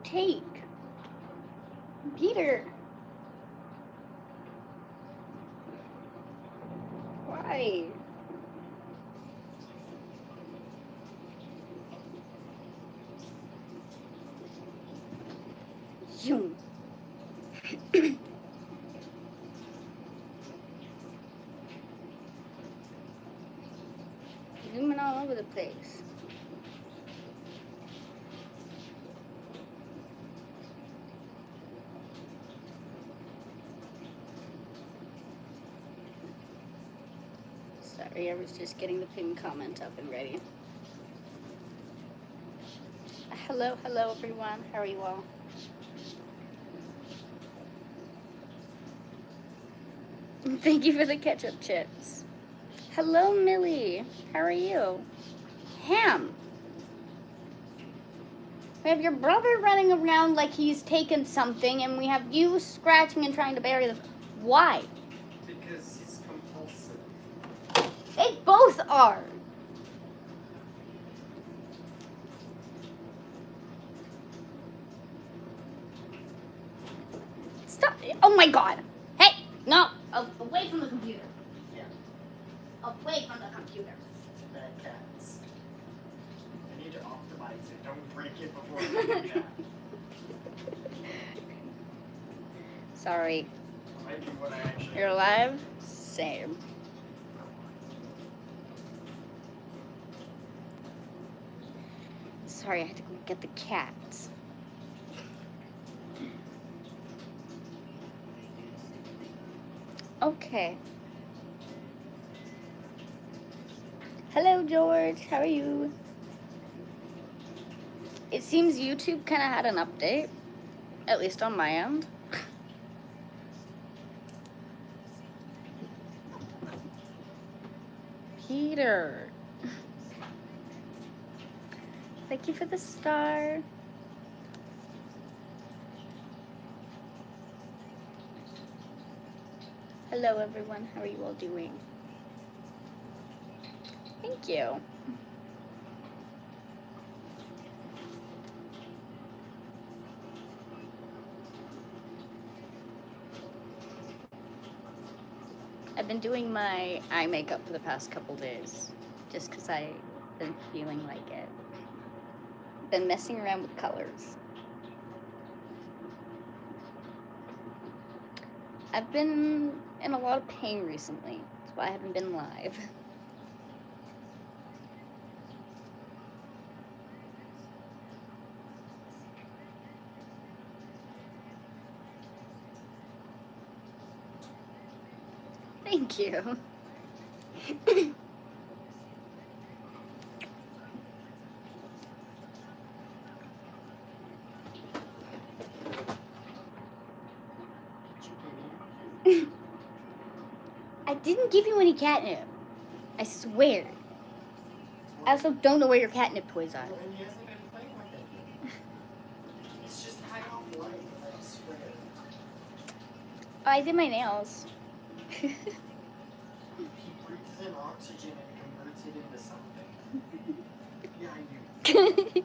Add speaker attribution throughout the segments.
Speaker 1: take? Peter. Why? Zoom. Zooming all over the place. Sorry, I was just getting the pinned comment up and ready. Hello, everyone. How are you all? Thank you for the ketchup chips. Hello, Millie. How are you? Ham. We have your brother running around like he's taken something, and we have you scratching and trying to bury the... Why?
Speaker 2: Because he's compulsive.
Speaker 1: They both are. Stop. Oh my god. Hey, no. Away from the computer.
Speaker 2: Yeah.
Speaker 1: Away from the computer.
Speaker 2: Bad cats. I need to optimize it. Don't break it before I do that.
Speaker 1: Sorry.
Speaker 2: I do what I actually...
Speaker 1: You're alive? Same. Sorry, I had to go get the cats. Okay. Hello, George. How are you? It seems YouTube kind of had an update, at least on my end. Peter. Thank you for the star. Hello, everyone. How are you all doing? Thank you. I've been doing my eye makeup for the past couple days, just because I've been feeling like it. Been messing around with colors. I've been in a lot of pain recently. That's why I haven't been live. Thank you. I didn't give you any catnip. I swear. I also don't know where your catnip toys are.
Speaker 2: And he hasn't been playing with it. It's just high off life, I swear.
Speaker 1: Oh, I did my nails.
Speaker 2: He breathes in oxygen and converts it into something. Yeah, I do.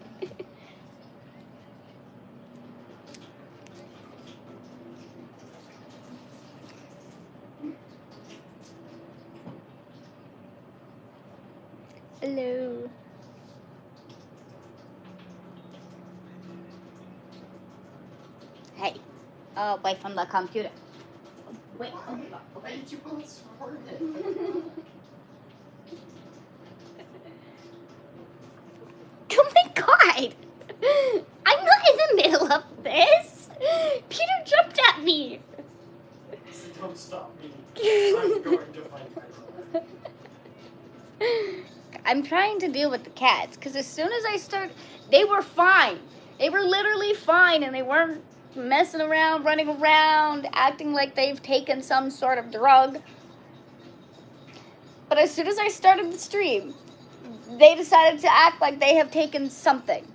Speaker 1: Hello. Hey, away from the computer. Wait.
Speaker 2: Why did you both sword it?
Speaker 1: Oh my god! I'm not in the middle of this! Peter jumped at me!
Speaker 2: Don't stop me. I'm going to fight myself.
Speaker 1: I'm trying to deal with the cats, because as soon as I start, they were fine. They were literally fine, and they weren't messing around, running around, acting like they've taken some sort of drug. But as soon as I started the stream, they decided to act like they have taken something.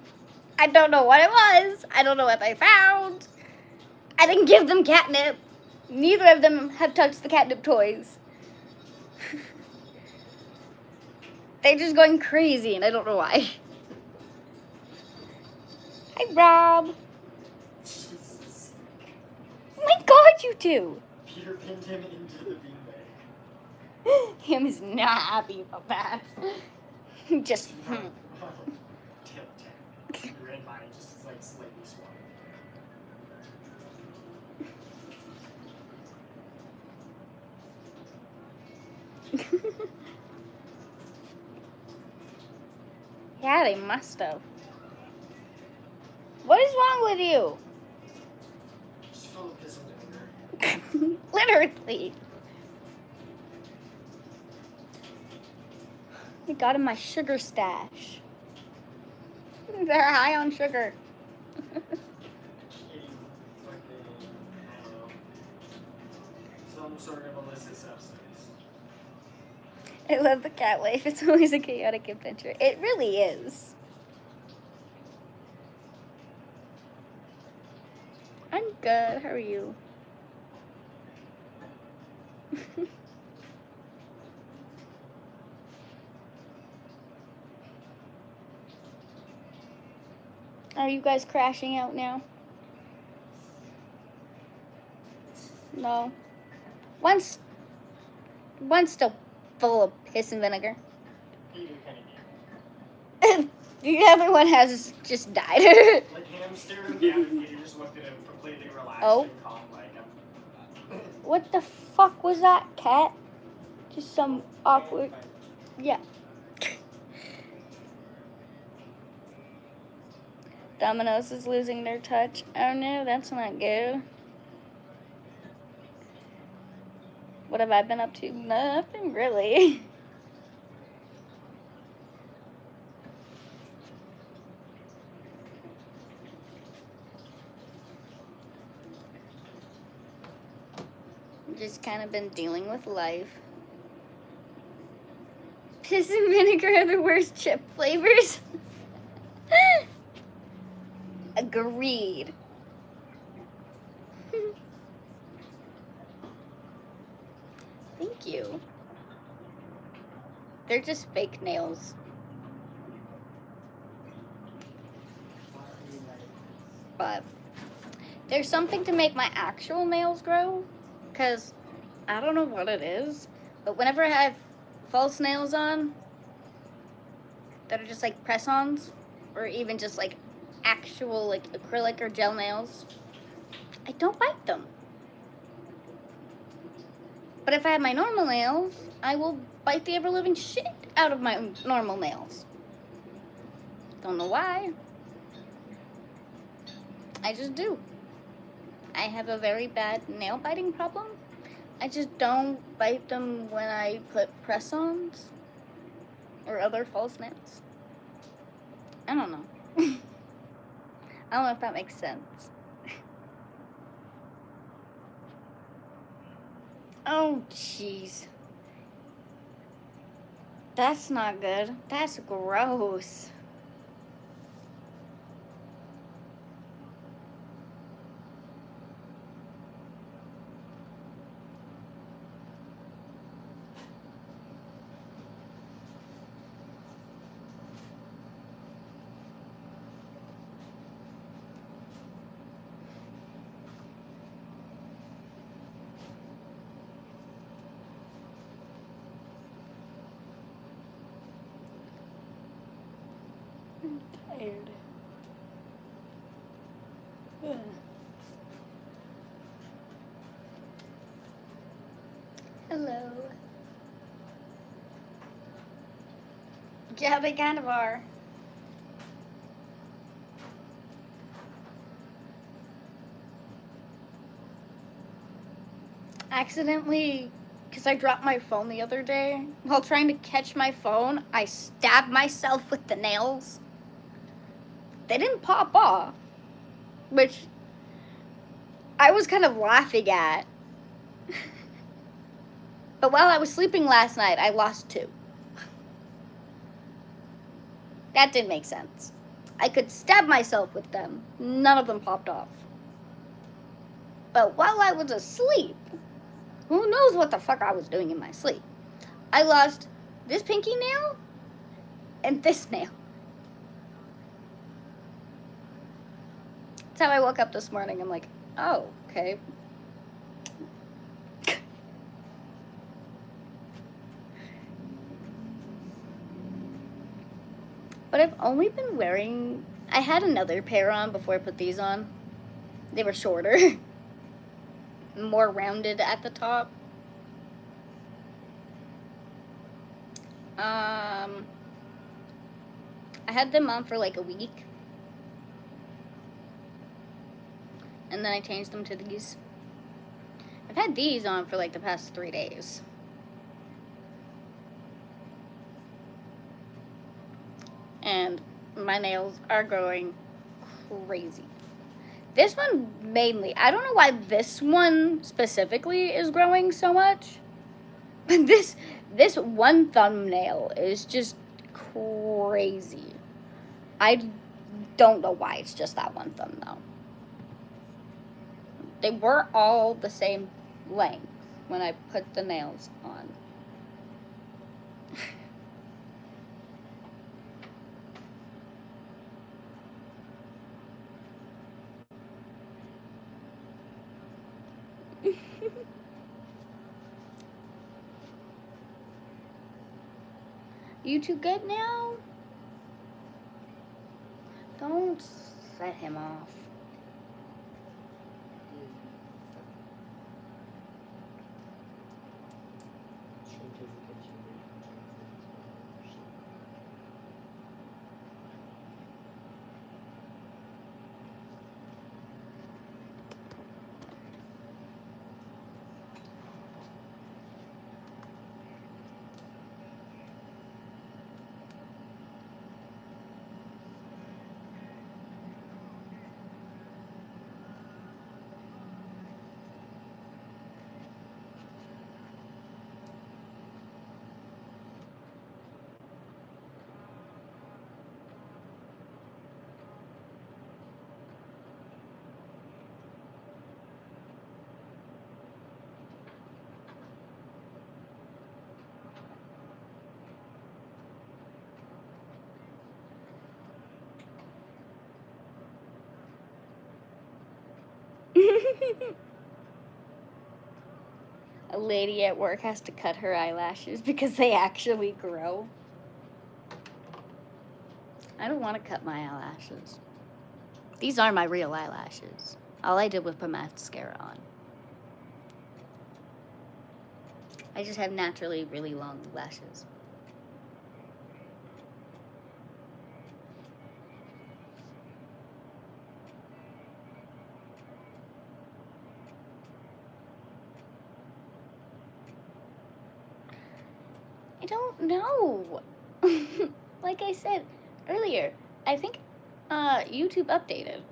Speaker 1: I don't know what it was. I don't know what they found. I didn't give them catnip. Neither of them have touched the catnip toys. They're just going crazy, and I don't know why. Hi, Rob. you do?
Speaker 2: Peter pinned him into the beanbag.
Speaker 1: Him is not happy about that. Just.
Speaker 2: Tip tap. Your red line just like slightly swung.
Speaker 1: Yeah, they must have. What is wrong with you?
Speaker 2: Just full of piss and vinegar.
Speaker 1: Literally. I got in my sugar stash. They're high on sugar.
Speaker 2: Kitty, fucking, I don't know. Some sort of illicit substance.
Speaker 1: I love the cat life. It's always a chaotic adventure. It really is. I'm good. How are you? Are you guys crashing out now? No. One's still full of piss and vinegar.
Speaker 2: Peter kind of
Speaker 1: The other one has just died.
Speaker 2: like him staring him down, and Peter just looked at him completely relaxed
Speaker 1: Oh.
Speaker 2: and calm, like
Speaker 1: What the fuck was that, cat? Just some awkward. Yeah. Domino's is losing their touch. Oh no, that's not good. What have I been up to? Nothing really. Just kind of been dealing with life. Piss and vinegar are the worst chip flavors. Agreed. Thank you. They're just fake nails. But there's something to make my actual nails grow. Because I don't know what it is. But whenever I have false nails on that are just like press-ons, or even just like actual like acrylic or gel nails, I don't bite them. But if I have my normal nails, I will bite the ever-living shit out of my normal nails. Don't know why. I just do. I have a very bad nail biting problem. I just don't bite them when I put press-ons or other false nails. I don't know. I don't know if that makes sense. Oh, jeez. That's not good. That's gross. I'm tired. Ugh. Hello. Yeah, they kind of are. Accidentally, because I dropped my phone the other day, while trying to catch my phone, I stabbed myself with the nails. They didn't pop off, which I was kind of laughing at. But while I was sleeping last night, I lost 2. That didn't make sense. I could stab myself with them. None of them popped off. But while I was asleep, who knows what the fuck I was doing in my sleep, I lost this pinky nail and this nail. That's how I woke up this morning. I'm like, oh, okay. But I've only been wearing... I had another pair on before I put these on. They were shorter. More rounded at the top. I had them on for like a week. And then I changed them to these. I've had these on for like the past 3 days. And my nails are growing crazy. This one mainly, I don't know why this one specifically is growing so much. But this one thumbnail is just crazy. I don't know why it's just that one thumb though. They were all the same length when I put the nails on. You too good now? Don't set him off. A lady at work has to cut her eyelashes because they actually grow. I don't want to cut my eyelashes. These are my real eyelashes. All I did was put mascara on. I just have naturally really long lashes. I don't know. Like I said earlier, I think YouTube updated.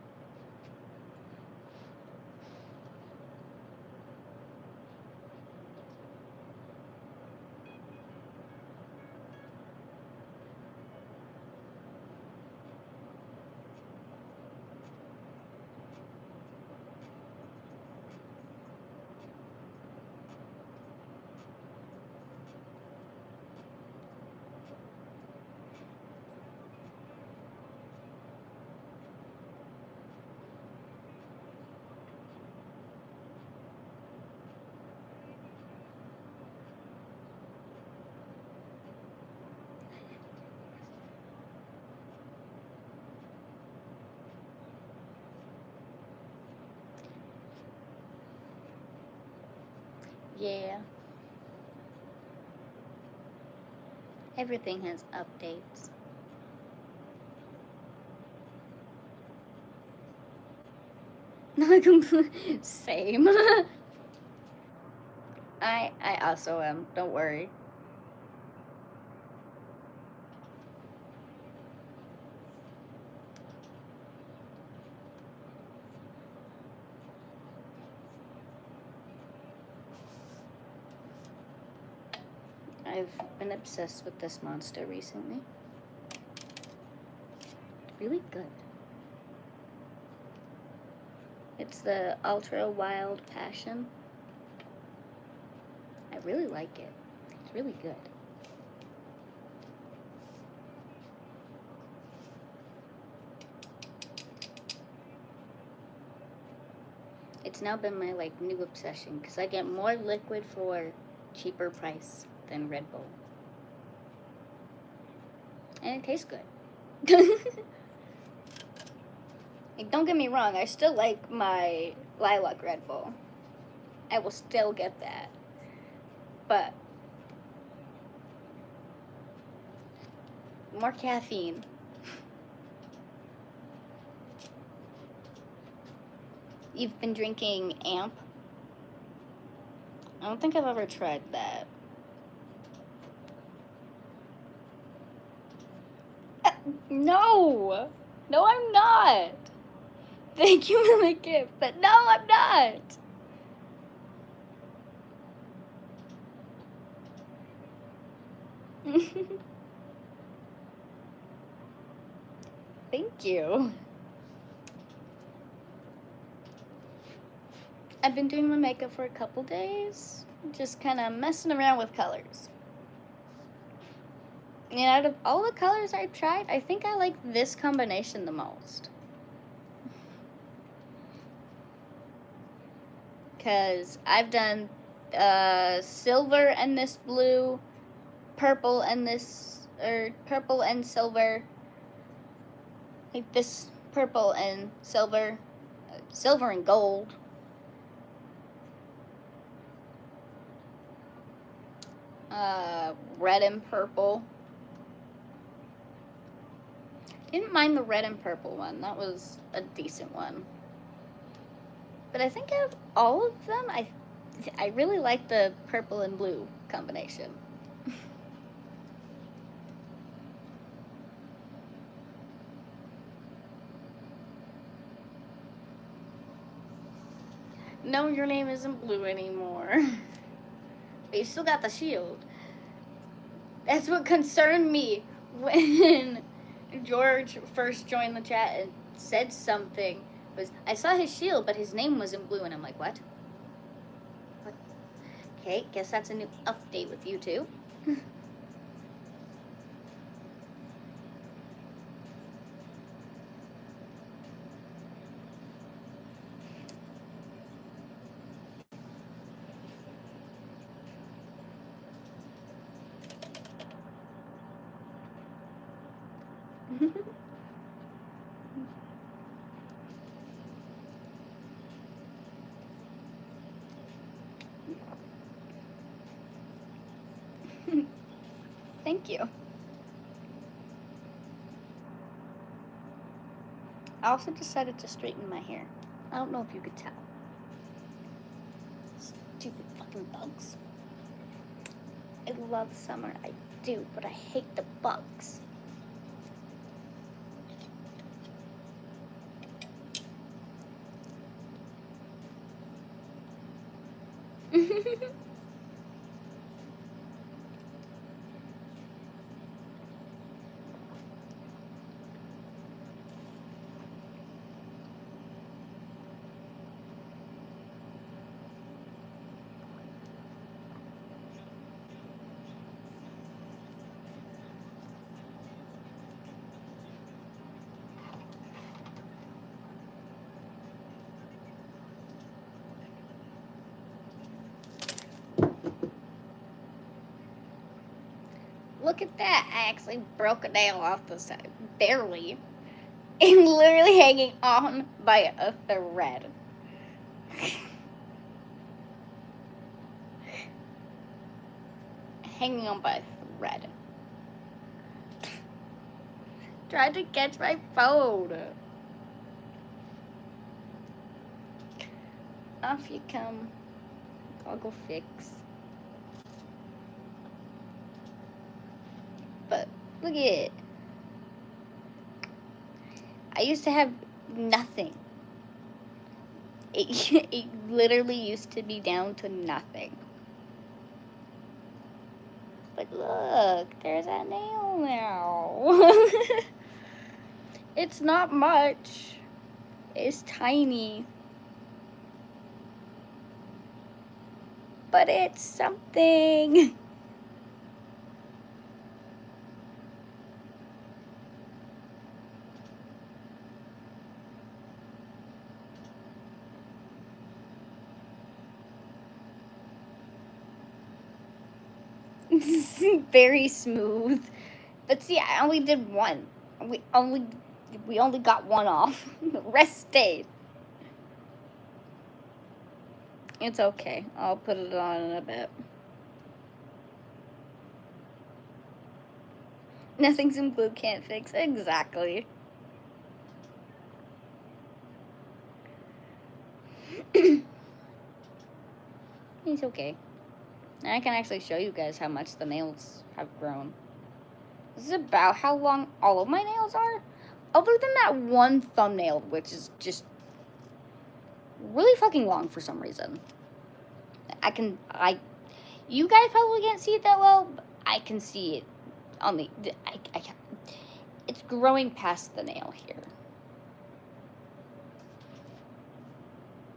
Speaker 1: Yeah. Everything has updates. Same. I also am. Don't worry. I've been obsessed with this monster recently. Really good. It's the Ultra Wild Passion. I really like it. It's really good. It's now been my like new obsession because I get more liquid for cheaper price than Red Bull. And it tastes good. Like, don't get me wrong, I still like my lilac Red Bull. I will still get that. But more caffeine. You've been drinking Amp? I don't think I've ever tried that. No! No, I'm not! Thank you for the gift, but no, I'm not! Thank you. I've been doing my makeup for a couple days, just kind of messing around with colors. And out of all the colors I've tried, I think I like this combination the most. Because I've done silver and this blue, purple and this, or purple and silver, like this purple and silver, silver and gold. Red and purple. Didn't mind the red and purple one. That was a decent one. But I think out of all of them, I really like the purple and blue combination. No, your name isn't blue anymore. But you still got the shield. That's what concerned me when George first joined the chat and said something. Was I saw his shield, but his name wasn't blue, and I'm like, what? What? Okay, guess that's a new update with you two. Thank you. I also decided to straighten my hair. I don't know if you could tell. Stupid fucking bugs. I love summer, I do, but I hate the bugs. Look at that. I actually broke a nail off the side. Barely. And literally hanging on by a thread. Hanging on by a thread. Tried to catch my phone. Off you come. I'll go fix. But look at it. I used to have nothing. It literally used to be down to nothing. But look, there's a nail now. It's not much. It's tiny. But it's something. Very smooth. But see, I only did one. We only got one off. The rest stayed. It's okay. I'll put it on in a bit. Nothing some glue can't fix. Exactly. It's okay. And I can actually show you guys how much the nails have grown. This is about how long all of my nails are. Other than that one thumbnail, which is just really fucking long for some reason. You guys probably can't see it that well, but I can see it on the, it's growing past the nail here.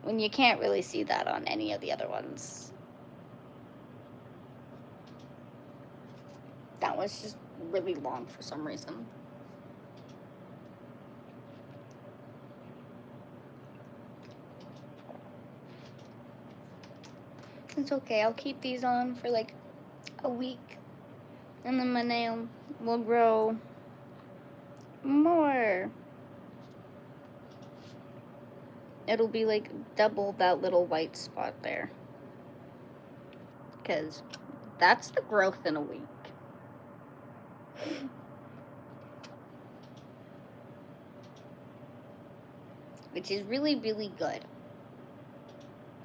Speaker 1: When you can't really see that on any of the other ones. That one's just really long for some reason. It's okay, I'll keep these on for like a week. And then my nail will grow more. It'll be like double that little white spot there. Because that's the growth in a week. Which is really, really good.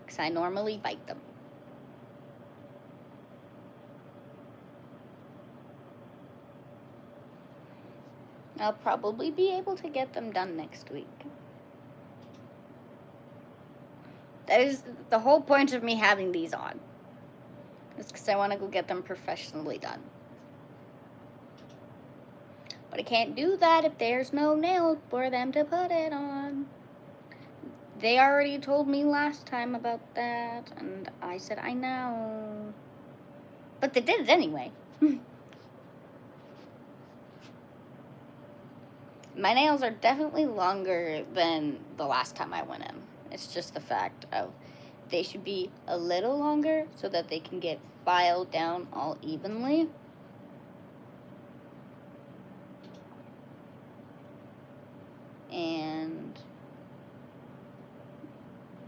Speaker 1: Because I normally bite them. I'll probably be able to get them done next week. That is the whole point of me having these on. It's because I want to go get them professionally done. But I can't do that if there's no nail for them to put it on. They already told me last time about that, and I said, I know. But they did it anyway. My nails are definitely longer than the last time I went in. It's just the fact of they should be a little longer so that they can get filed down all evenly. And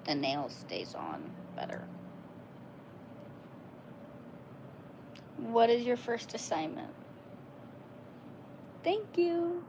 Speaker 1: the nail stays on better. What is your first assignment? Thank you.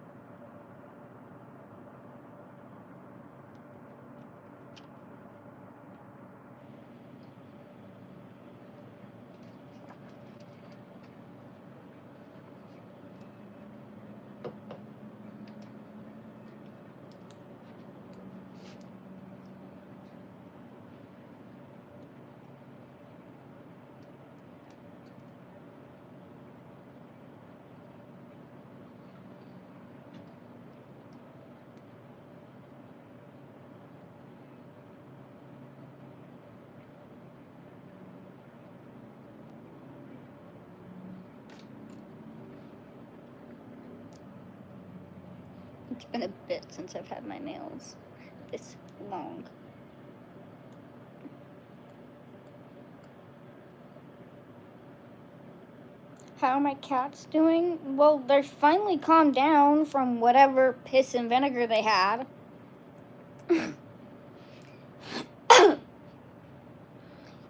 Speaker 1: It's been a bit since I've had my nails this long. How are my cats doing? Well, they're finally calmed down from whatever piss and vinegar they had.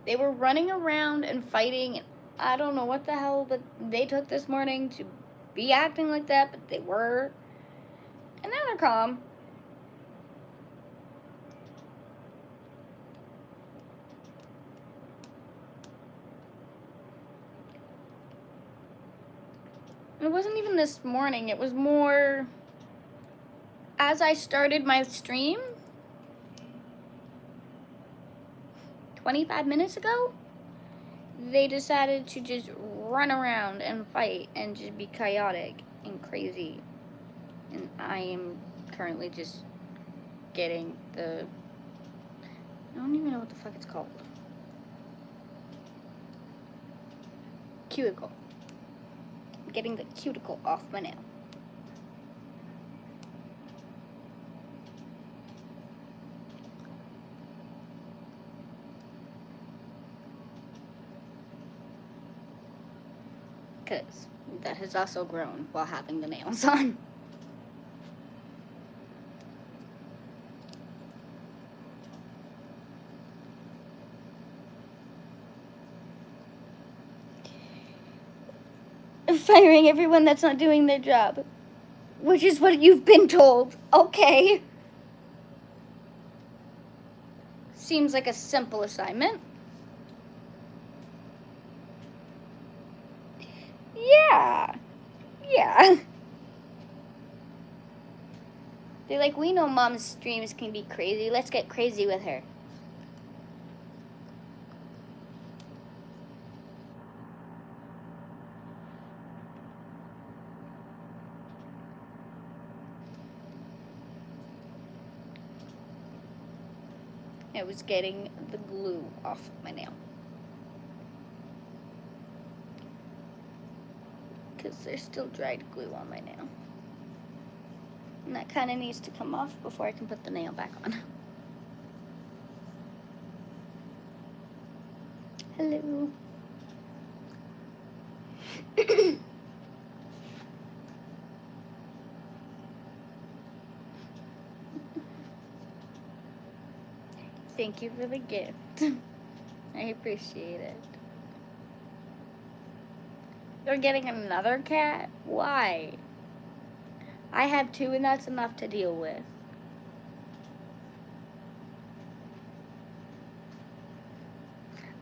Speaker 1: They were running around and fighting. I don't know what the hell that they took this morning to be acting like that, but they were. And now they're calm. It wasn't even this morning. It was more as I started my stream 25 minutes ago. They decided to just run around and fight and just be chaotic and crazy. And I am currently just getting the... I don't even know what the fuck it's called. Cuticle. I'm getting the cuticle off my nail. Because that has also grown while having the nails on. Firing everyone that's not doing their job. Which is what you've been told. Okay. Seems like a simple assignment. Yeah. Yeah. They're like, we know Mom's streams can be crazy. Let's get crazy with her. I was getting the glue off my nail. Because there's still dried glue on my nail. And that kind of needs to come off before I can put the nail back on. Hello. Thank you for the gift. I appreciate it. You're getting another cat? Why? I have 2 and that's enough to deal with.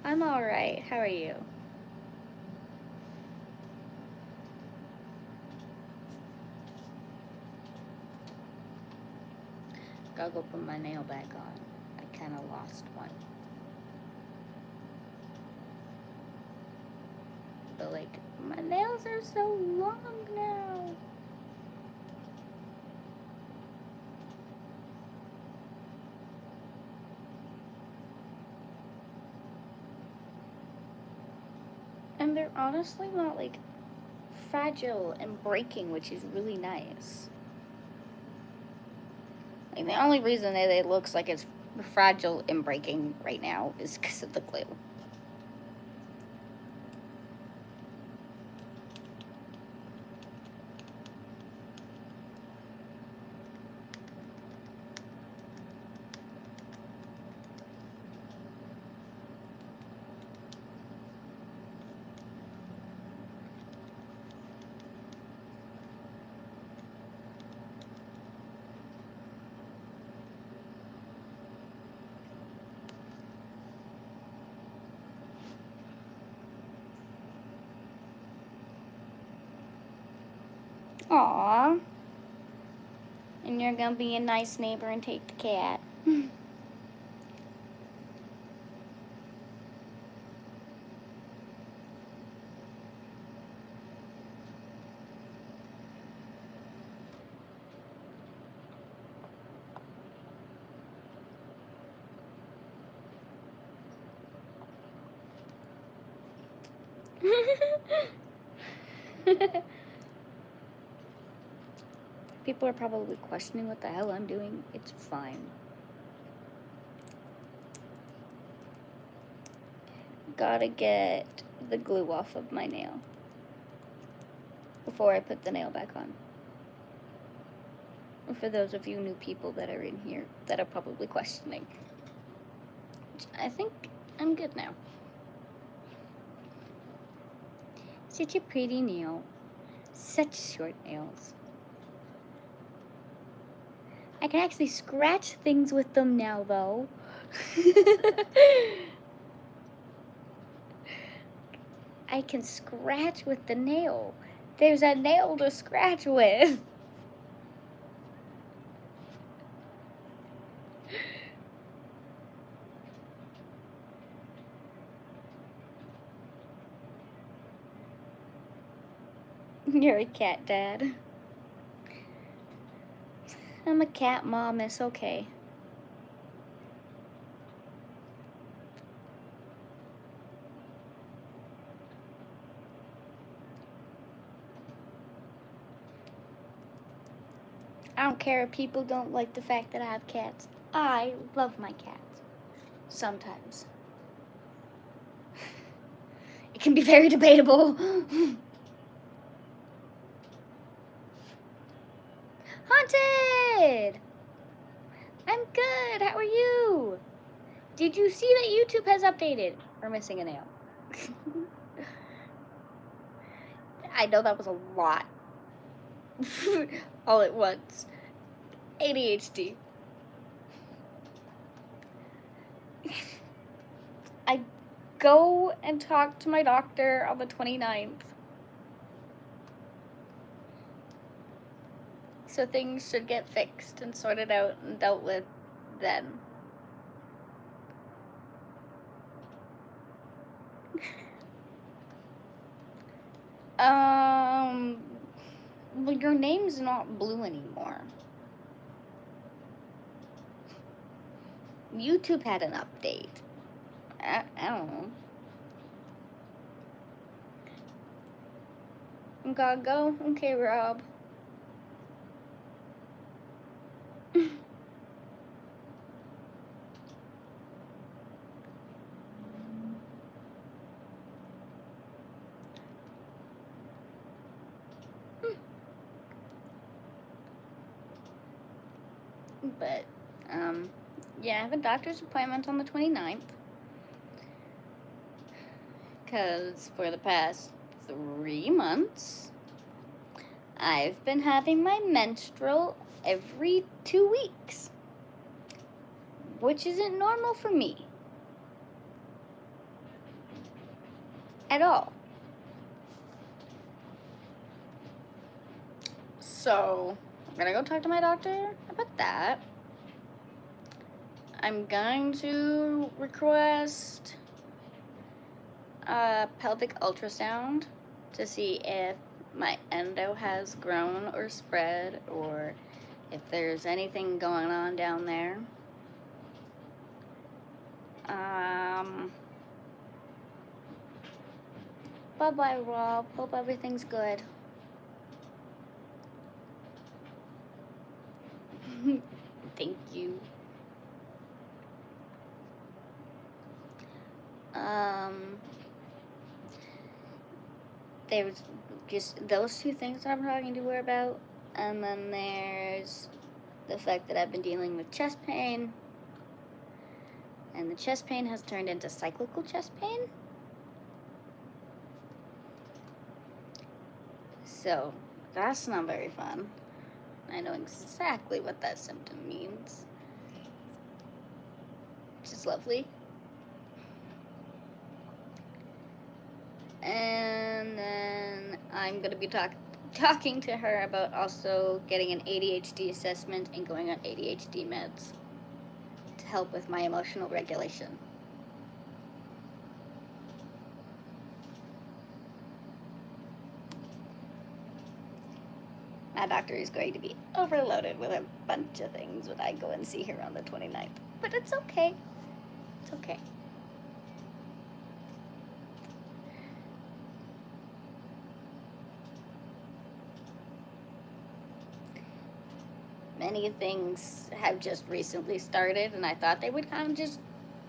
Speaker 1: I'm alright. How are you? Gotta go put my nail back on. I kind of lost one. But like, my nails are so long now. And they're honestly not like fragile and breaking, which is really nice. Like, the only reason that it looks like it's fragile and breaking right now is because of the glue. Aww. And you're gonna be a nice neighbor and take the cat. People are probably questioning what the hell I'm doing. It's fine. Gotta get the glue off of my nail before I put the nail back on. For those of you new people that are in here that are probably questioning. I think I'm good now. Such a pretty nail. Such short nails. I can actually scratch things with them now, though. I can scratch with the nail. There's a nail to scratch with. You're a cat dad. I'm a cat mom, it's okay. I don't care if people don't like the fact that I have cats. I love my cats. Sometimes. It can be very debatable. Haunted! I'm good, how are you? Did you see that YouTube has updated? We're missing a nail. I know that was a lot. All at once. ADHD. I go and talk to my doctor on the 29th. So things should get fixed and sorted out and dealt with then. Well, your name's not Blue anymore. YouTube had an update. I don't know. Gotta go? Okay, Rob. But, yeah, I have a doctor's appointment on the 29th. Because for the past 3 months, I've been having my menstrual every 2 weeks. Which isn't normal for me. At all. So, I'm gonna go talk to my doctor about that. I'm going to request a pelvic ultrasound to see if my endo has grown or spread, or if there's anything going on down there. Bye-bye, Rob. Hope everything's good. Thank you. There's just those 2 things I'm talking to her about, and then there's the fact that I've been dealing with chest pain, and the chest pain has turned into cyclical chest pain. So that's not very fun. I know exactly what that symptom means, which is lovely. And then I'm gonna be talking to her about also getting an ADHD assessment and going on ADHD meds to help with my emotional regulation. My doctor is going to be overloaded with a bunch of things when I go and see her on the 29th. But it's okay. It's okay. Many things have just recently started, and I thought they would kind of just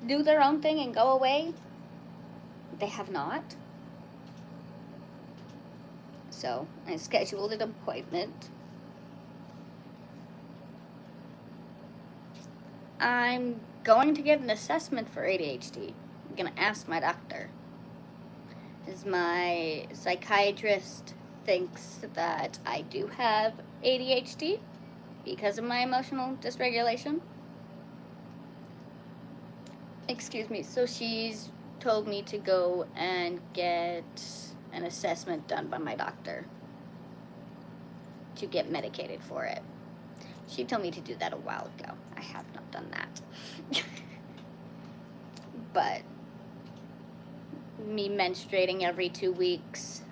Speaker 1: do their own thing and go away. They have not. So I scheduled an appointment. I'm going to get an assessment for ADHD. I'm going to ask my doctor. As my psychiatrist thinks that I do have ADHD because of my emotional dysregulation. Excuse me. So she's told me to go and get an assessment done by my doctor to get medicated for it. She told me to do that a while ago. I have not done that. But me menstruating every 2 weeks,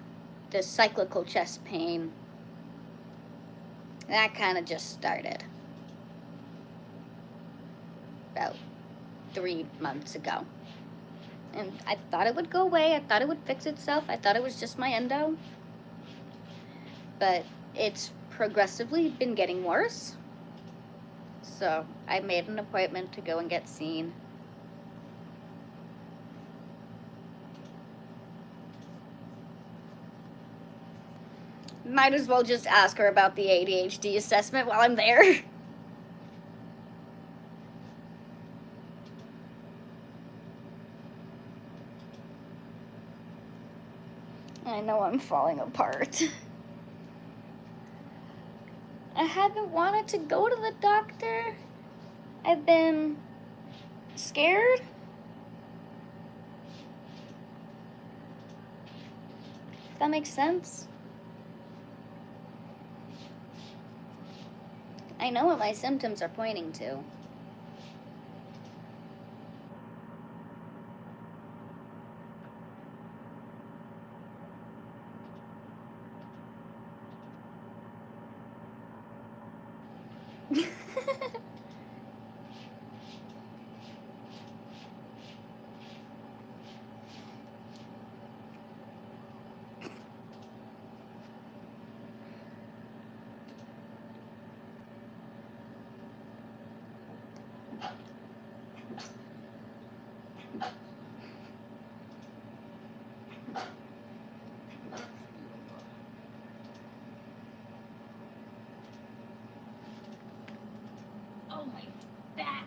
Speaker 1: the cyclical chest pain, that kind of just started about 3 months ago. And I thought it would go away. I thought it would fix itself. I thought it was just my endo. But it's progressively been getting worse. So I made an appointment to go and get seen. Might as well just ask her about the ADHD assessment while I'm there. I know I'm falling apart. I haven't wanted to go to the doctor. I've been scared. If that makes sense. I know what my symptoms are pointing to. Oh, my back.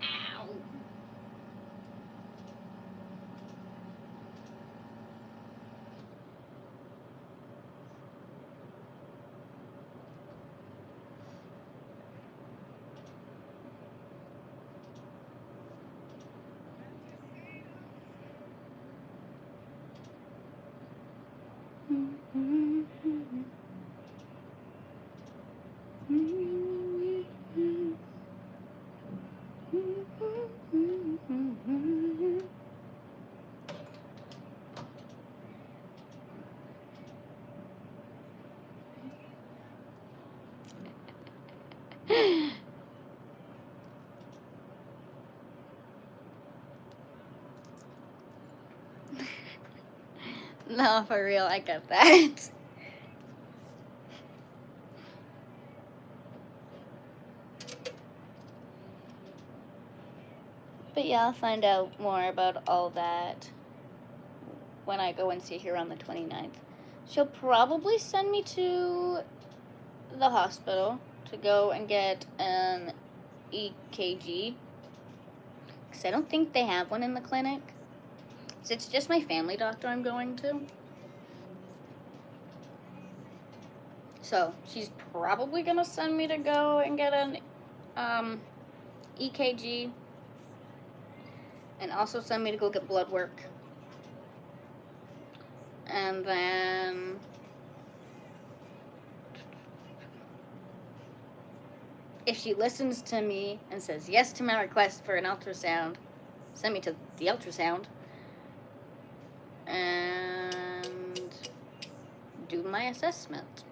Speaker 1: Ow. No, for real, I get that. But yeah, I'll find out more about all that when I go and see her on the 29th. She'll probably send me to the hospital to go and get an EKG. Because I don't think they have one in the clinic. So it's just my family doctor I'm going to. So she's probably going to send me to go and get an EKG. And also send me to go get blood work. And then if she listens to me and says yes to my request for an ultrasound, send me to the ultrasound and do my assessment.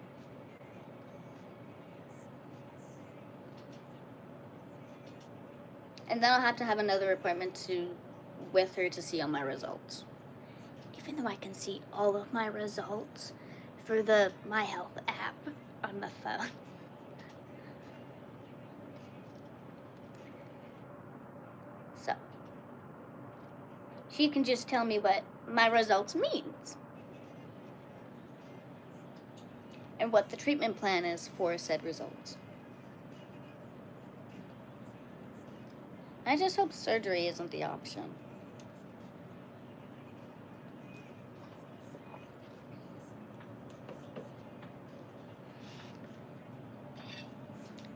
Speaker 1: And then I'll have to have another appointment with her to see all my results. Even though I can see all of my results for the My Health app on the phone. So, she can just tell me what my results means. And what the treatment plan is for said results. I just hope surgery isn't the option.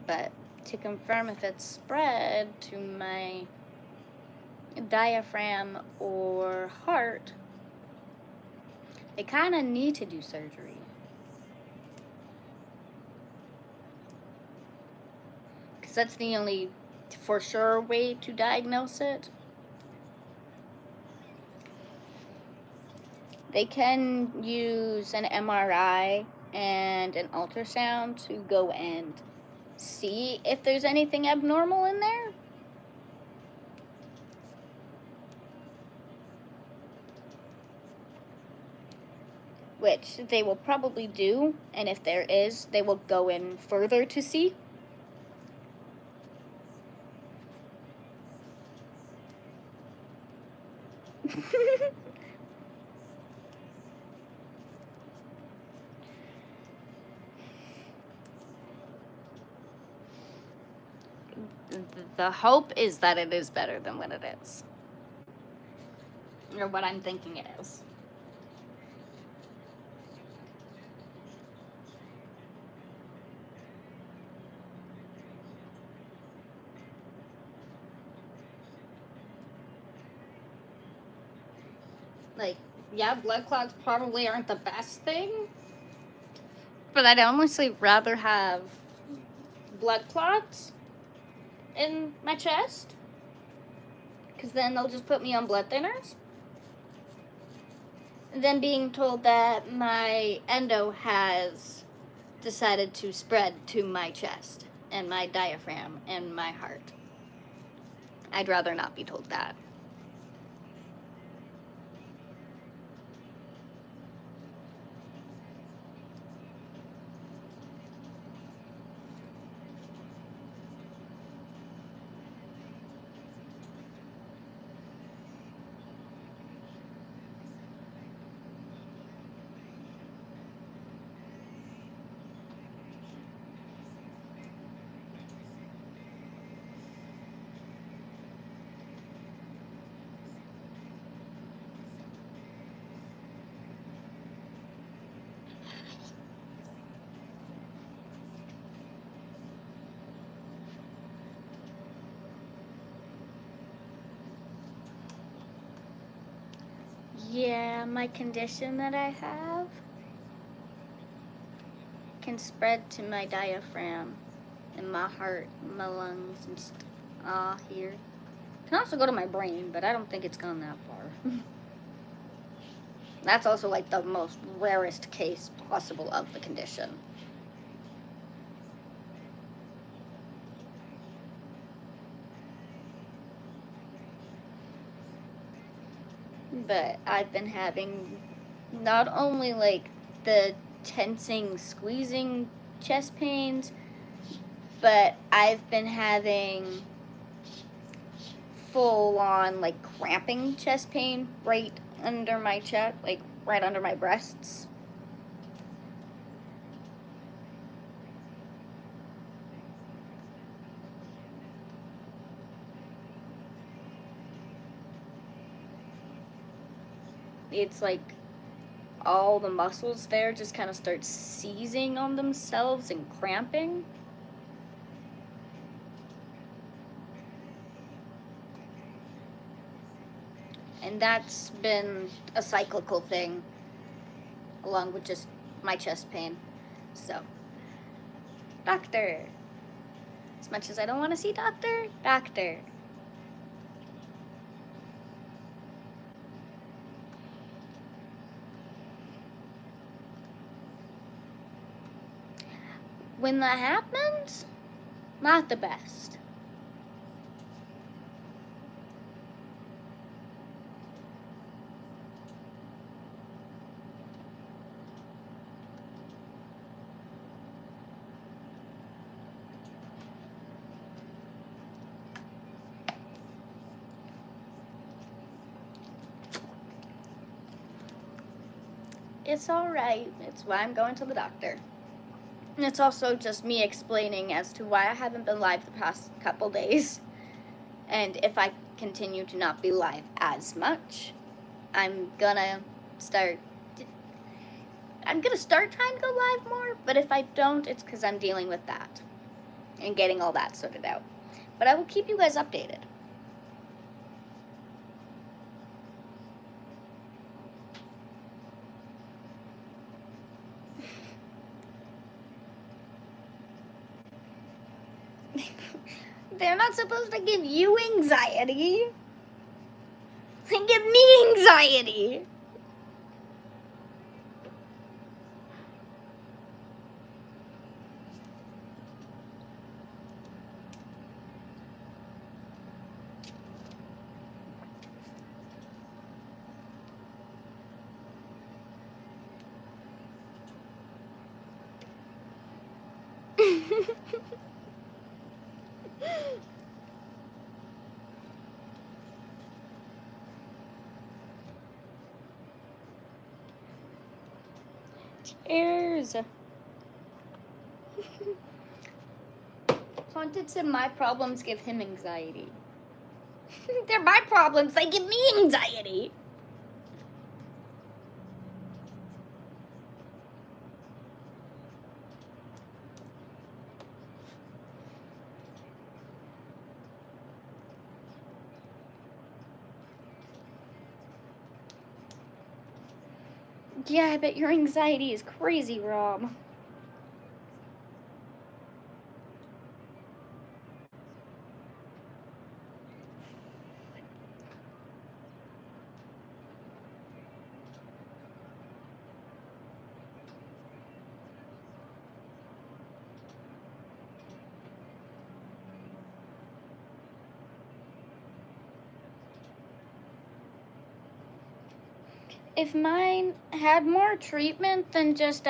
Speaker 1: But to confirm if it's spread to my diaphragm or heart, they kind of need to do surgery. Because that's the only for sure way to diagnose it. They can use an MRI and an ultrasound to go and see if there's anything abnormal in there. Which they will probably do, and if there is, they will go in further to see. The hope is that it is better than what it is. Or what I'm thinking it is. yeah, blood clots probably aren't the best thing. But I'd honestly rather have blood clots in my chest. Because then they'll just put me on blood thinners. And then being told that my endo has decided to spread to my chest and my diaphragm and my heart. I'd rather not be told that. Yeah, my condition that I have can spread to my diaphragm and my heart, my lungs, and here. Can also go to my brain, but I don't think it's gone that far. That's also like the most rarest case possible of the condition. But I've been having not only like the tensing, squeezing chest pains, but I've been having full on like cramping chest pain right under my chest, like right under my breasts. It's like all the muscles there just kind of start seizing on themselves and cramping. And that's been a cyclical thing, along with just my chest pain. So, doctor. As much as I don't want to see doctor, doctor. When that happens, not the best. It's alright. It's why I'm going to the doctor. And it's also just me explaining as to why I haven't been live the past couple days. And if I continue to not be live as much, I'm gonna start trying to go live more, but if I don't, it's because I'm dealing with that and getting all that sorted out. But I will keep you guys updated. They're not supposed to give you anxiety. They give me anxiety. Cheers. Haunted said my problems give him anxiety. They're my problems. They give me anxiety. Yeah, I bet your anxiety is crazy, Rob. If mine had more treatment than just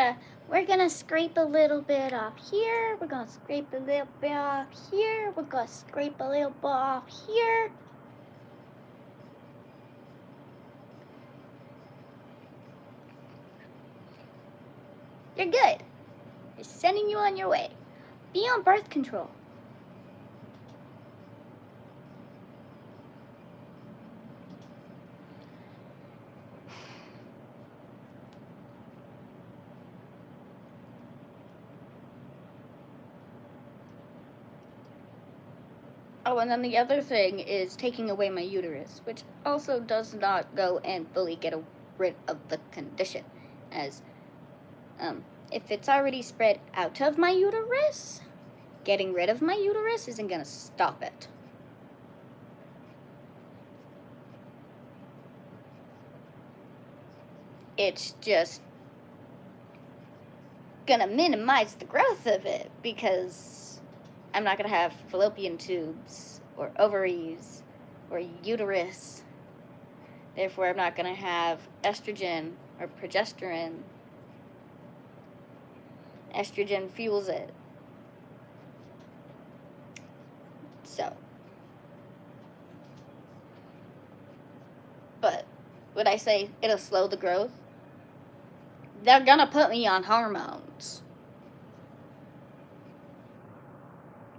Speaker 1: we're gonna scrape a little bit off here, we're gonna scrape a little bit off here, we're gonna scrape a little bit off here. You're good. You're sending you on your way. Be on birth control. Oh, and then the other thing is taking away my uterus, which also does not go and fully get rid of the condition, as if it's already spread out of my uterus, getting rid of my uterus isn't gonna stop it. It's just gonna minimize the growth of it because I'm not gonna have fallopian tubes or ovaries or uterus. Therefore, I'm not gonna have estrogen or progesterone. Estrogen fuels it. So, but would I say it'll slow the growth? They're gonna put me on hormones.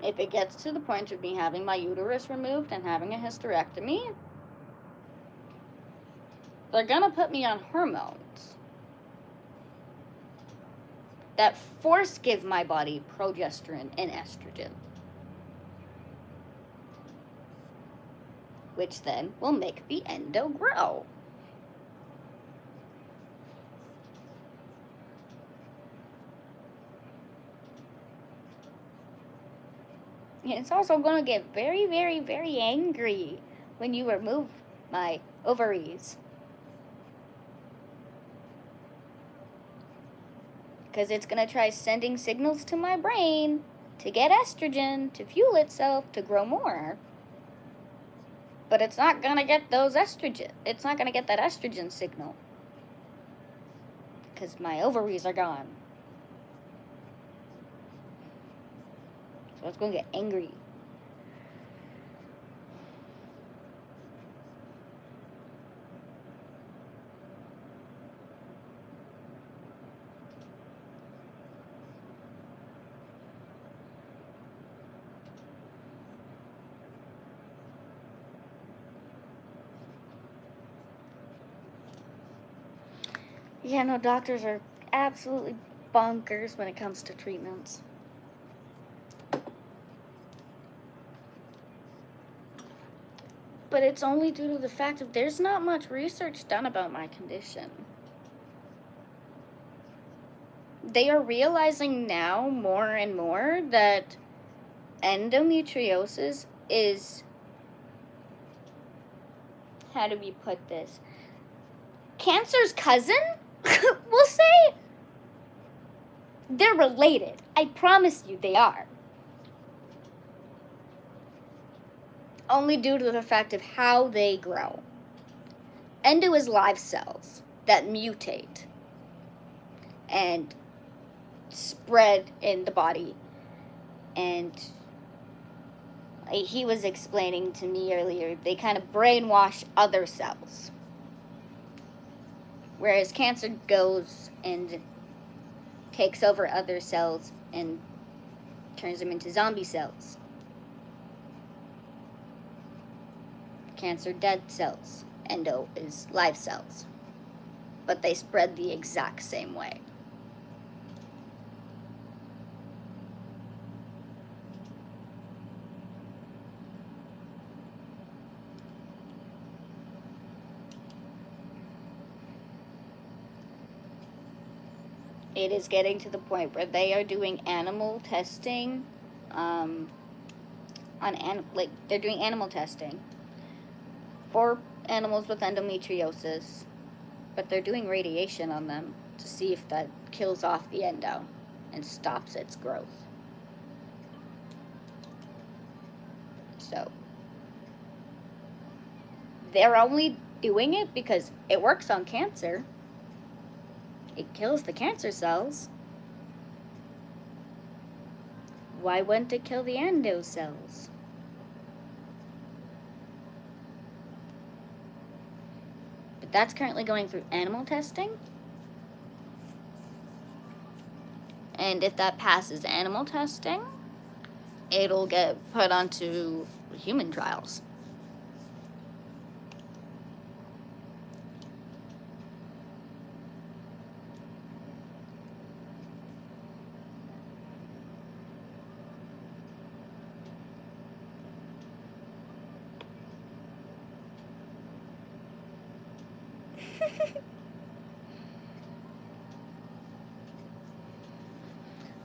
Speaker 1: If it gets to the point of me having my uterus removed and having a hysterectomy, they're gonna put me on hormones that force give my body progesterone and estrogen, which then will make the endo grow. And it's also going to get very, very, very angry when you remove my ovaries. Because it's going to try sending signals to my brain to get estrogen, to fuel itself, to grow more. But it's not going to get those estrogen. It's not going to get that estrogen signal. Because my ovaries are gone. So it's going to get angry. Yeah, no, doctors are absolutely bonkers when it comes to treatments. But it's only due to the fact that there's not much research done about my condition. They are realizing now more and more that endometriosis is, how do we put this? Cancer's cousin? We'll say. They're related. I promise you they are. Only due to the fact of how they grow. Endo is live cells that mutate and spread in the body. And he was explaining to me earlier, they kind of brainwash other cells. Whereas cancer goes and takes over other cells and turns them into zombie cells. Cancer dead cells. Endo is live cells. But they spread the exact same way. It is getting to the point where they are doing animal testing, they're doing animal testing for animals with endometriosis, but they're doing radiation on them to see if that kills off the endo and stops its growth. So they're only doing it because it works on cancer. It kills the cancer cells. Why wouldn't it kill the endo cells? But that's currently going through animal testing. And if that passes animal testing, it'll get put onto human trials.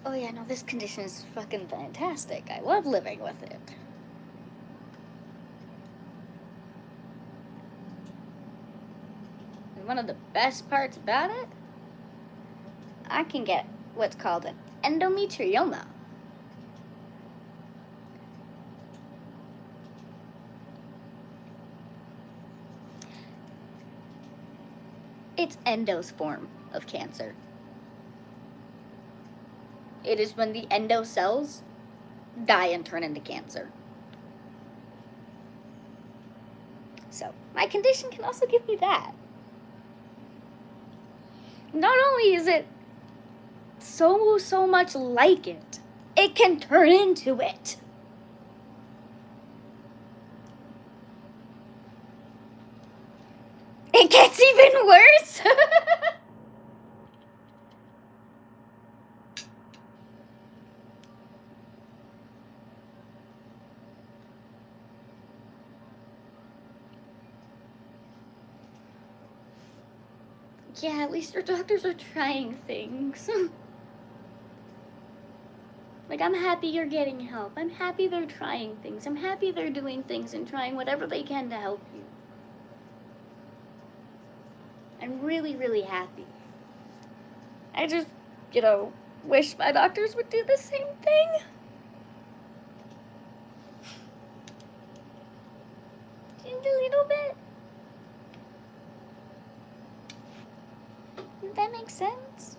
Speaker 1: Oh yeah, no, this condition is fucking fantastic. I love living with it. And one of the best parts about it, I can get what's called an endometrioma. It's endo's form of cancer. It is when the endo cells die and turn into cancer. So, my condition can also give me that. Not only is it so much like it, it can turn into it. It gets even worse. Yeah, at least your doctors are trying things. Like, I'm happy you're getting help. I'm happy they're trying things. I'm happy they're doing things and trying whatever they can to help you. I'm really, really happy. I just, wish my doctors would do the same thing. Just a little bit. Does that make sense?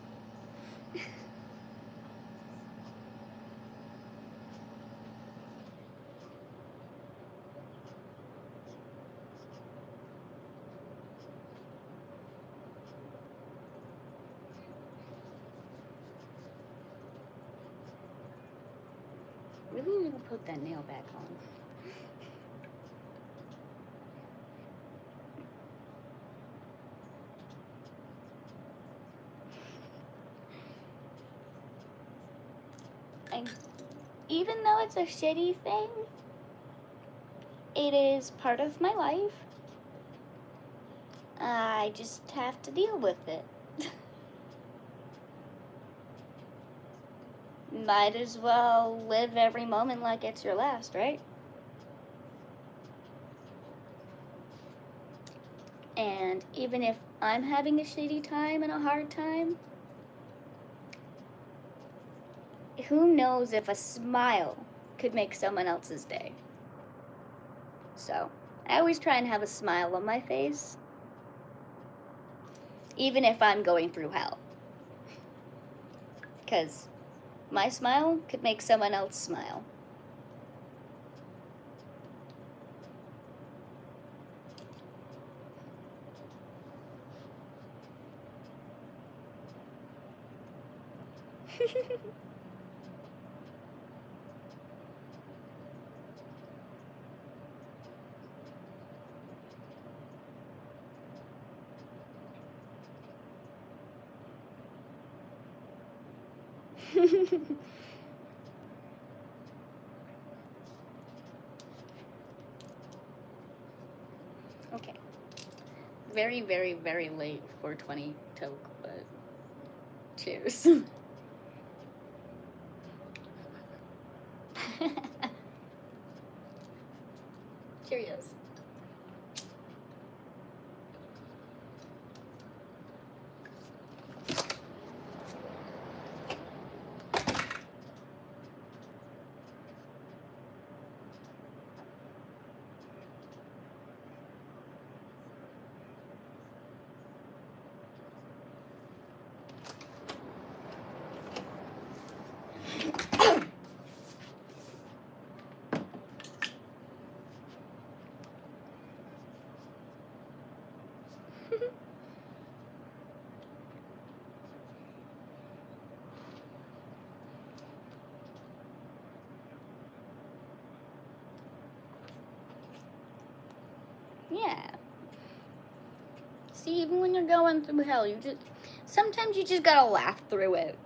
Speaker 1: Really need to put that nail back on. And even though it's a shitty thing, it is part of my life. I just have to deal with it. Might as well live every moment like it's your last, right? And even if I'm having a shitty time and a hard time, who knows if a smile could make someone else's day? So, I always try and have a smile on my face, even if I'm going through hell. Because my smile could make someone else smile. Okay. Very, very, very late 420 toke, but Cheers. Cheerios. Yeah. See, even when you're going through hell, sometimes you just gotta laugh through it.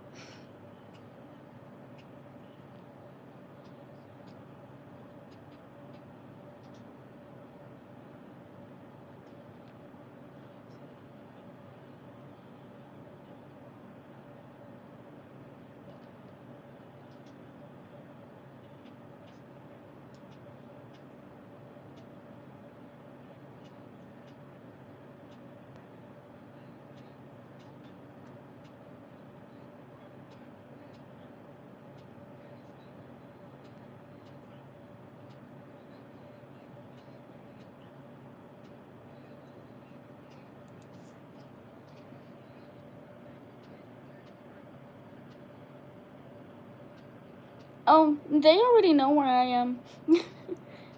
Speaker 1: Oh, they already know where I am.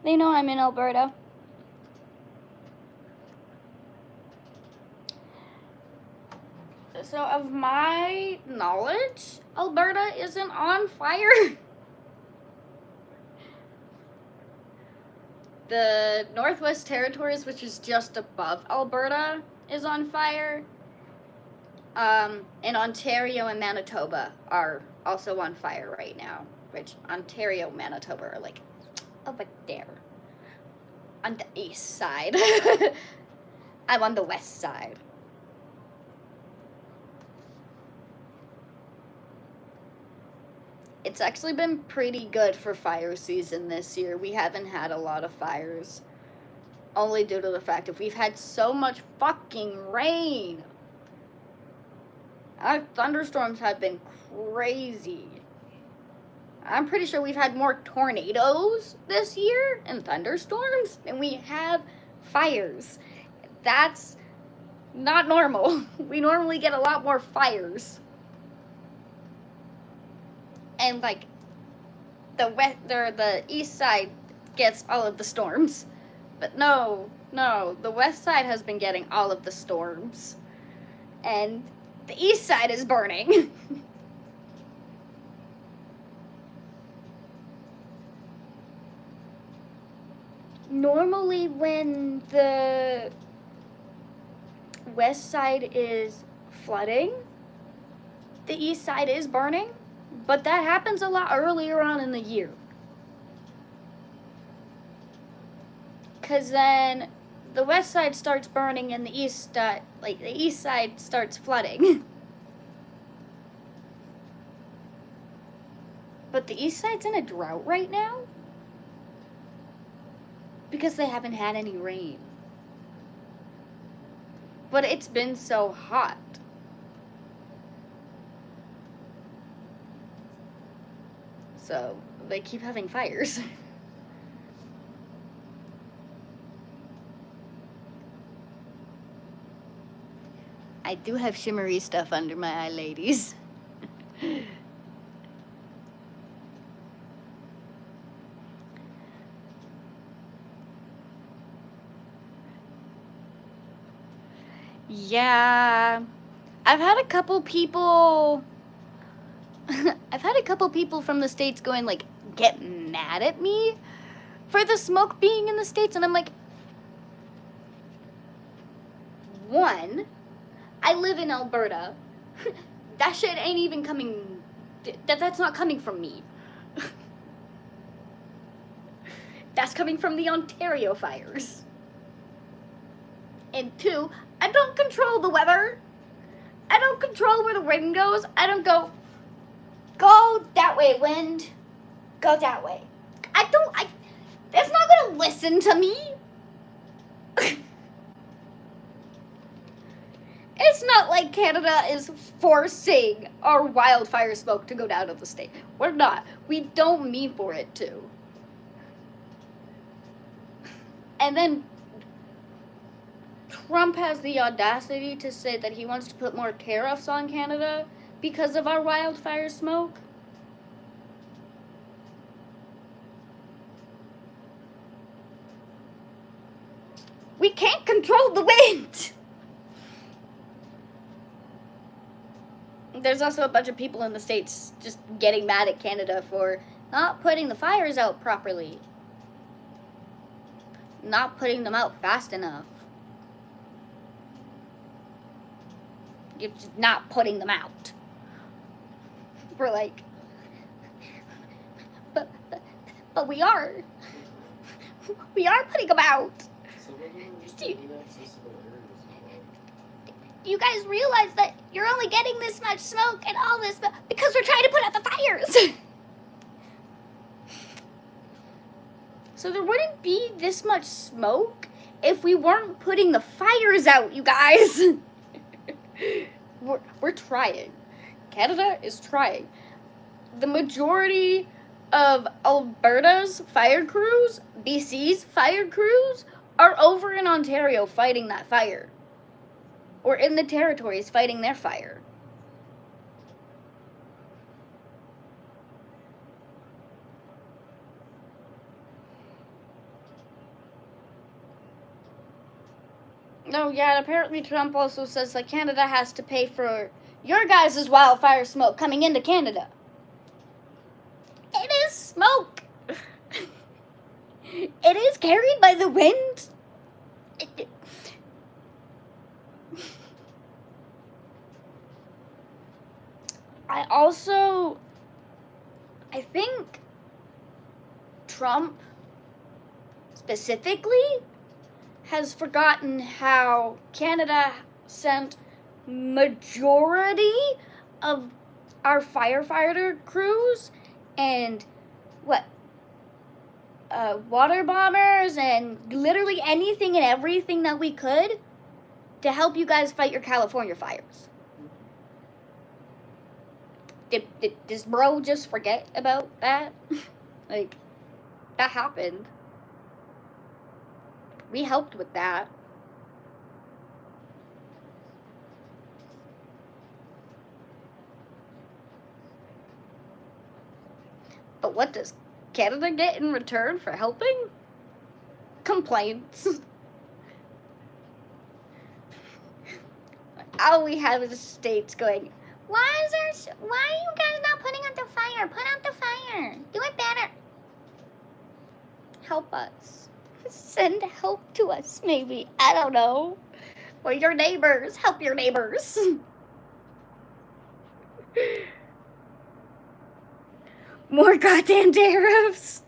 Speaker 1: They know I'm in Alberta. So, of my knowledge, Alberta isn't on fire. The Northwest Territories, which is just above Alberta, is on fire. And Ontario and Manitoba are also on fire right now. Which Ontario, Manitoba are like over there. On the east side. I'm on the west side. It's actually been pretty good for fire season this year. We haven't had a lot of fires. Only due to the fact that we've had so much fucking rain. Our thunderstorms have been crazy. I'm pretty sure we've had more tornadoes this year and thunderstorms than we have fires. That's not normal. We normally get a lot more fires. And like the east side gets all of the storms. But no, the west side has been getting all of the storms. And the east side is burning. Normally when the west side is flooding, the east side is burning, but that happens a lot earlier on in the year. Because then the west side starts burning and the east side starts flooding. But the east side's in a drought right now because they haven't had any rain. But it's been so hot. So they keep having fires. I do have shimmery stuff under my eye, ladies. Yeah, I've had a couple people from the States going like get mad at me for the smoke being in the States, and I'm like, one, I live in Alberta. That shit ain't even coming, that's not coming from me. That's coming from the Ontario fires. And two, I don't control the weather. I don't control where the wind goes, I don't go that way, wind. Go that way. That's not gonna listen to me. It's not like Canada is forcing our wildfire smoke to go down to the state. We're not. We don't mean for it to. And then Trump has the audacity to say that he wants to put more tariffs on Canada because of our wildfire smoke. We can't control the wind. There's also a bunch of people in the States just getting mad at Canada for not putting the fires out properly. Not putting them out fast enough. You're just not putting them out. We're like, but we are. We are putting them out.
Speaker 2: So what do you just
Speaker 1: Do you-
Speaker 2: inaccessible areas?
Speaker 1: You guys realize that you're only getting this much smoke and all this smoke because we're trying to put out the fires. So there wouldn't be this much smoke if we weren't putting the fires out, you guys. We're trying. Canada is trying. The majority of Alberta's fire crews, BC's fire crews, are over in Ontario fighting that fire. Or in the territories fighting their fire. No, yeah, and apparently Trump also says that Canada has to pay for your guys' wildfire smoke coming into Canada. It is smoke. It is carried by the wind. I think Trump specifically has forgotten how Canada sent majority of our firefighter crews and water bombers and literally anything and everything that we could to help you guys fight your California fires. Does bro just forget about that? Like, that happened. We helped with that. But what does Canada get in return for helping? Complaints. All we have is states going, why are you guys not putting out the fire? Put out the fire. Do it better. Help us. Send help to us, maybe. I don't know. Or your neighbors. Help your neighbors. More goddamn tariffs.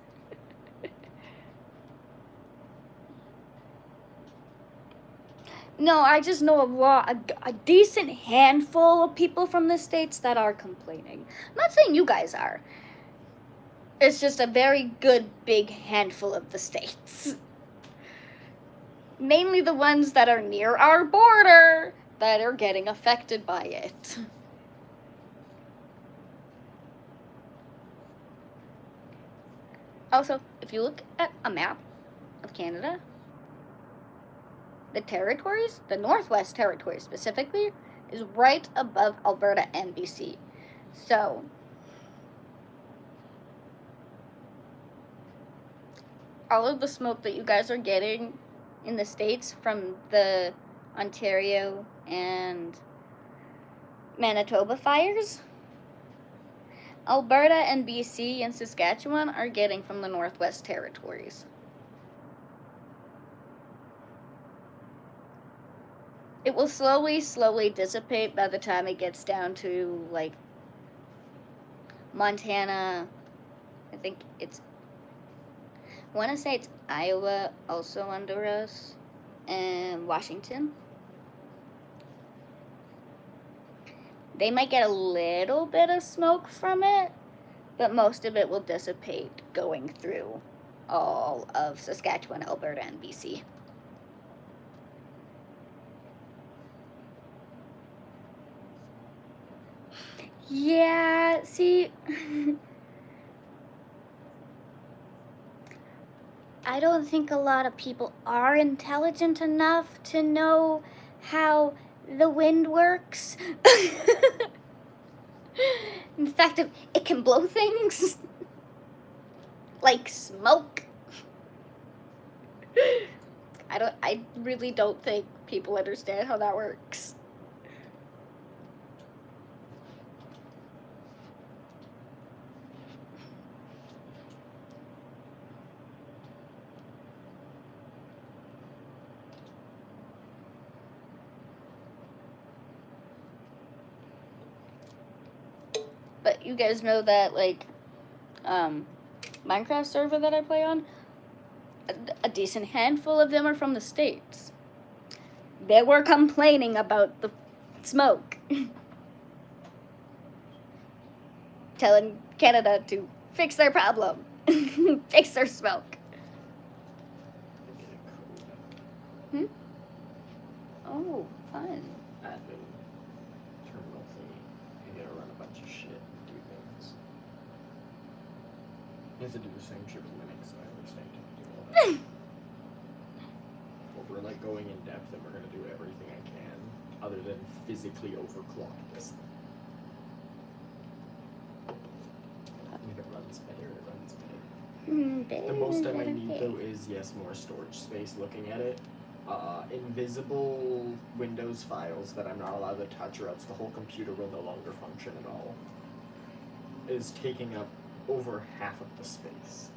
Speaker 1: No, I just know a decent handful of people from the States that are complaining. I'm not saying you guys are. It's just a very good big handful of the states. Mainly the ones that are near our border that are getting affected by it. Also, if you look at a map of Canada, the territories, the Northwest Territories specifically, is right above Alberta and BC. So, all of the smoke that you guys are getting in the States from the Ontario and Manitoba fires, Alberta and BC and Saskatchewan are getting from the Northwest Territories. It will slowly dissipate by the time it gets down to, like, Montana. I want to say it's Iowa also under us, and Washington. They might get a little bit of smoke from it, but most of it will dissipate going through all of Saskatchewan, Alberta, and BC. Yeah, see, I don't think a lot of people are intelligent enough to know how the wind works. In fact, it can blow things like smoke. I really don't think people understand how that works. But you guys know that, like, Minecraft server that I play on, a decent handful of them are from the States. They were complaining about the smoke. Telling Canada to fix their problem. Fix their smoke. Hmm? Oh, fun.
Speaker 2: Admin terminal thingy. You gotta run a bunch of shit and do things. You have to do the same shit with Linux, so I understand how to do all that. But we're like going in depth and we're gonna do everything I can other than physically overclock this thing. If it runs better, it runs better. The most I might need though is, yes, more storage space looking at it. Invisible Windows files that I'm not allowed to touch or else the whole computer will no longer function at all is taking up over half of the space.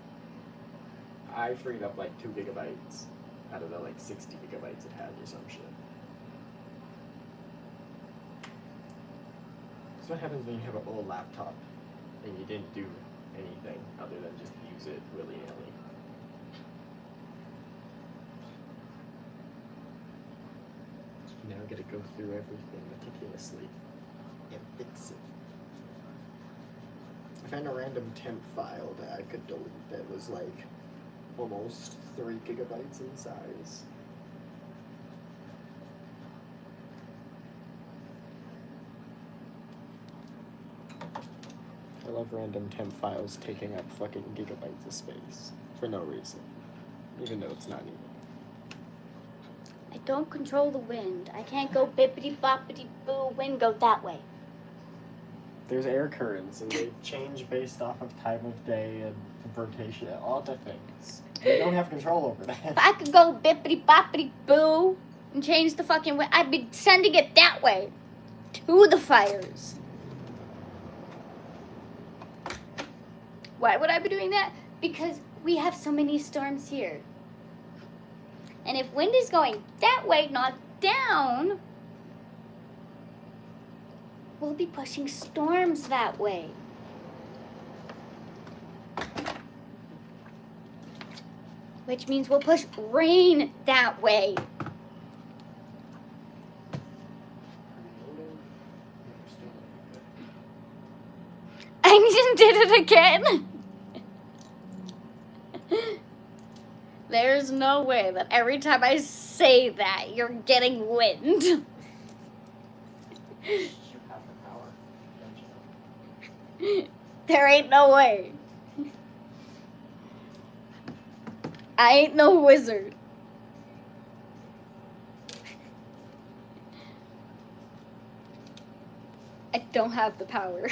Speaker 2: I freed up like 2 gigabytes out of the like 60 gigabytes it has or some shit. So what happens when you have an old laptop and you didn't do anything other than just use it willy-nilly? Now I gotta go through everything meticulously and fix it. I found a random temp file that I could delete that was like almost 3 gigabytes in size. I love random temp files taking up fucking gigabytes of space for no reason, even though it's not needed.
Speaker 1: I don't control the wind. I can't go bippity boppity boo, wind go that way.
Speaker 2: There's air currents and they change based off of time of day and rotation, all the things. You don't have control over that.
Speaker 1: If I could go bippity boppity boo and change the fucking wind, I'd be sending it that way to the fires. Why would I be doing that? Because we have so many storms here. And if wind is going that way, not down, we'll be pushing storms that way. Which means we'll push rain that way. I just did it again. There's no way that every time I say that, you're getting wind.
Speaker 2: You have the power, don't you?
Speaker 1: There ain't no way. I ain't no wizard. I don't have the power.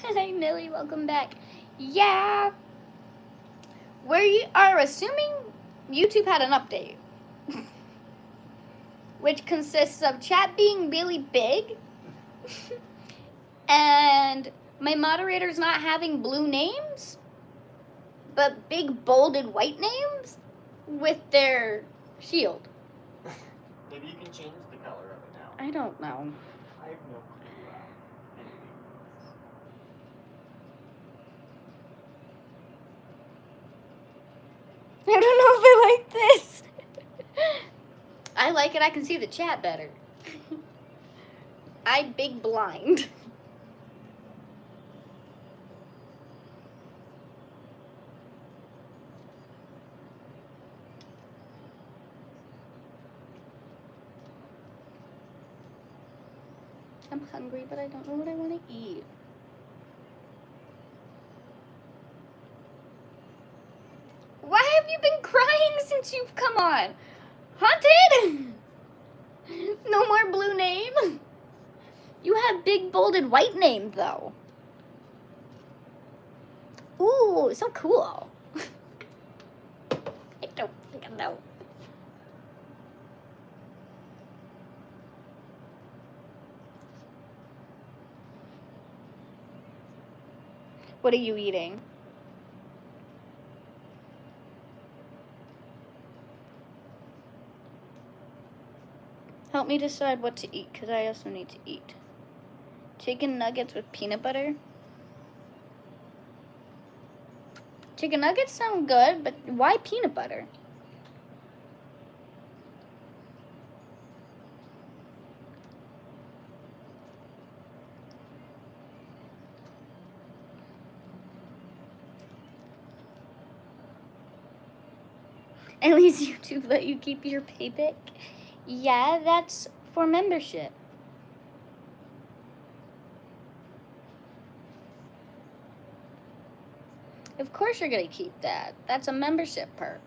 Speaker 1: Hi, Millie. Welcome back. Yeah. We are assuming YouTube had an update. Which consists of chat being really big. And my moderators not having blue names. but big bolded white names with their shield.
Speaker 2: Maybe you can change the color of it now.
Speaker 1: I don't know.
Speaker 2: I have no clue.
Speaker 1: I don't know if I like this. I like it. I can see the chat better. I big blind. I'm hungry, but I don't know what I want to eat. Why have you been crying since you've come on? Haunted? No more blue name? You have big bolded white name though. Ooh, so cool. I don't think I know. What are you eating? Help me decide what to eat, because I also need to eat. Chicken nuggets with peanut butter? Chicken nuggets sound good, but why peanut butter? At least YouTube let you keep your payback. Yeah, that's for membership. Of course you're gonna keep that. That's a membership perk.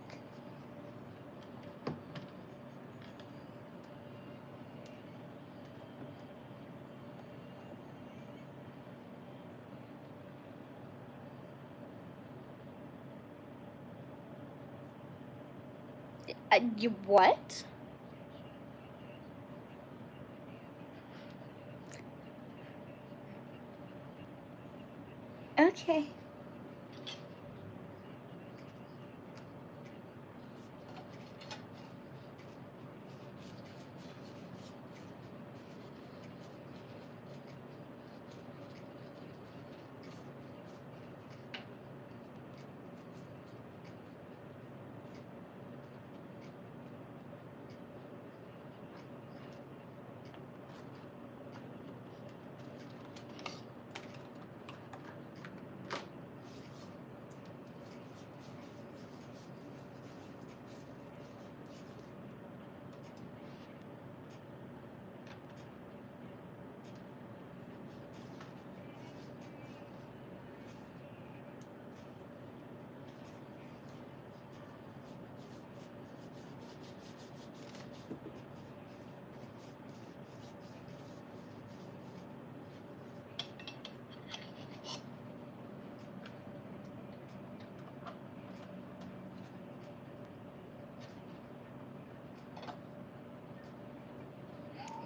Speaker 1: You what? Okay.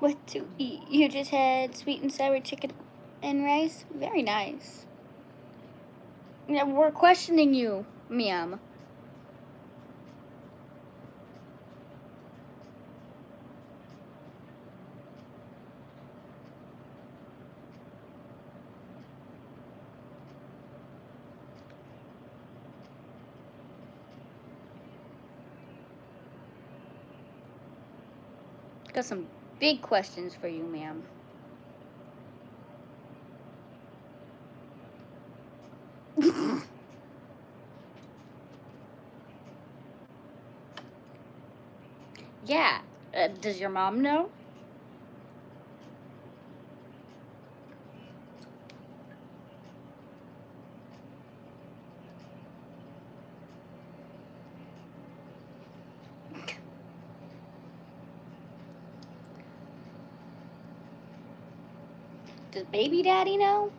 Speaker 1: What to eat? You just had sweet and sour chicken and rice? Very nice. Yeah, we're questioning you, ma'am. Got some big questions for you, ma'am. Yeah. Does your mom know? Does baby daddy know?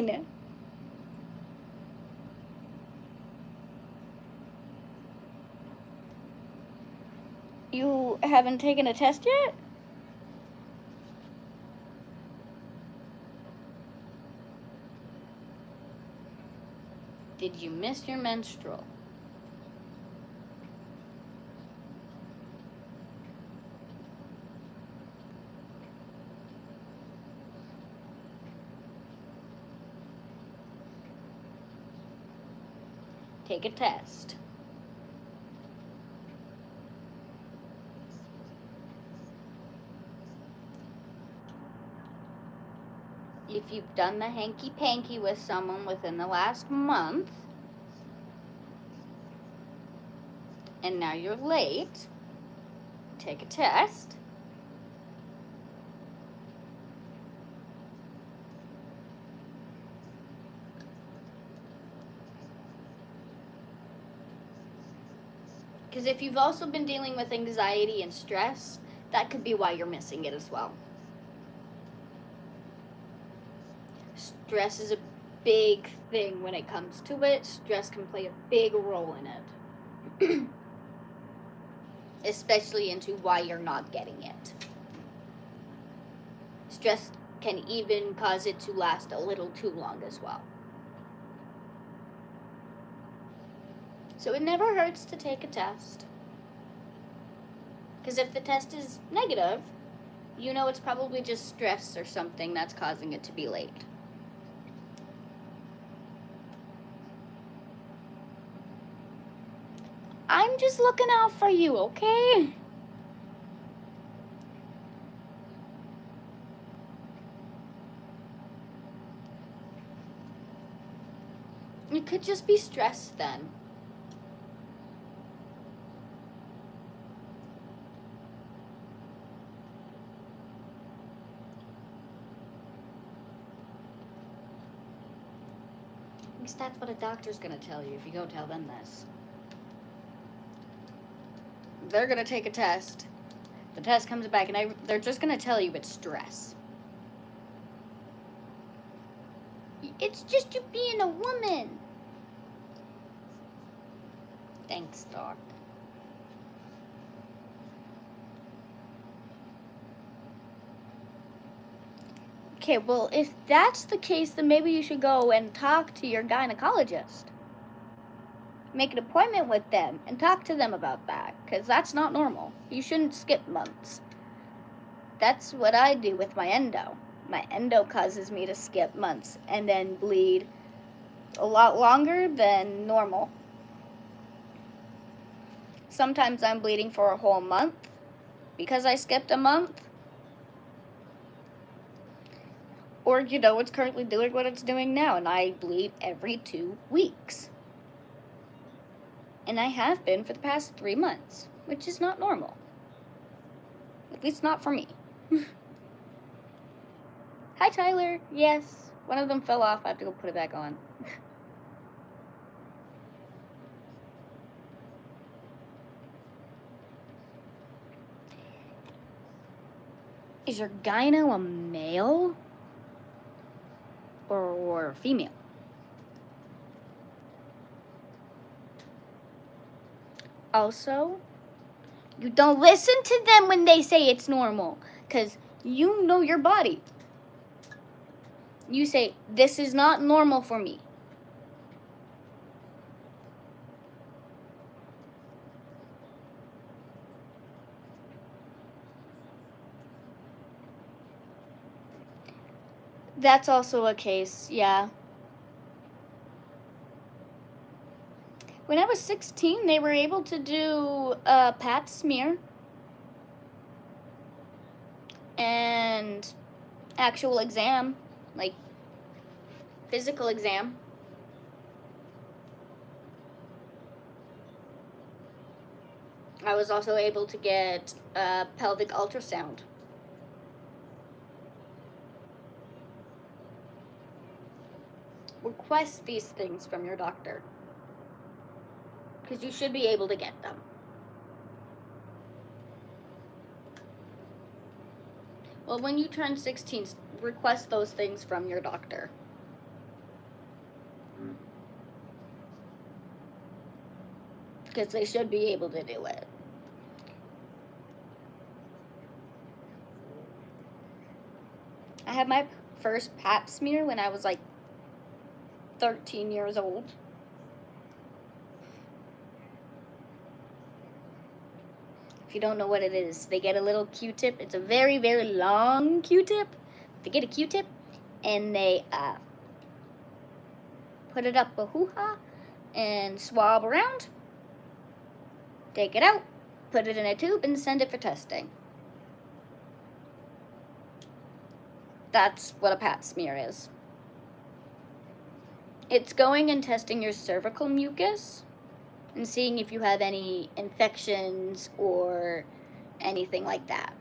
Speaker 1: mean? You haven't taken a test yet? Did you miss your menstrual? Take a test. If you've done the hanky-panky with someone within the last month, and now you're late, take a test. Because if you've also been dealing with anxiety and stress, that could be why you're missing it as well. Stress is a big thing when it comes to it. Stress can play a big role in it. Especially into why you're not getting it. Stress can even cause it to last a little too long as well. So it never hurts to take a test. Because if the test is negative, you know it's probably just stress or something that's causing it to be late. I'm just looking out for you, okay? It could just be stress then. At least that's what a doctor's gonna tell you if you go tell them this. They're gonna take a test. The test comes back and they're just gonna tell you it's stress. It's just you being a woman. Thanks, Doc. Okay, well, if that's the case, then maybe you should go and talk to your gynecologist. Make an appointment with them and talk to them about that, because that's not normal. You shouldn't skip months. That's what I do with my endo. My endo causes me to skip months and then bleed a lot longer than normal. Sometimes I'm bleeding for a whole month because I skipped a month. Or, it's currently doing what it's doing now, and I bleed every 2 weeks. And I have been for the past 3 months, which is not normal. At least not for me. Hi, Tyler. Yes, one of them fell off. I have to go put it back on. Is your gyno a male or female? Also, you don't listen to them when they say it's normal, because you know your body. You say, this is not normal for me. That's also a case, yeah. When I was 16, they were able to do a pap smear and actual exam, like physical exam. I was also able to get a pelvic ultrasound. Request these things from your doctor, because you should be able to get them. Well, when you turn 16, request those things from your doctor. Because they should be able to do it. I had my first pap smear when I was like 13 years old. If you don't know what it is, they get a little Q-tip. It's a very, very long Q-tip. They get a Q-tip and they put it up a hoo-ha and swab around. Take it out, put it in a tube, and send it for testing. That's what a pap smear is. It's going and testing your cervical mucus and seeing if you have any infections or anything like that.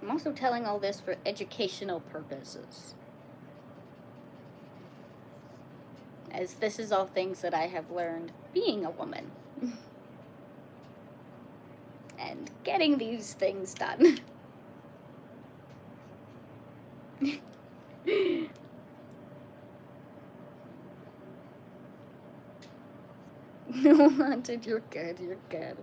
Speaker 1: I'm also telling all this for educational purposes, as this is all things that I have learned being a woman and getting these things done. No, Haunted, you're good, you're good.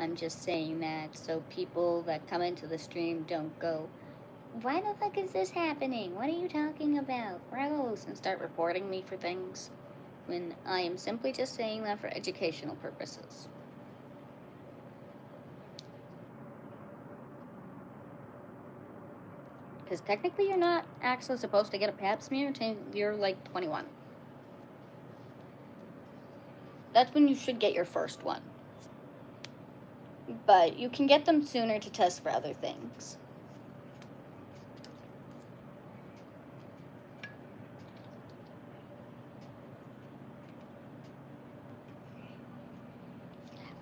Speaker 1: I'm just saying that so people that come into the stream don't go, why the fuck is this happening? What are you talking about? Gross, and start reporting me for things when I am simply just saying that for educational purposes. Because technically you're not actually supposed to get a pap smear until you're like 21. That's when you should get your first one. But you can get them sooner to test for other things.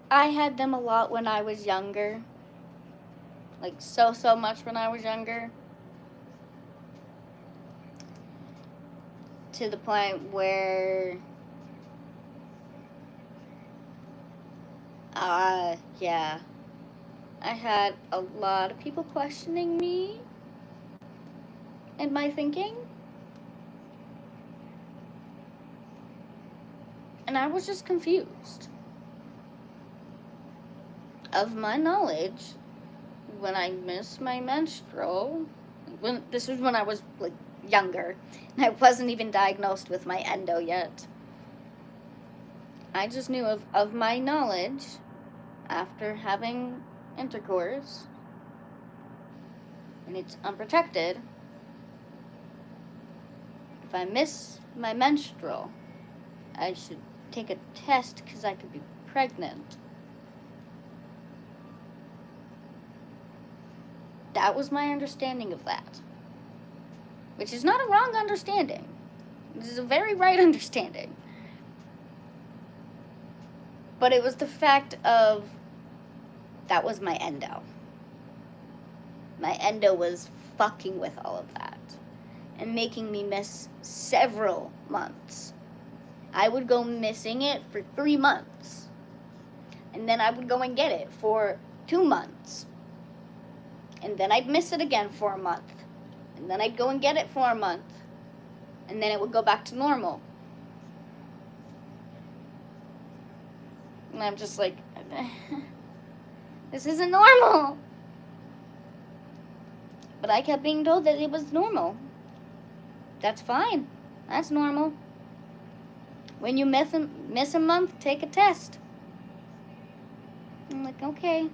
Speaker 1: I had them a lot when I was younger. Like so much when I was younger. To the point where yeah. I had a lot of people questioning me and my thinking. And I was just confused. Of my knowledge, when I missed my menstrual, this was when I was like younger, and I wasn't even diagnosed with my endo yet. I just knew of my knowledge, after having intercourse, and it's unprotected, if I miss my menstrual, I should take a test because I could be pregnant. That was my understanding of that. Which is not a wrong understanding. This is a very right understanding. But it was the fact of, that was my endo. My endo was fucking with all of that. And making me miss several months. I would go missing it for 3 months. And then I would go and get it for 2 months. And then I'd miss it again for a month. And then I'd go and get it for a month. And then it would go back to normal. And I'm just like, this isn't normal. But I kept being told that it was normal. That's fine. That's normal. When you miss a month, take a test. I'm like, okay.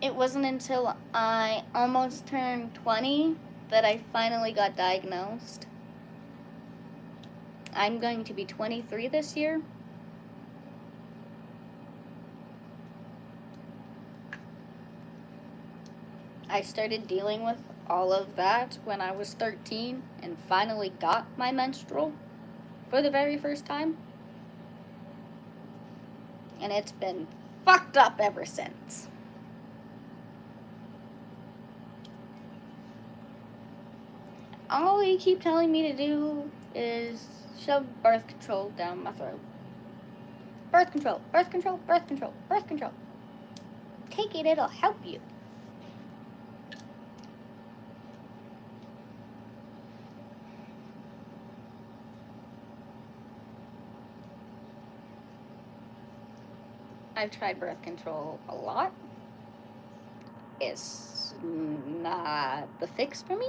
Speaker 1: It wasn't until I almost turned 20 that I finally got diagnosed. I'm going to be 23 this year. I started dealing with all of that when I was 13 and finally got my menstrual for the very first time. And it's been fucked up ever since. All you keep telling me to do is shove birth control down my throat. Birth control, birth control, birth control, birth control. Take it, it'll help you. I've tried birth control a lot. It's not the fix for me.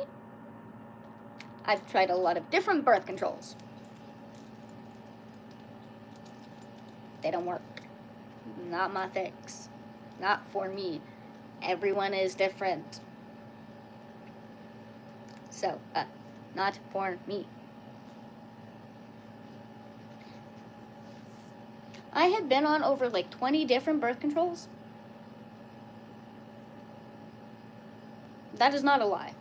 Speaker 1: I've tried a lot of different birth controls. They don't work. Not my fix. Not for me. Everyone is different. So, not for me. I have been on over like 20 different birth controls. That is not a lie.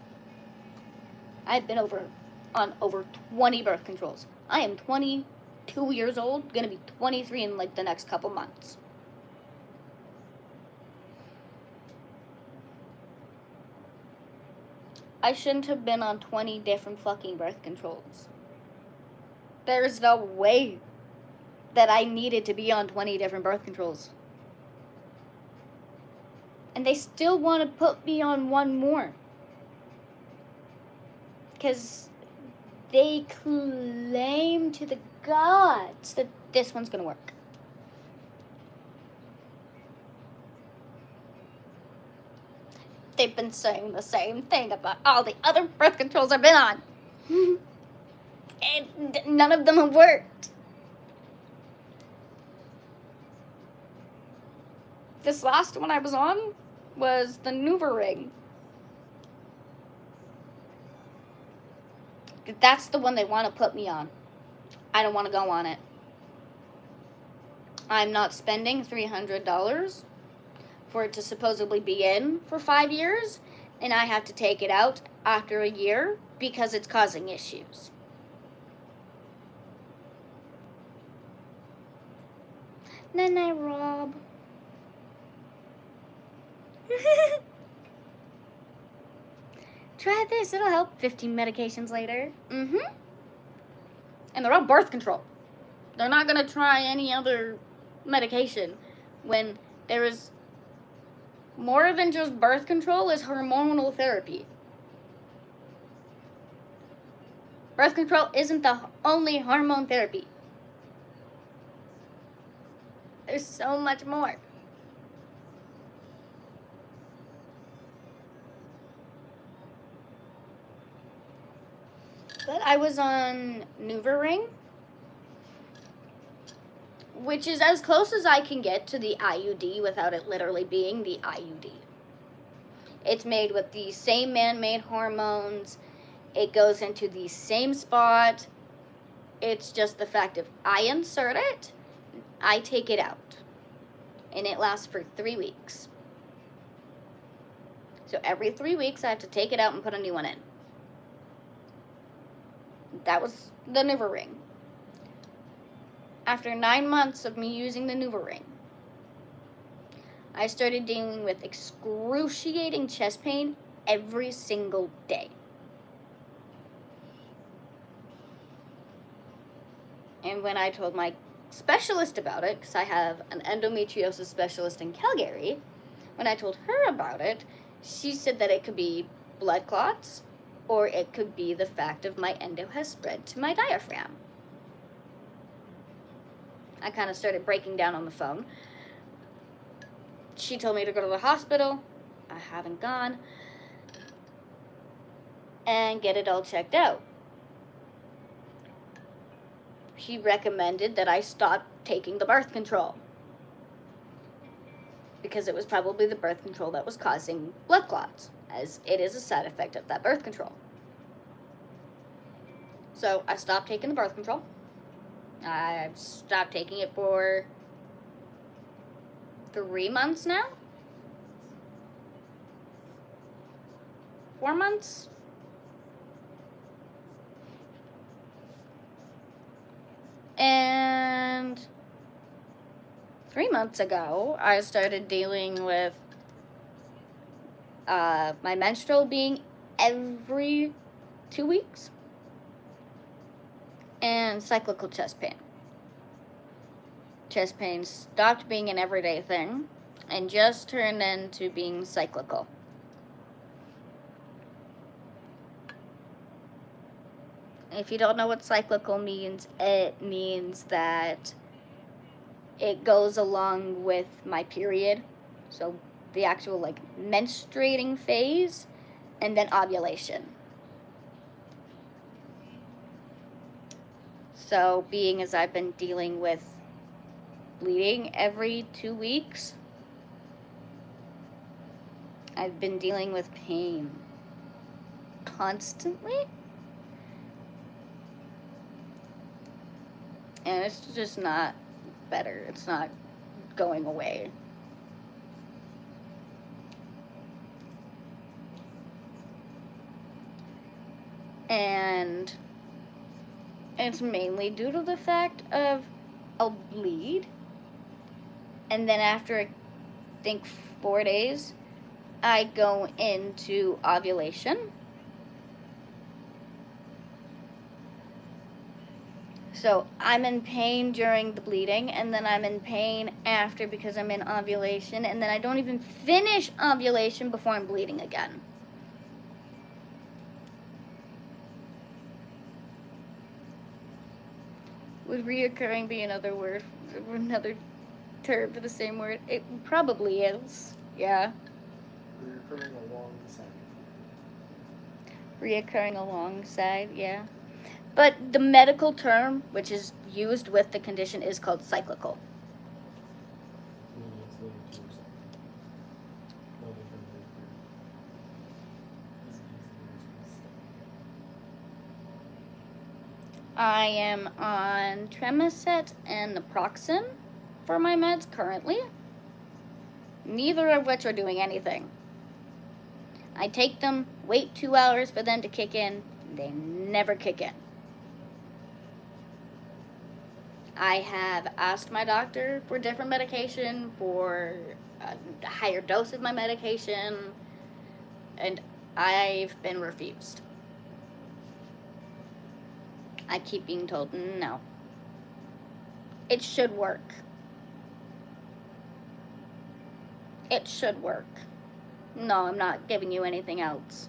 Speaker 1: I've been on over 20 birth controls. I am 22 years old, gonna be 23 in like the next couple months. I shouldn't have been on 20 different fucking birth controls. There's no way that I needed to be on 20 different birth controls. And they still want to put me on one more. Because they claim to the gods that this one's going to work. They've been saying the same thing about all the other birth controls I've been on. And none of them have worked. This last one I was on was the NuvaRing. That's the one they want to put me on. I don't want to go on it. I'm not spending $300 for it to supposedly be in for 5 years, and I have to take it out after a year because it's causing issues. Night-night, Rob. Try this, it'll help. 15 medications later. And they're all birth control. They're not gonna try any other medication when there is more than just birth control is hormonal therapy. Birth control isn't the only hormone therapy. There's so much more. But I was on NuvaRing, which is as close as I can get to the IUD without it literally being the IUD. It's made with the same man-made hormones. It goes into the same spot. It's just the fact if I insert it, I take it out. And it lasts for 3 weeks. So every 3 weeks, I have to take it out and put a new one in. That was the NuvaRing. After 9 months of me using the NuvaRing, I started dealing with excruciating chest pain every single day. And when I told my specialist about it, because I have an endometriosis specialist in Calgary, when I told her about it, she said that it could be blood clots, or it could be the fact of my endo has spread to my diaphragm. I kind of started breaking down on the phone. She told me to go to the hospital. I haven't gone. And get it all checked out. She recommended that I stop taking the birth control, because it was probably the birth control that was causing blood clots, as it is a side effect of that birth control. So I stopped taking the birth control. I've stopped taking it for 3 months now. 4 months. And 3 months ago, I started dealing with my menstrual being every 2 weeks and cyclical chest pain. Chest pain stopped being an everyday thing and just turned into being cyclical. If you don't know what cyclical means, it means that it goes along with my period. So the actual like menstruating phase and then ovulation. So being as I've been dealing with bleeding every 2 weeks, I've been dealing with pain constantly. And it's just not better. It's not going away. And it's mainly due to the fact of I'll bleed. And then after, I think, 4 days, I go into ovulation. So I'm in pain during the bleeding, and then I'm in pain after because I'm in ovulation, and then I don't even finish ovulation before I'm bleeding again. Would reoccurring be another word, another term for the same word? It probably is, yeah.
Speaker 2: Reoccurring alongside.
Speaker 1: Reoccurring alongside, yeah. But the medical term, which is used with the condition, is called cyclical. I am on Tremacet and naproxen for my meds currently. Neither of which are doing anything. I take them, wait 2 hours for them to kick in. They never kick in. I have asked my doctor for different medication, for a higher dose of my medication, and I've been refused. I keep being told no. It should work. It should work. No, I'm not giving you anything else.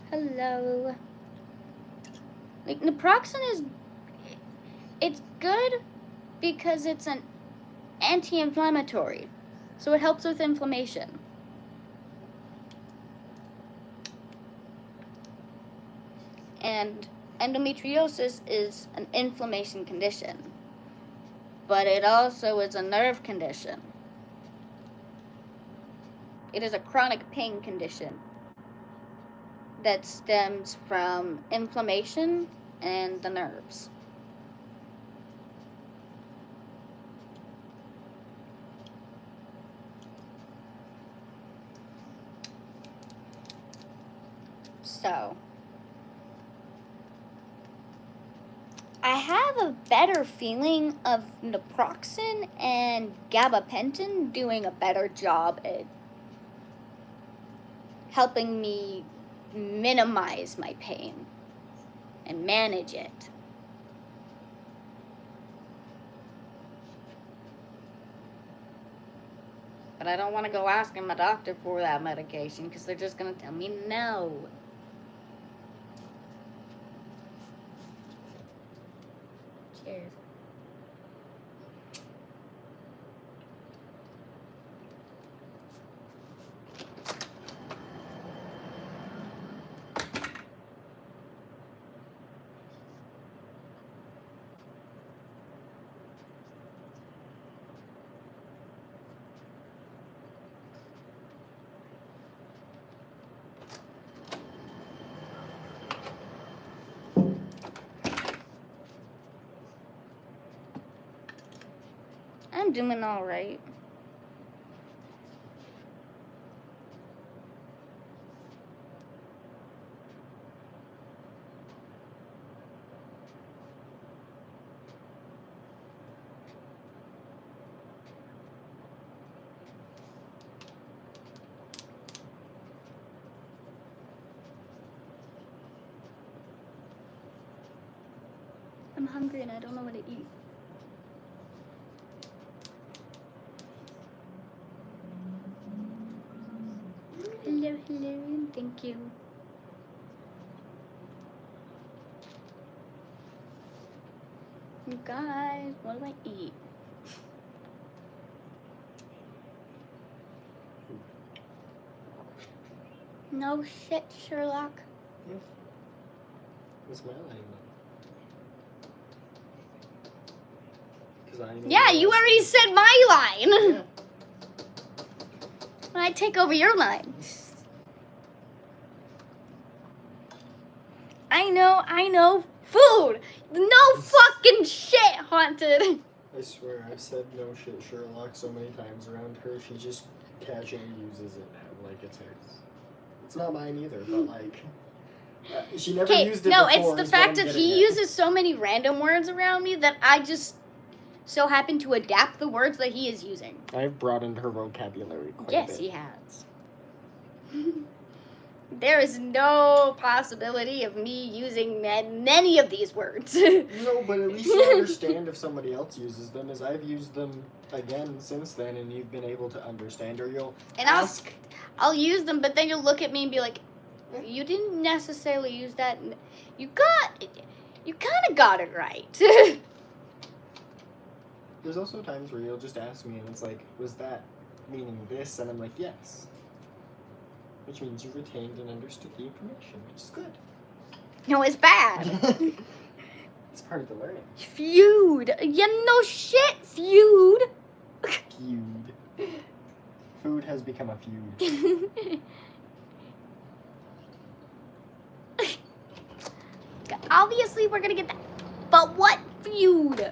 Speaker 1: Hello. Like, naproxen it's good because it's an anti-inflammatory. So it helps with inflammation. And endometriosis is an inflammation condition, but it also is a nerve condition. It is a chronic pain condition that stems from inflammation and the nerves. So, I have a better feeling of naproxen and gabapentin doing a better job at helping me minimize my pain and manage it. But I don't want to go asking my doctor for that medication because they're just going to tell me no. Cheers. I'm doing all right. I'm hungry and I don't know what to eat. Hello, hello, and thank you. You guys, what do I eat? No shit, Sherlock.
Speaker 2: What's my line?
Speaker 1: Yeah, you already said my line.
Speaker 2: Yeah.
Speaker 1: When I take over your line. I know. Food. No fucking shit, Haunted.
Speaker 2: I swear, I've said no shit Sherlock so many times around her, she just casually uses it now, like it's hers. It's not mine either, but like, she never used it
Speaker 1: no,
Speaker 2: before.
Speaker 1: it's the fact that he uses so many random words around me that I just so happen to adapt the words that he is using.
Speaker 2: I've broadened her vocabulary quite a bit.
Speaker 1: Yes, he has. There is no possibility of me using many of these words.
Speaker 2: No, but at least you understand if somebody else uses them, as I've used them again since then, and you've been able to understand, or you'll ask.
Speaker 1: I'll use them, but then you'll look at me and be like, you didn't necessarily use that. You kind of got it right.
Speaker 2: There's also times where you'll just ask me, and it's like, was that meaning this? And I'm like, yes. Which means you retained and understood the information, which is good.
Speaker 1: No, it's bad.
Speaker 2: It's part of the learning.
Speaker 1: Feud. Yeah, no shit, feud.
Speaker 2: Feud. Food has become a feud.
Speaker 1: Obviously, we're gonna get that. But what feud?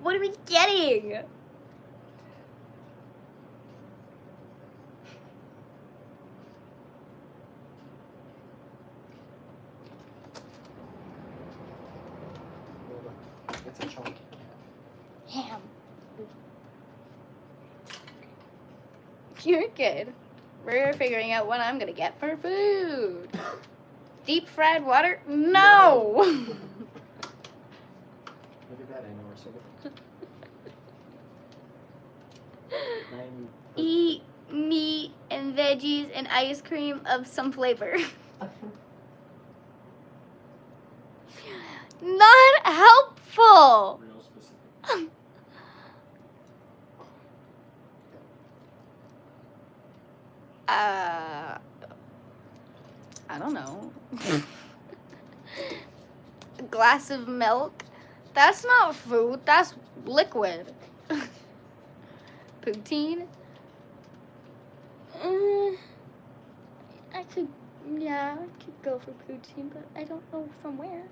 Speaker 1: What are we getting?
Speaker 2: It's a chunky cat.
Speaker 1: Ham. You're good. We're figuring out what I'm gonna get for food. Deep fried water? No!
Speaker 2: Look at that, I know we're so good.
Speaker 1: Eat meat and veggies and ice cream of some flavor. Not helpful!
Speaker 2: Real specific.
Speaker 1: I don't know. A glass of milk? That's not food, that's liquid. Poutine? I could go for poutine, but I don't know from where.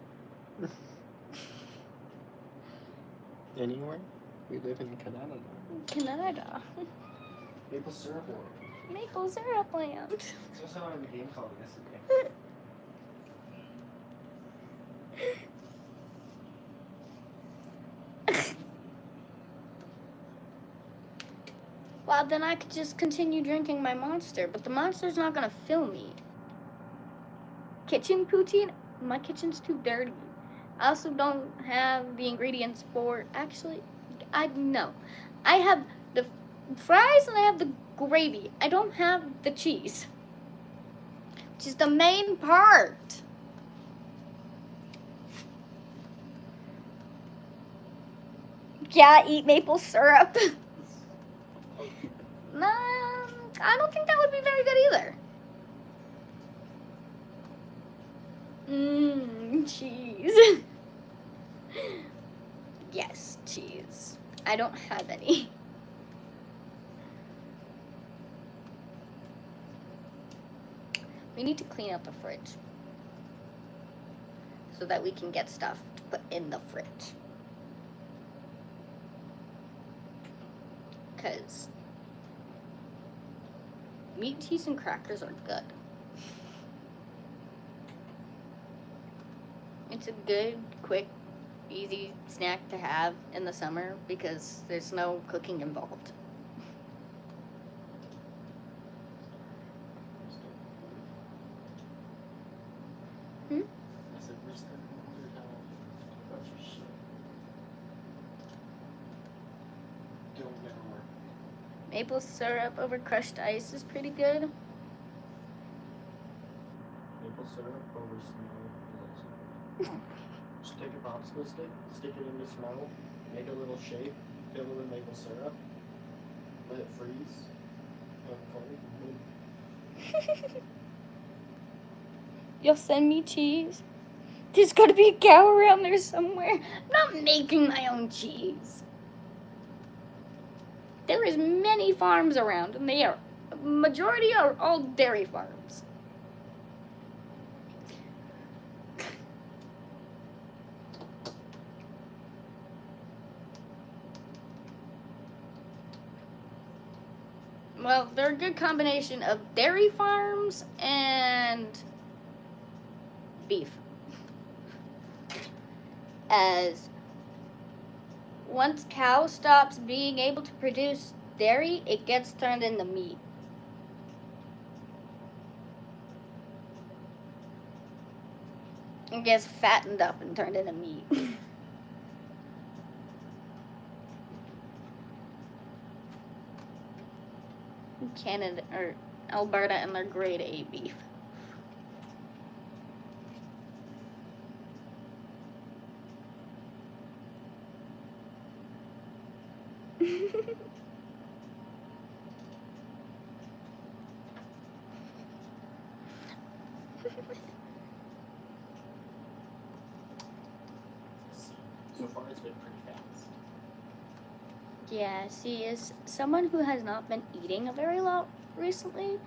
Speaker 2: Anywhere? We live in Canada.
Speaker 1: Canada.
Speaker 2: Maple syrup water.
Speaker 1: Maple syrup land.
Speaker 2: It's also on the game called yesterday.
Speaker 1: Well, then I could just continue drinking my Monster, but the Monster's not gonna fill me. Kitchen poutine? My kitchen's too dirty. I also don't have the ingredients for, actually, I have the fries and I have the gravy. I don't have the cheese, which is the main part. Yeah, eat maple syrup. Nah, I don't think that would be very good either. Cheese. Yes, cheese. I don't have any. We need to clean out the fridge so that we can get stuff to put in the fridge. because meat, cheese, and crackers are good. It's a good, quick, easy snack to have in the summer because there's no cooking involved. Hmm?
Speaker 2: I said, we're starting to wonder how about your shit. Don't never work.
Speaker 1: Maple syrup over crushed ice is pretty good.
Speaker 2: Maple syrup over snow. Just take a popsicle stick, stick it in the snow, make a little shape, fill it with maple syrup, let it freeze, let it cold, boom.
Speaker 1: You'll send me cheese? There's gotta be a cow around there somewhere. I'm not making my own cheese. There is many farms around, and they are, majority are all dairy farms. Well, they're a good combination of dairy farms and beef. As once cow stops being able to produce dairy, it gets turned into meat. It gets fattened up and turned into meat. Canada or Alberta and their grade A beef.
Speaker 2: So far it's been pretty fast.
Speaker 1: Yeah, see, as someone who has not been eating a very lot recently,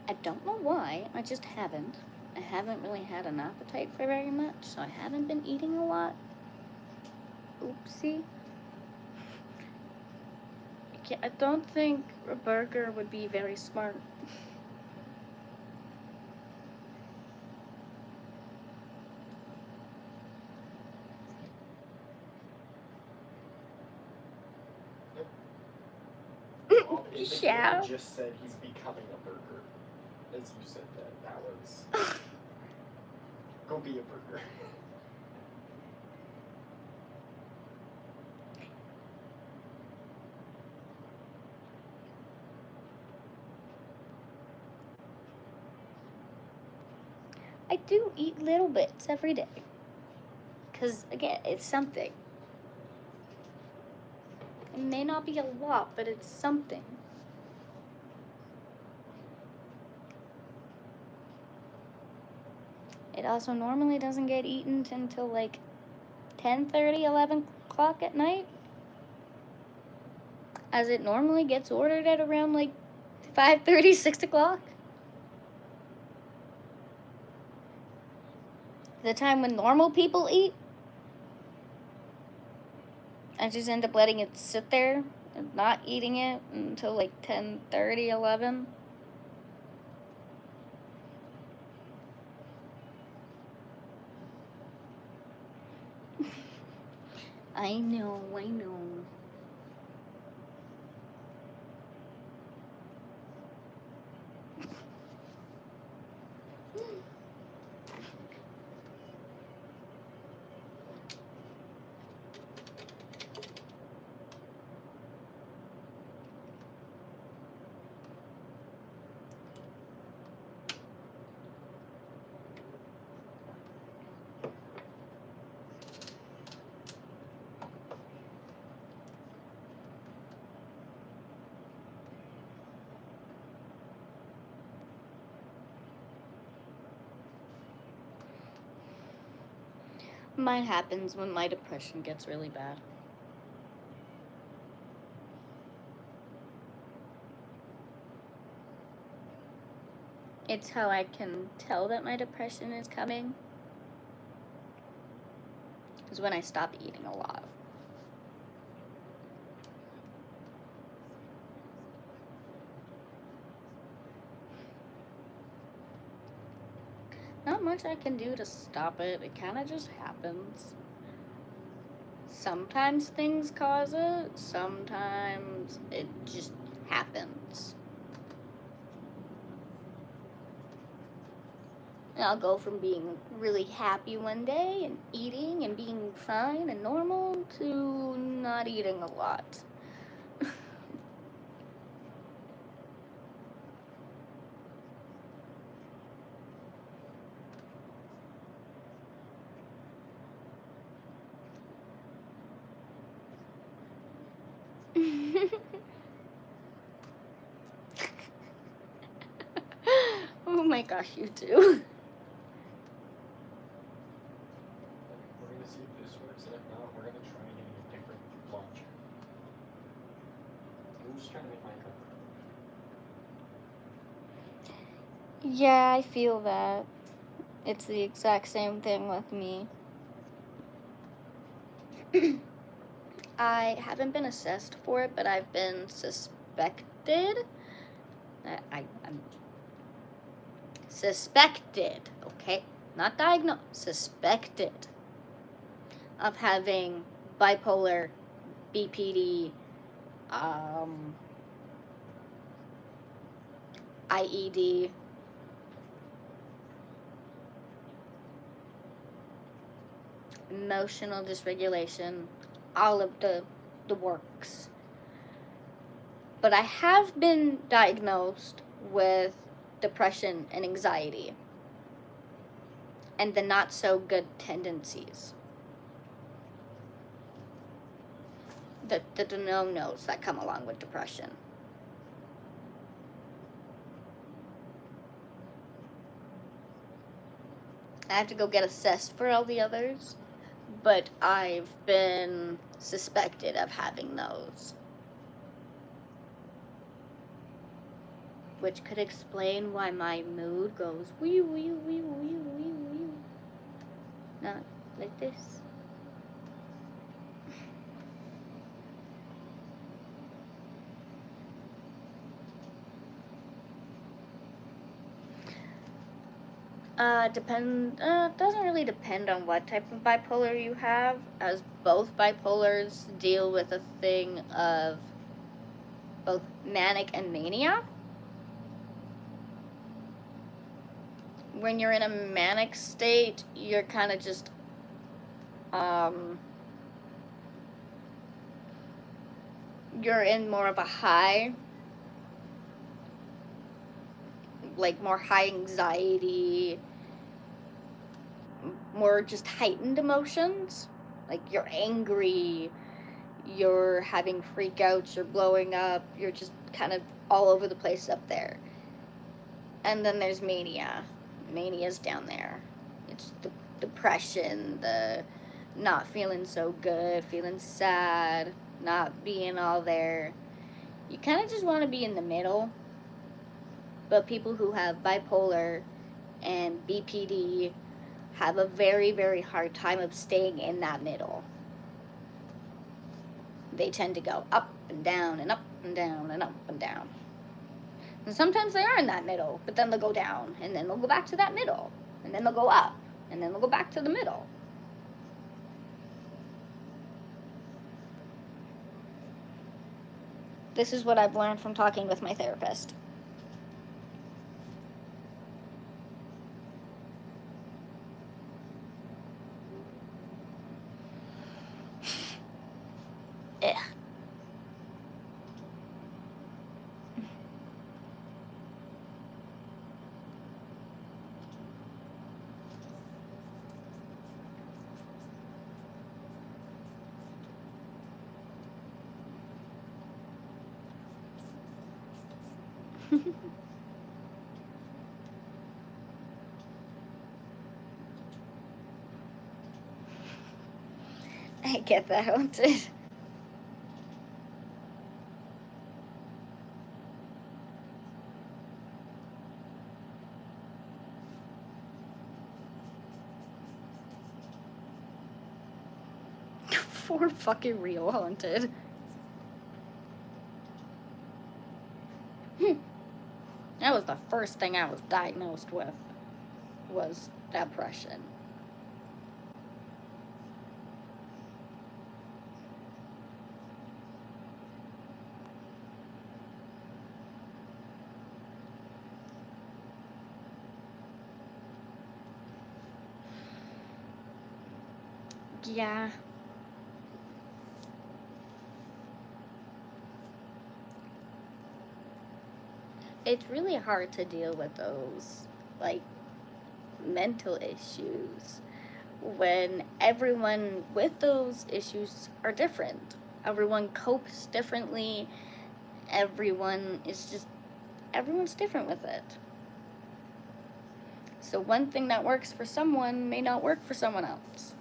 Speaker 1: I don't know why, I just haven't. I haven't really had an appetite for very much, so I haven't been eating a lot. Oopsie. Yeah, I don't think a burger would be very smart.
Speaker 2: Well,
Speaker 1: Yeah.
Speaker 2: just said he's becoming a burger. As you said that was... Go be a burger.
Speaker 1: I do eat little bits every day. Because, again, it's something. It may not be a lot, but it's something. It also normally doesn't get eaten until like 10:30, 11 o'clock at night. As it normally gets ordered at around like 5:30, 6 o'clock. The time when normal people eat. I just end up letting it sit there and not eating it until like 10:30, 11. I know. Mine happens when my depression gets really bad. It's how I can tell that my depression is coming. Is when I stop eating a lot. not much I can do to stop it. It kind of just happens. Sometimes things cause it, sometimes it just happens. And I'll go from being really happy one day and eating and being fine and normal to not eating a lot. Oh my gosh, you too.
Speaker 2: We're gonna see if this works, and if not, we're gonna try getting a different launcher. I'm just trying to make mine comfortable.
Speaker 1: Yeah, I feel that. It's the exact same thing with me. I haven't been assessed for it, but I've been suspected. I'm suspected, okay? Not diagnosed, suspected of having bipolar, BPD, IED, emotional dysregulation, all of the works. But I have been diagnosed with depression and anxiety and the not so good tendencies. The no-nos that come along with depression. I have to go get assessed for all the others, but I've been suspected of having those. Which could explain why my mood goes wee wee wee wee wee wee. Not like this. Doesn't really depend on what type of bipolar you have, as both bipolars deal with a thing of both manic and mania. When you're in a manic state, you're kind of just, you're in more of a high, like more high anxiety, more just heightened emotions. Like you're angry, you're having freakouts, you're blowing up, you're just kind of all over the place up there. And then there's mania. Mania's down there. It's the depression, the not feeling so good, feeling sad, not being all there. You kind of just want to be in the middle. But people who have bipolar and BPD have a very, very hard time of staying in that middle. They tend to go up and down and up and down and up and down. And sometimes they are in that middle, but then they'll go down, and then they'll go back to that middle, and then they'll go up, and then they'll go back to the middle. This is what I've learned from talking with my therapist. Ugh. I get that, Haunted. For fucking real, Haunted. That was the first thing I was diagnosed with. was depression. Yeah. It's really hard to deal with those, like, mental issues when everyone with those issues are different. Everyone copes differently. Everyone's different with it. So one thing that works for someone may not work for someone else.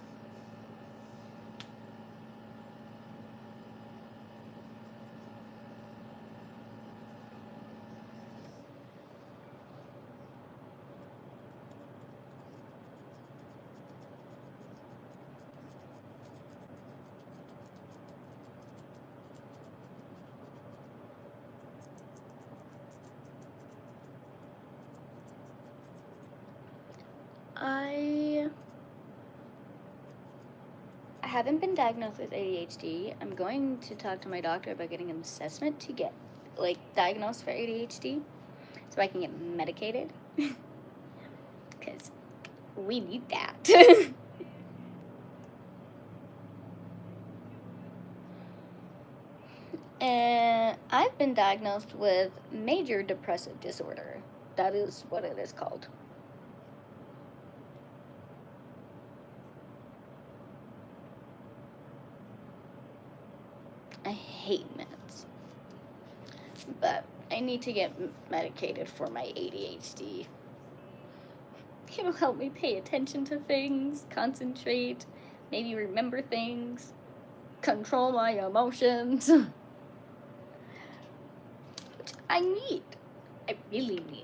Speaker 1: I haven't been diagnosed with ADHD. I'm going to talk to my doctor about getting an assessment to get, like, diagnosed for ADHD so I can get medicated. Because we need that. And I've been diagnosed with major depressive disorder. That is what it is called. I hate meds. But I need to get medicated for my ADHD. It'll help me pay attention to things, concentrate, maybe remember things, control my emotions. Which I need. I really need.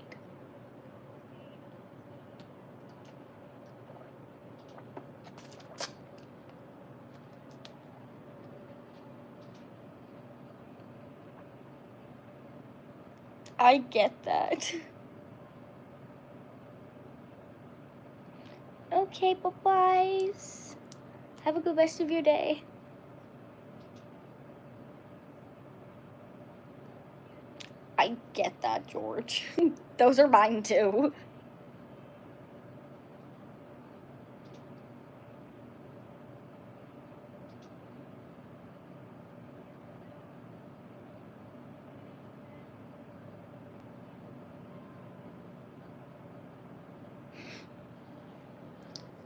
Speaker 1: I get that. Okay, bye-byes. Have a good rest of your day. I get that, George. Those are mine too.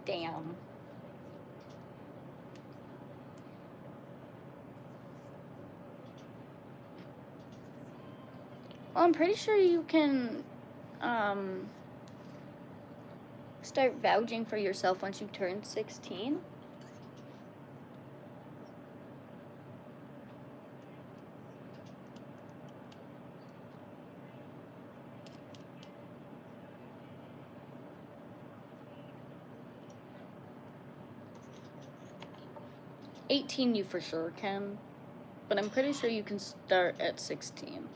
Speaker 1: Damn. Well, I'm pretty sure you can start vouching for yourself once you turn 16. '18 you for sure can, but I'm pretty sure you can start at 16.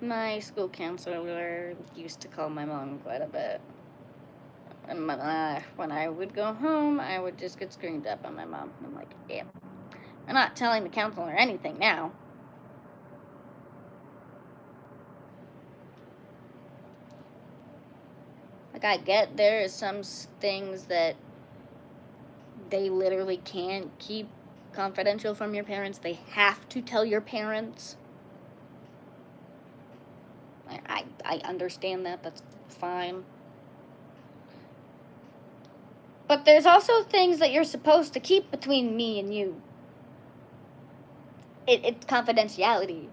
Speaker 1: My school counselor used to call my mom quite a bit. And when I would go home, I would just get screamed at by my mom. I'm like, yeah, I'm not telling the counselor anything now. Like, I get there are some things that they literally can't keep confidential from your parents. They have to tell your parents. I understand that. That's fine. But there's also things that you're supposed to keep between me and you. It's confidentiality.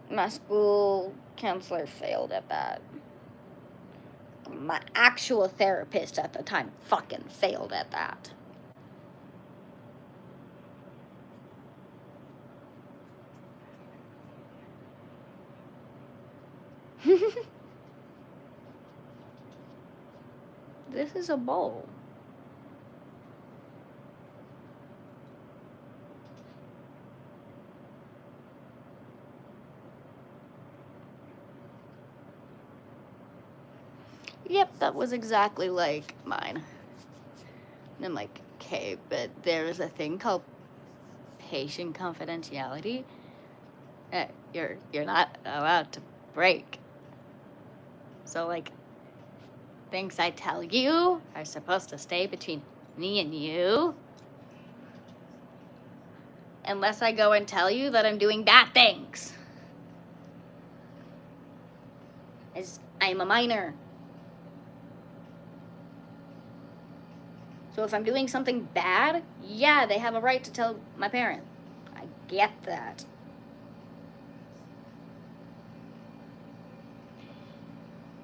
Speaker 1: My school counselor failed at that. My actual therapist at the time fucking failed at that. This is a bowl. Yep, that was exactly like mine. And I'm like, okay, but there's a thing called patient confidentiality. You're not allowed to break. So like, things I tell you are supposed to stay between me and you. Unless I go and tell you that I'm doing bad things. As I'm a minor. So if I'm doing something bad, yeah, they have a right to tell my parent. I get that.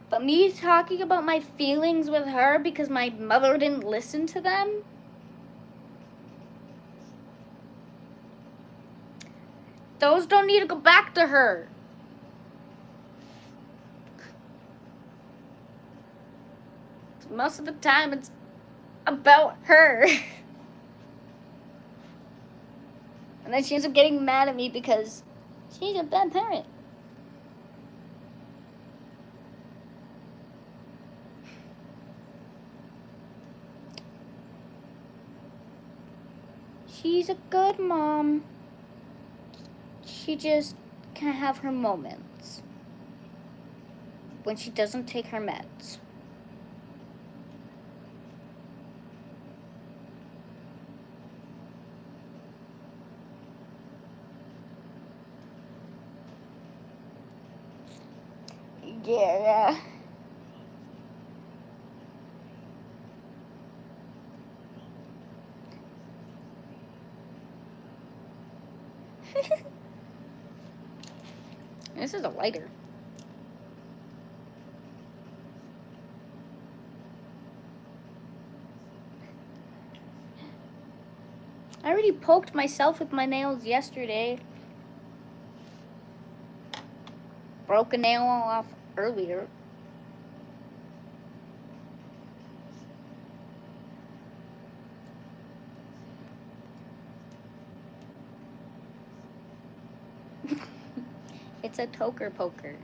Speaker 1: But me talking about my feelings with her because my mother didn't listen to them? Those don't need to go back to her. Most of the time it's about her. And then she ends up getting mad at me because she's a bad parent. She's a good mom. She just can have her moments when she doesn't take her meds. Yeah. This is a lighter. I already poked myself with my nails yesterday. Broke a nail off earlier. It's a toker poker.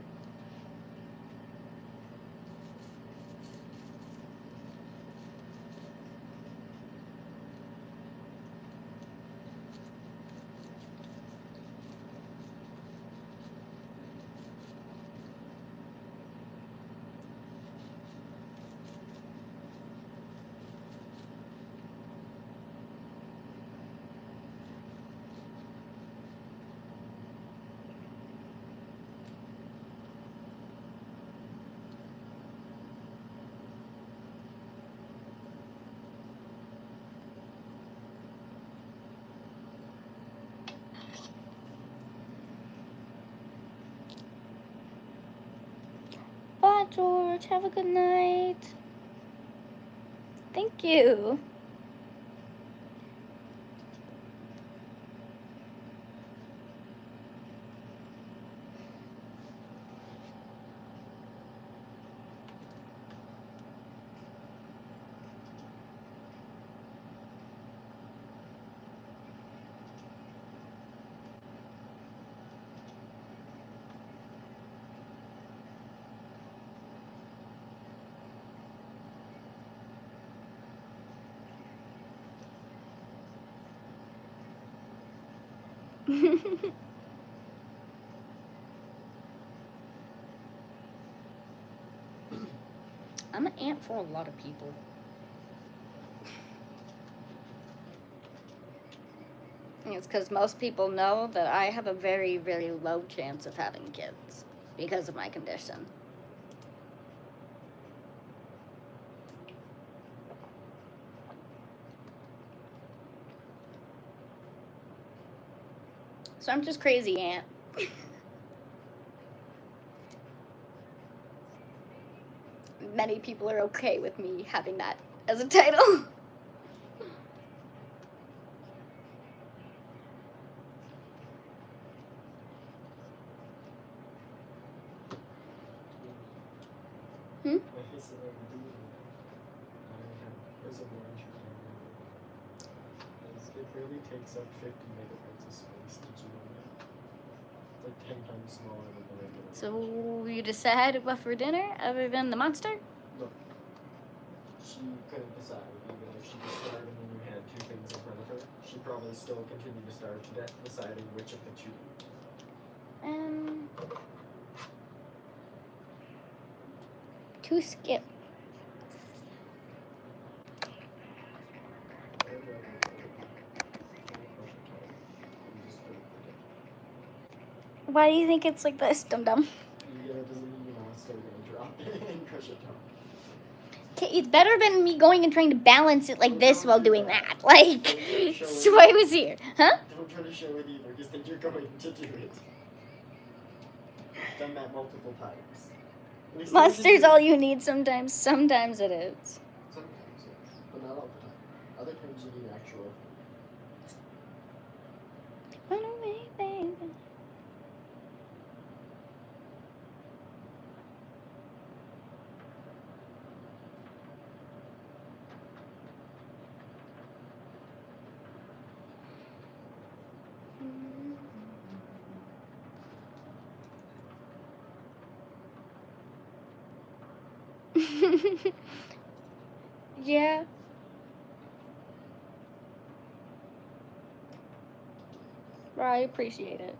Speaker 1: Bye, George. Have a good night. Thank you. I'm an aunt for a lot of people. It's because most people know that I have a very, very low chance of having kids because of my condition. So I'm just crazy aunt. Many people are okay with me having that as a title. Hmm?
Speaker 2: because of launch it really takes up 50 megabytes of space. Did you know that? It's like 10 times smaller than the regular.
Speaker 1: So you decide what for dinner other than the monster?
Speaker 2: Look, she couldn't decide. Even if she was starving and you had two things in front of her, she'd probably still continue to starve to death, deciding which of the two.
Speaker 1: To skip. Why do you think it's like this, dum-dum?
Speaker 2: Yeah, that doesn't mean you're still gonna drop and crush a tongue.
Speaker 1: Okay, it's better than me going and trying to balance it like this while doing that. Like, so I was here. Huh?
Speaker 2: Don't try to show it either, because then you're going to do it. I've done that multiple times.
Speaker 1: Mustard's all you need sometimes. Sometimes it is.
Speaker 2: Sometimes, yes. But not all the time. Other times you need actual.
Speaker 1: Run away, baby. Yeah. I appreciate it.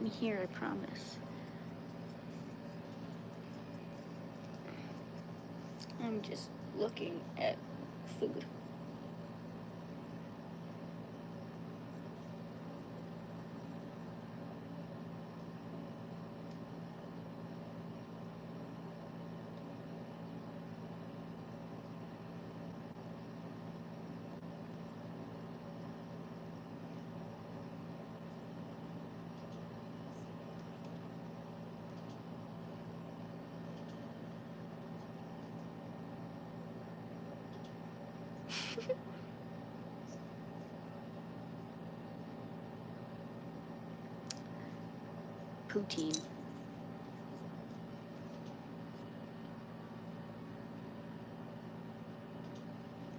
Speaker 1: me hear, I promise. I'm just looking at food. Poutine.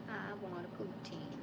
Speaker 1: I want a poutine.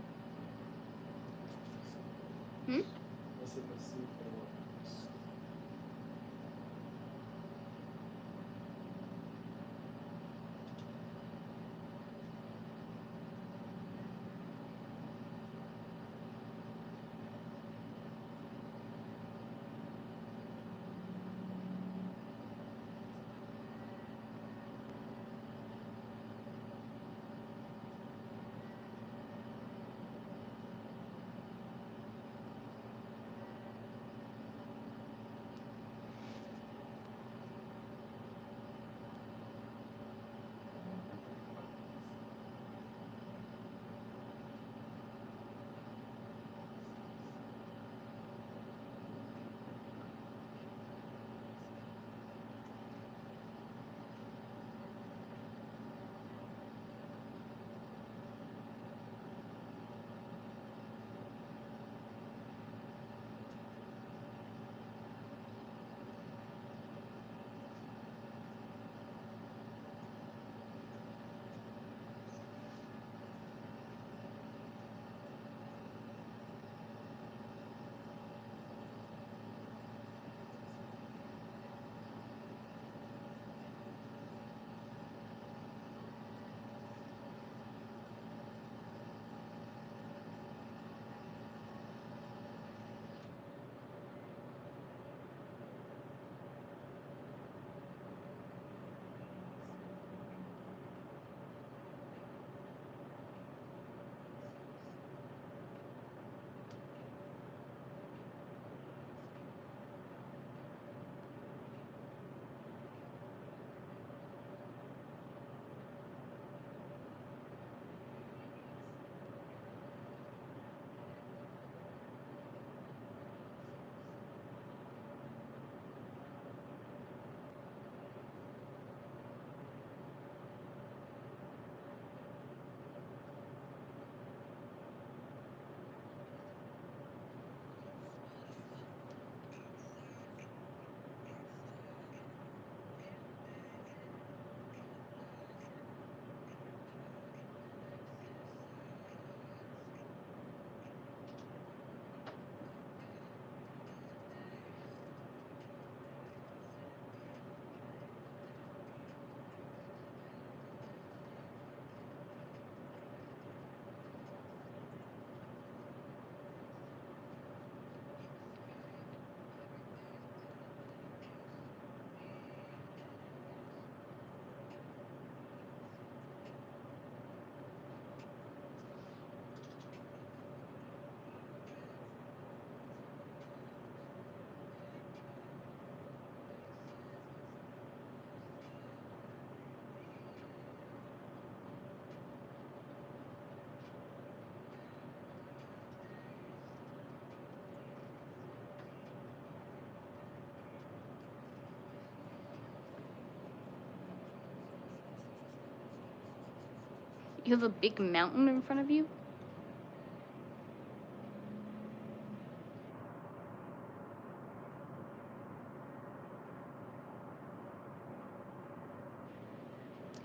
Speaker 1: You have a big mountain in front of you?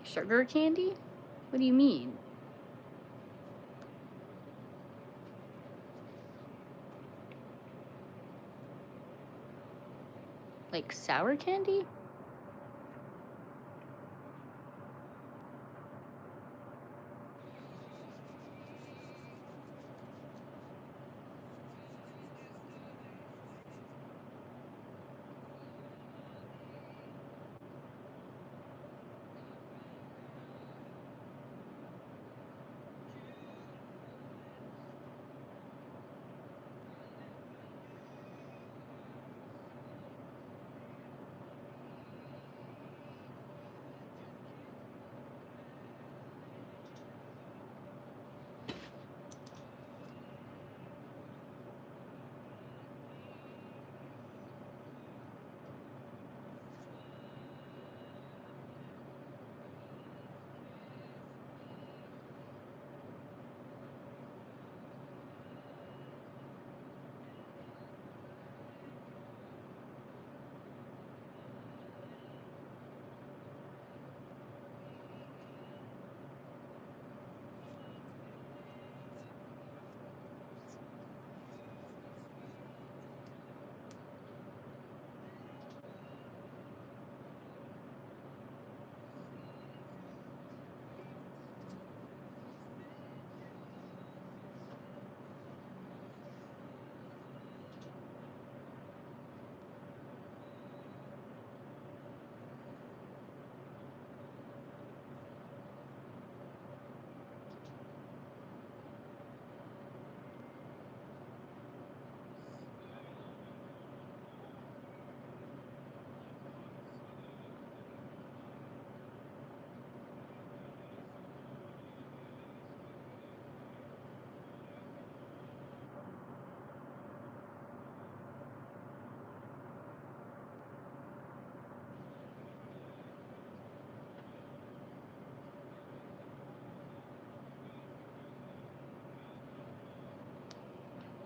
Speaker 1: Sugar candy? What do you mean? Like sour candy?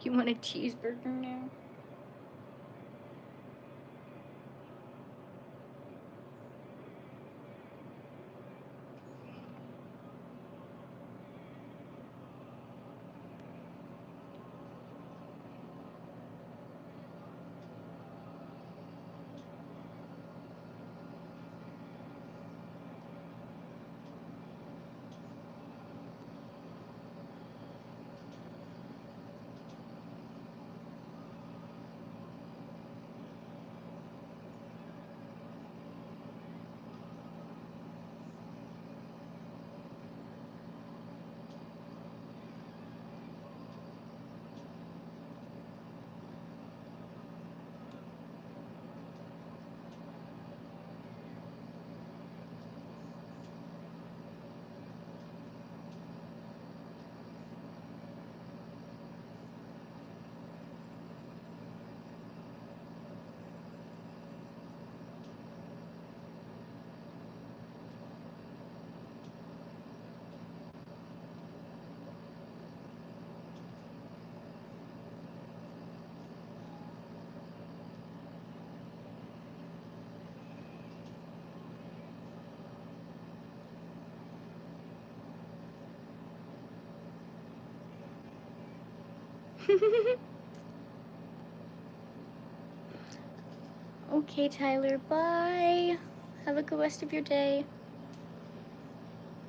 Speaker 1: You want a cheeseburger now? Okay, Tyler, bye. Have a good rest of your day.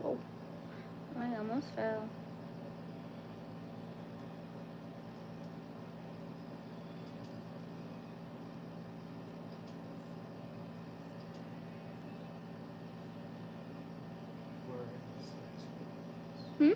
Speaker 1: Oh, I almost fell. Hmm?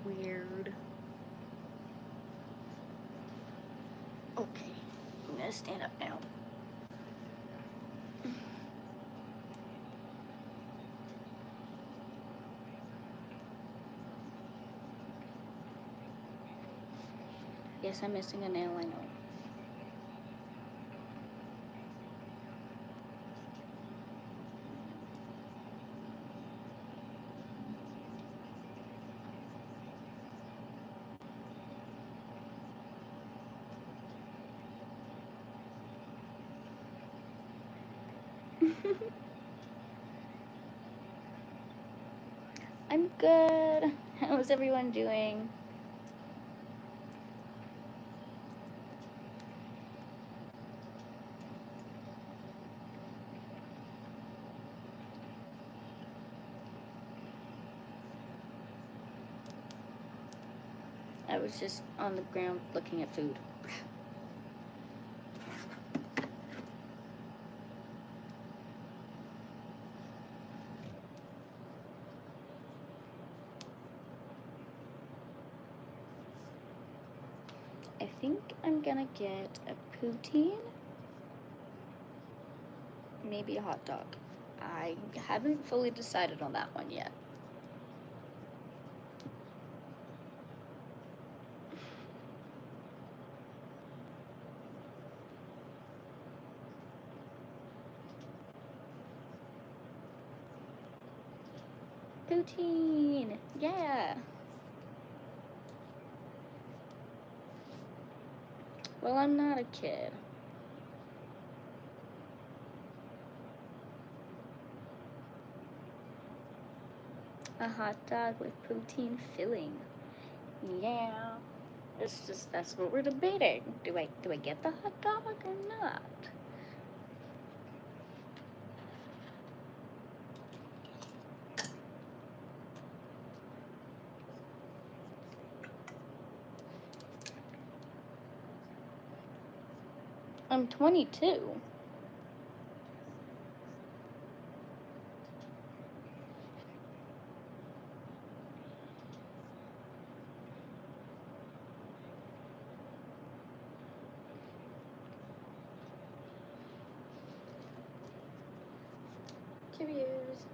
Speaker 1: Weird. Okay, I'm gonna stand up now. Yes, I'm missing a nail, I know. I'm good. How's everyone doing? I was just on the ground looking at food. I think I'm gonna get a poutine, maybe a hot dog. I haven't fully decided on that one yet. Poutine! Yeah! Well, I'm not a kid. A hot dog with poutine filling. Yeah. It's just, that's what we're debating. Do I get the hot dog or not? I'm 22. Cheers.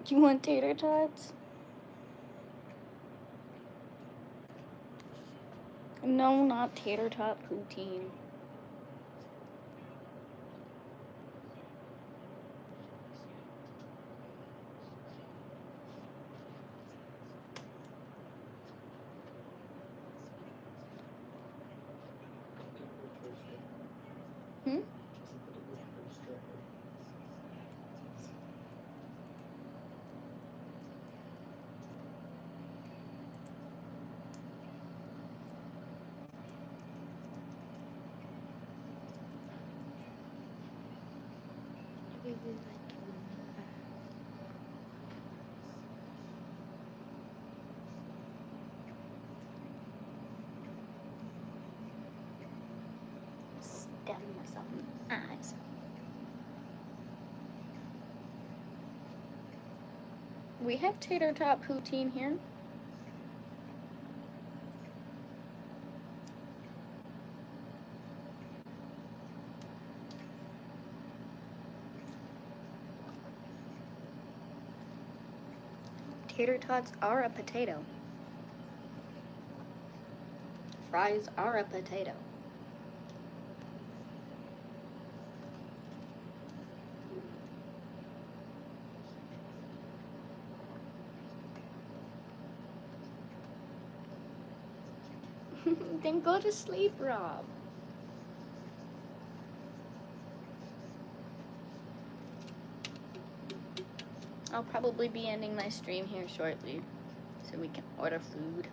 Speaker 1: Do you want tater tots? No, not tater tot poutine. Hmm? Stabbing myself in the eyes. We have tater tot poutine here. Tater tots are a potato. Fries are a potato. Then go to sleep, Rob. I'll probably be ending my stream here shortly so we can order food.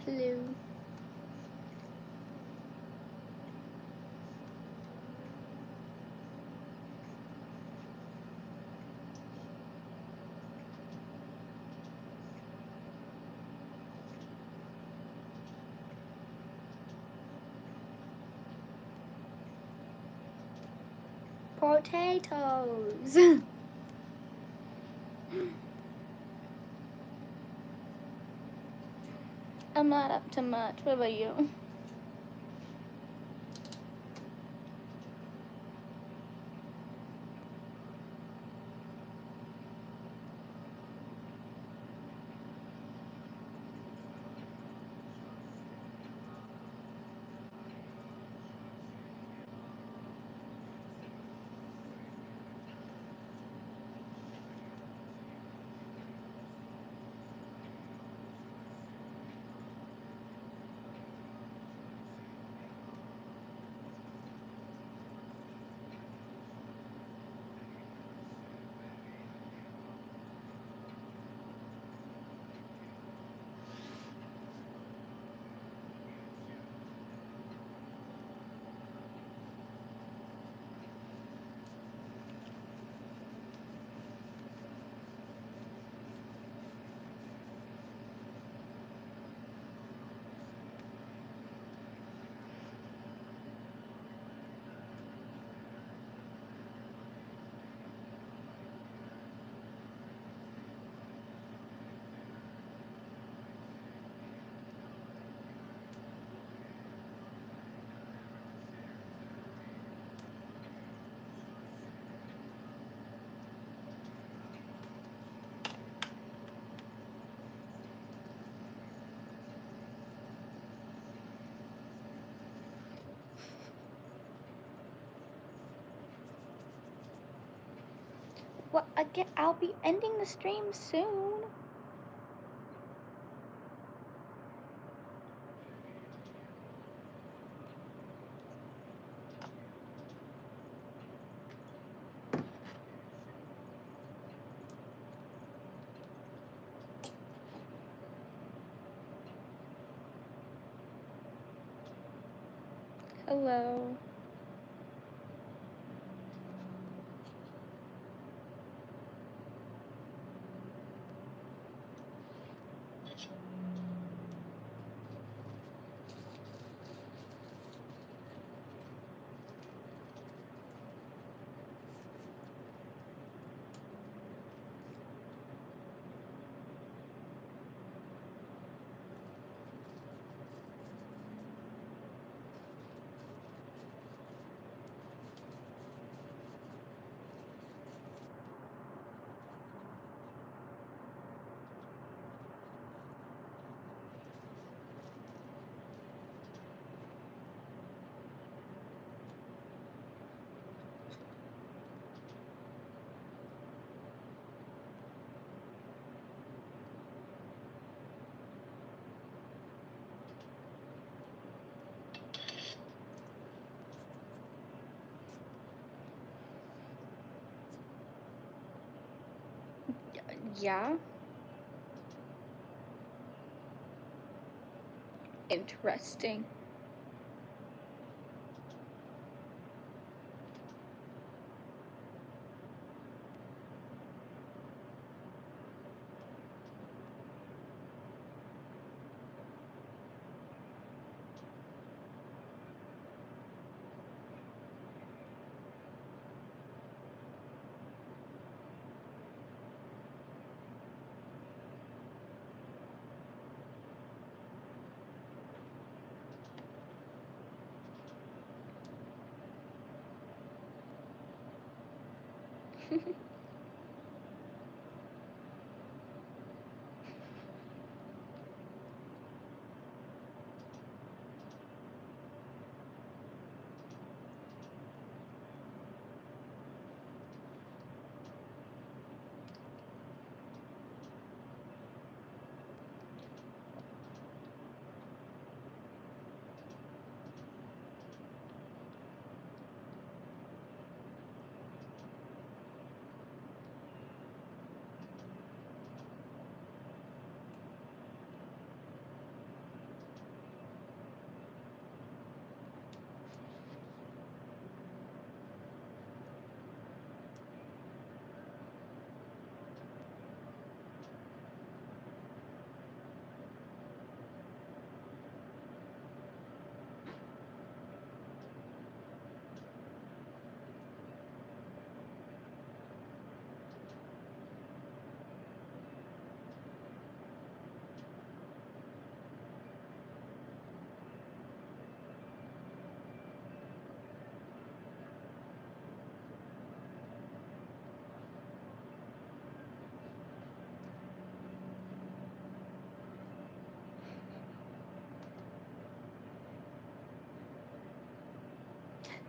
Speaker 1: clue. Potatoes. I'm not up to much. What about you? Well, again, I'll be ending the stream soon. Hello. Yeah. Interesting.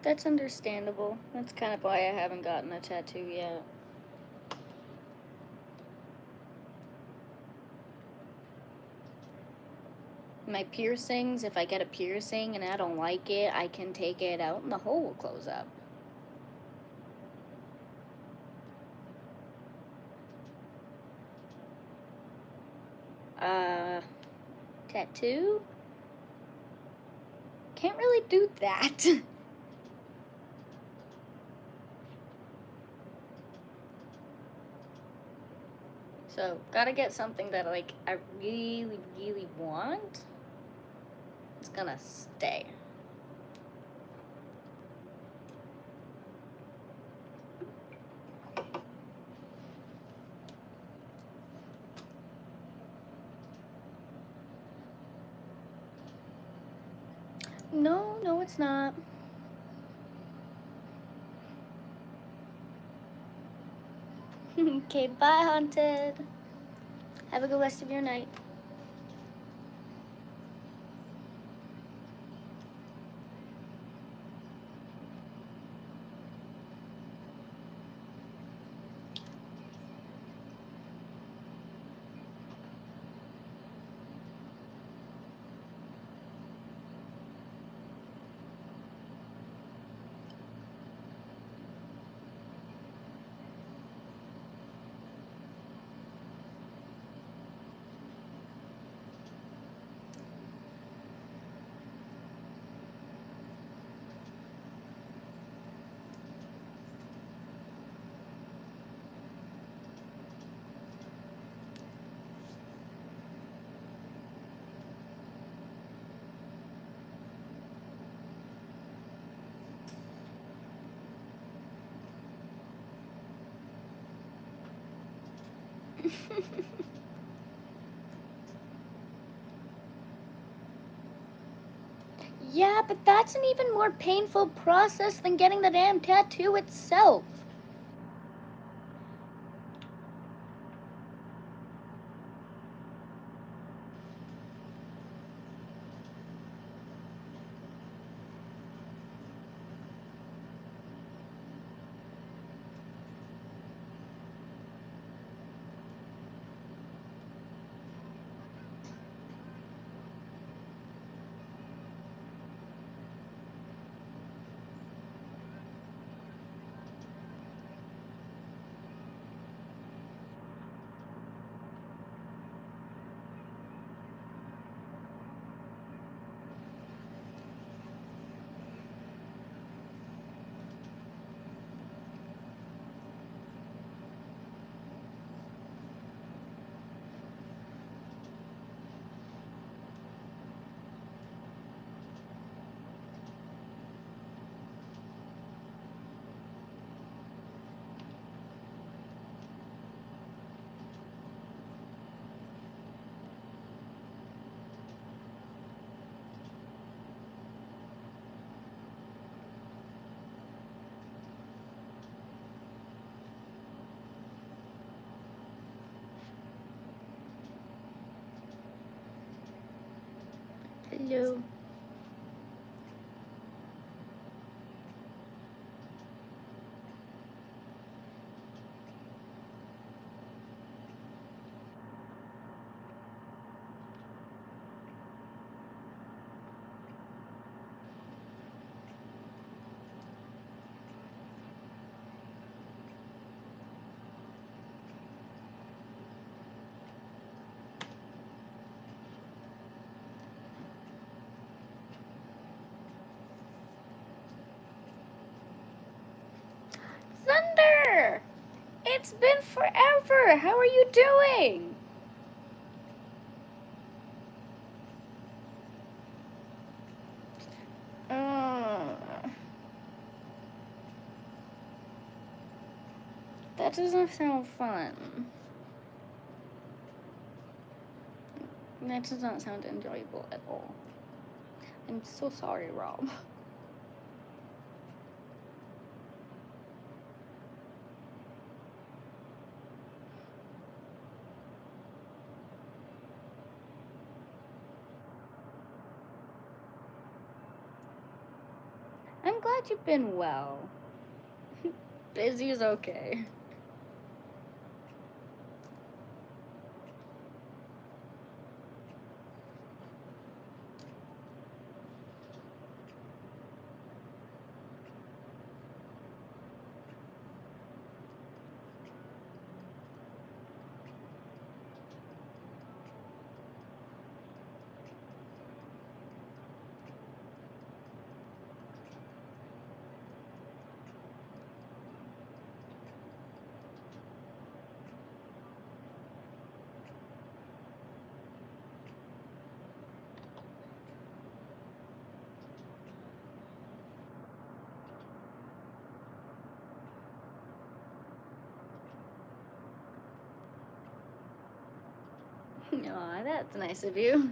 Speaker 1: That's understandable. That's kind of why I haven't gotten a tattoo yet. My piercings, if I get a piercing and I don't like it, I can take it out and the hole will close up. Tattoo? Can't really do that. So, gotta get something that, like, I really, really want. It's gonna stay. No, it's not. Okay, bye, Haunted. Have a good rest of your night. Yeah, but that's an even more painful process than getting the damn tattoo itself. Hello. Thunder! It's been forever. How are you doing? That doesn't sound fun. That does not sound enjoyable at all. I'm so sorry, Rob. I'm glad glad you've been well. Busy is okay. Aw, that's nice of you.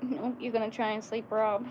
Speaker 1: Nope, you're gonna try and sleep, Rob.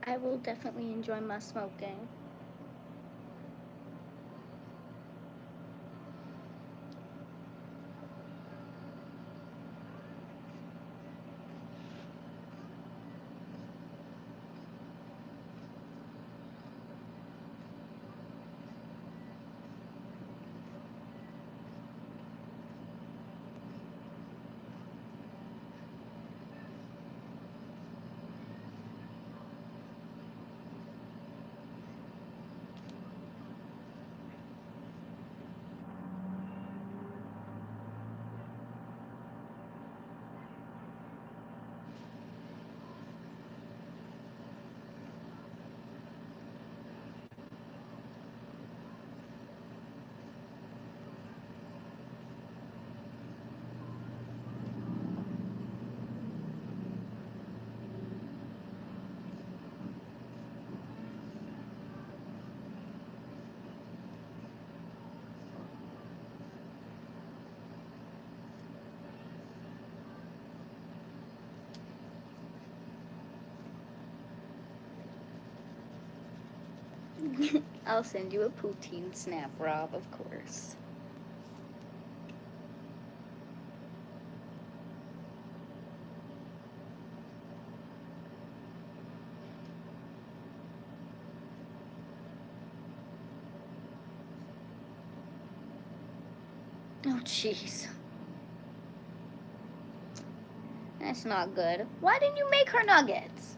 Speaker 1: I will definitely enjoy my smoking. I'll send you a poutine snap, Rob, of course. Oh, jeez. That's not good. Why didn't you make her nuggets?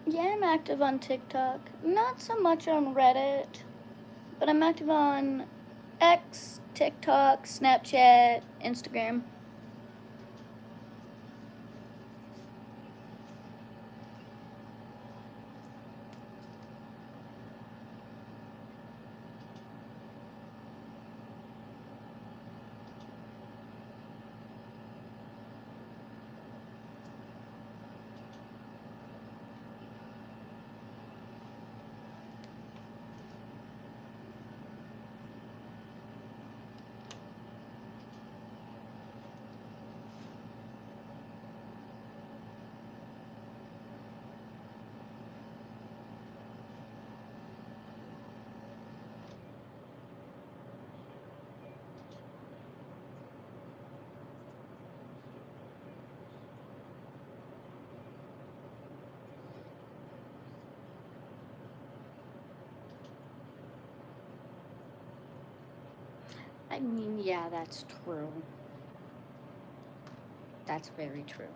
Speaker 1: Yeah, I'm active on TikTok. Not so much on Reddit, but I'm active on X, TikTok, Snapchat, Instagram. I mean, yeah, that's true. That's very true.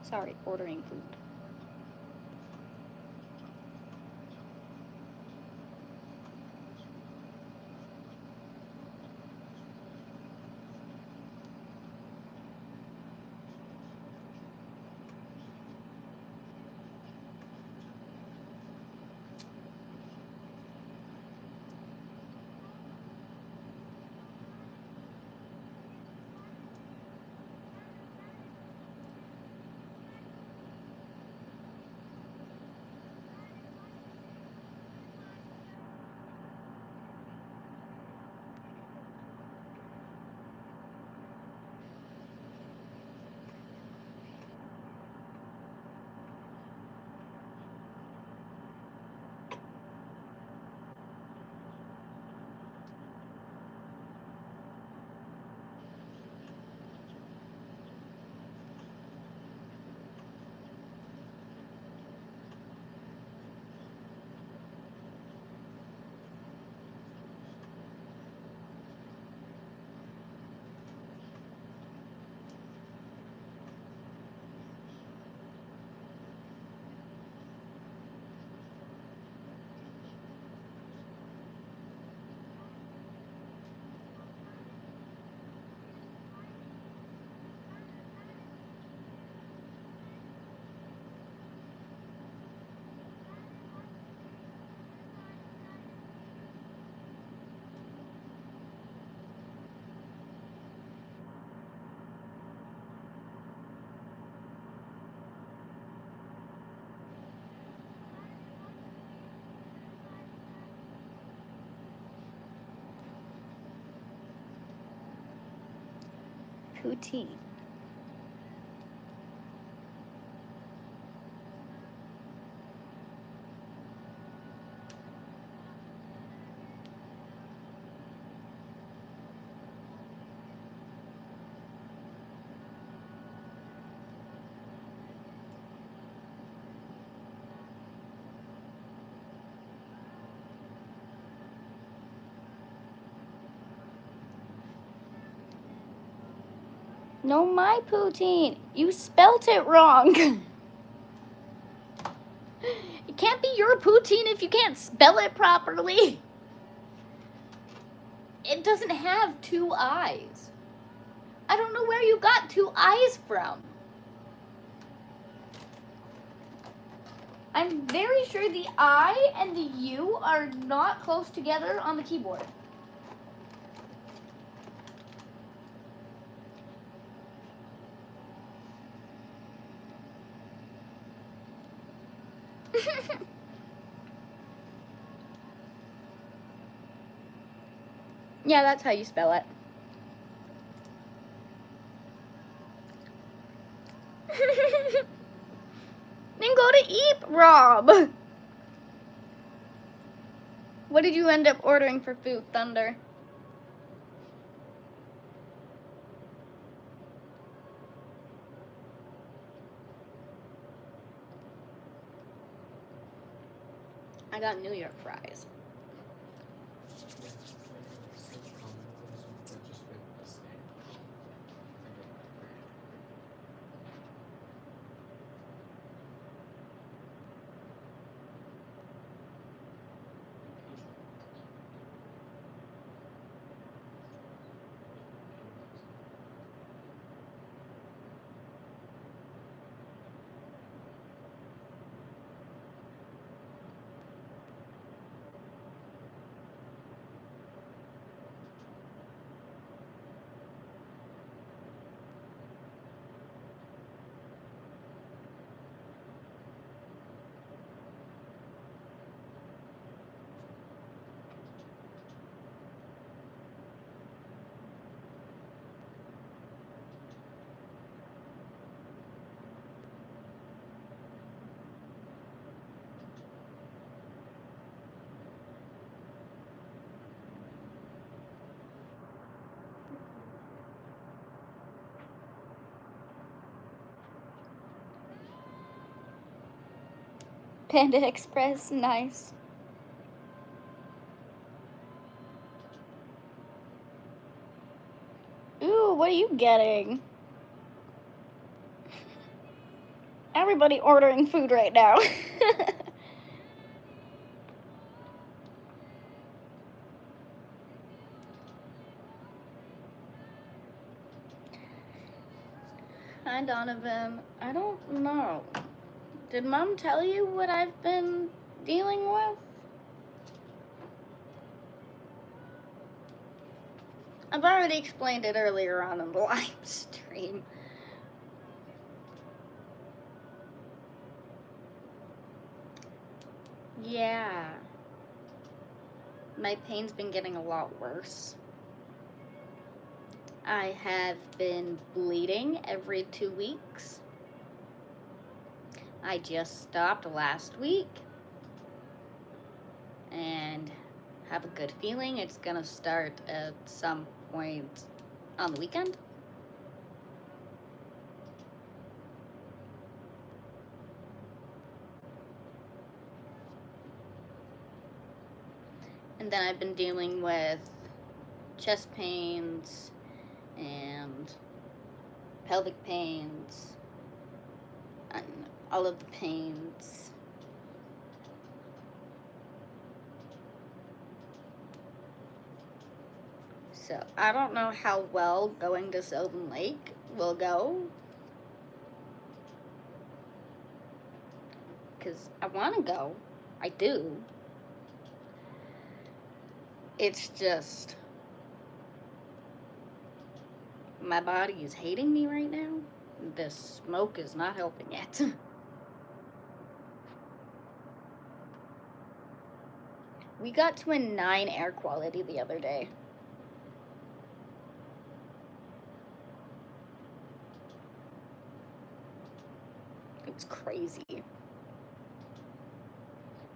Speaker 1: Sorry, ordering food. Poutine. No, my poutine. You spelt it wrong. It can't be your poutine if you can't spell it properly. It doesn't have 2 eyes. I don't know where you got 2 eyes from. I'm very sure the I and the U are not close together on the keyboard. Yeah, that's how you spell it. Then go to eat, Rob. What did you end up ordering for food, Thunder? I got New York fries. Panda Express, nice. Ooh, what are you getting? everybody ordering food right now. Hi, Donovan. I don't know. Did Mom tell you what I've been dealing with? I've already explained it earlier on in the live stream. Yeah. My pain's been getting a lot worse. I have been bleeding every 2 weeks. I just stopped last week. And have a good feeling it's gonna start at some point on the weekend. And then I've been dealing with chest pains and pelvic pains and all of the pains. So I don't know how well going to Sylvan Lake will go, because I want to go. I do. It's just my body is hating me right now. The smoke is not helping yet. We got to a 9 air quality the other day. It's crazy.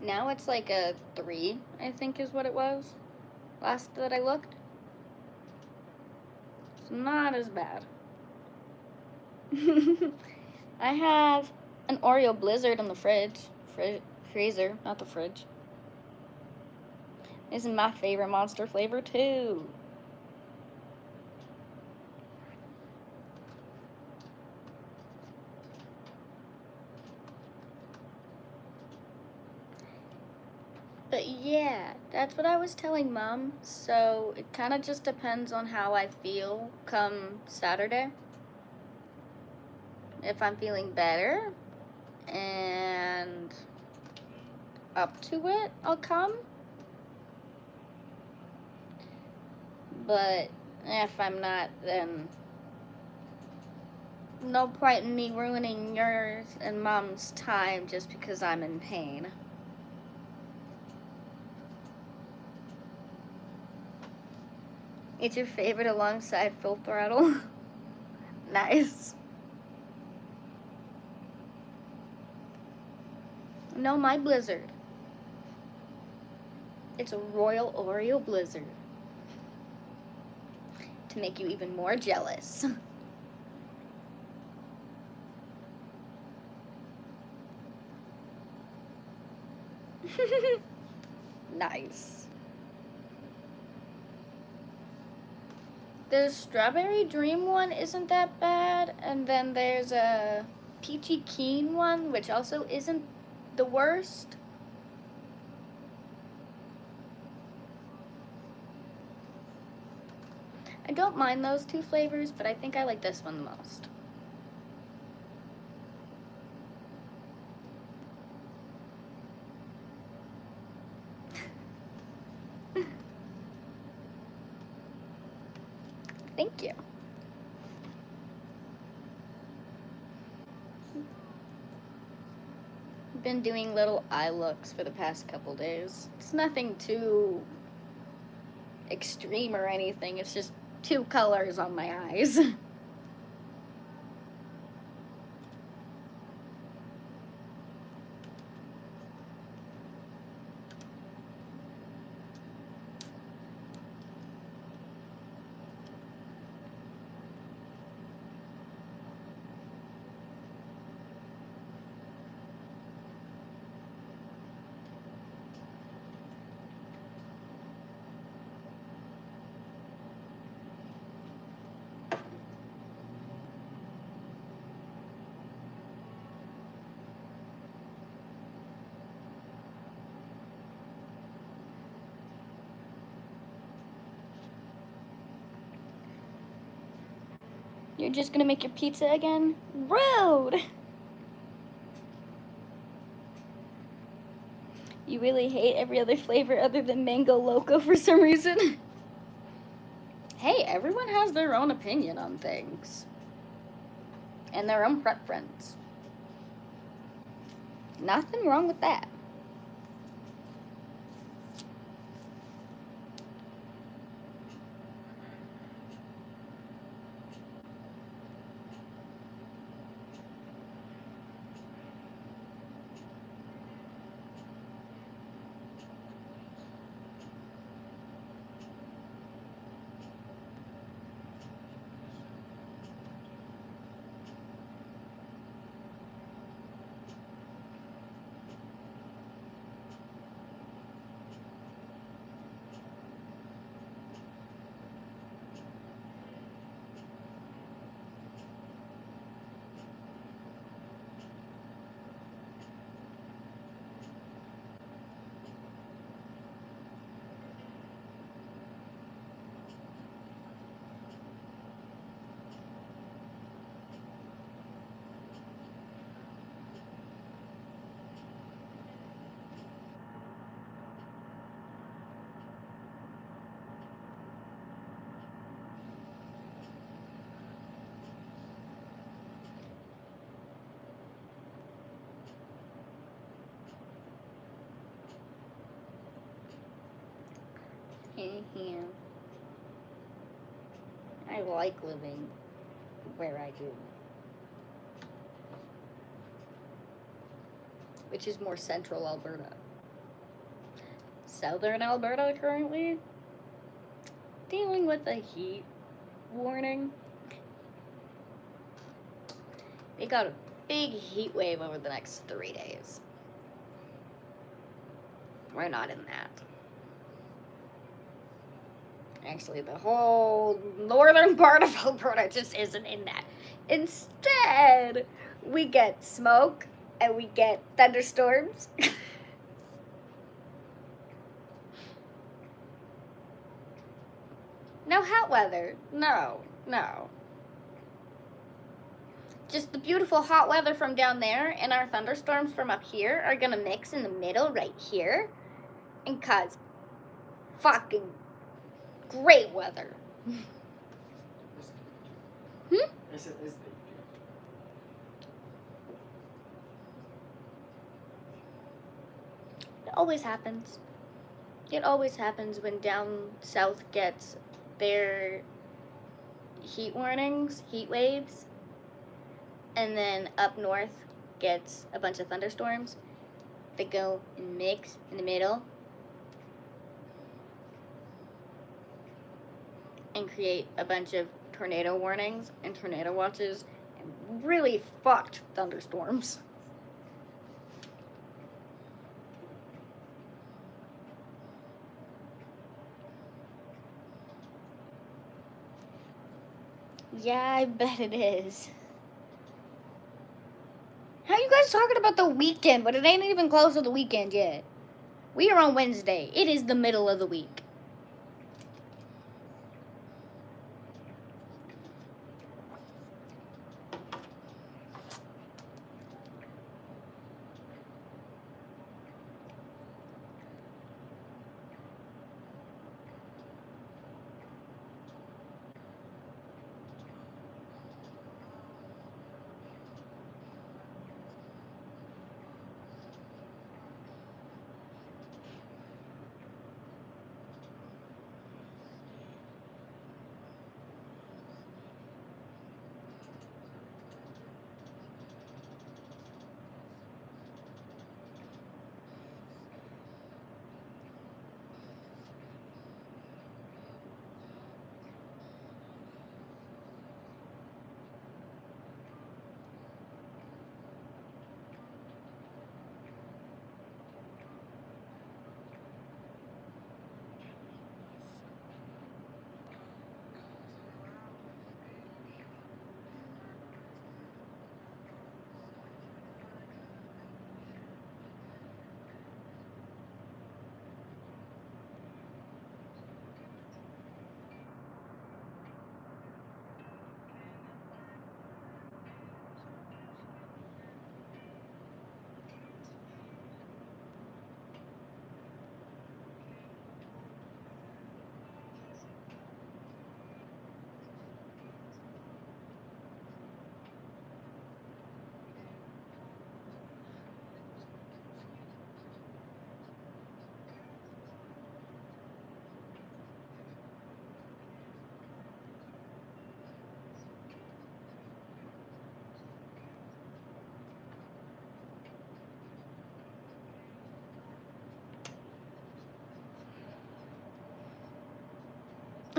Speaker 1: Now it's like a 3, I think is what it was last that I looked. It's not as bad. I have an Oreo Blizzard in the fridge. Freezer, not the fridge. This is my favorite Monster flavor too. But yeah, that's what I was telling Mom. So it kind of just depends on how I feel come Saturday. If I'm feeling better and up to it, I'll come. But if I'm not, then no point in me ruining yours and Mom's time just because I'm in pain. It's your favorite alongside Full Throttle? Nice. No, my Blizzard. It's a Royal Oreo Blizzard. To make you even more jealous. Nice. The Strawberry Dream one isn't that bad, and then there's a Peachy Keen one, which also isn't the worst. I don't mind those 2 flavors, but I think I like this one the most. Thank you. Been doing little eye looks for the past couple days. It's nothing too extreme or anything. It's just 2 colors on my eyes. You're just gonna make your pizza again? Rude! You really hate every other flavor other than mango loco for some reason? Hey, everyone has their own opinion on things. And their own preference. Nothing wrong with that. I like living where I do. Which is more central Alberta. Southern Alberta currently dealing with a heat warning. They got a big heat wave over the next 3 days. We're not in that. Actually, the whole northern part of Alberta just isn't in that. Instead, we get smoke and we get thunderstorms. No hot weather. No. Just the beautiful hot weather from down there and our thunderstorms from up here are gonna mix in the middle right here and cause fucking great weather.
Speaker 2: I said, is they
Speaker 1: It always happens. It always happens when down south gets their heat warnings, heat waves, and then up north gets a bunch of thunderstorms. They go and mix in the middle and create a bunch of tornado warnings and tornado watches and really fucked thunderstorms. Yeah, I bet it is. How you guys talking about the weekend, but it ain't even close to the weekend yet? We are on Wednesday. It is the middle of the week.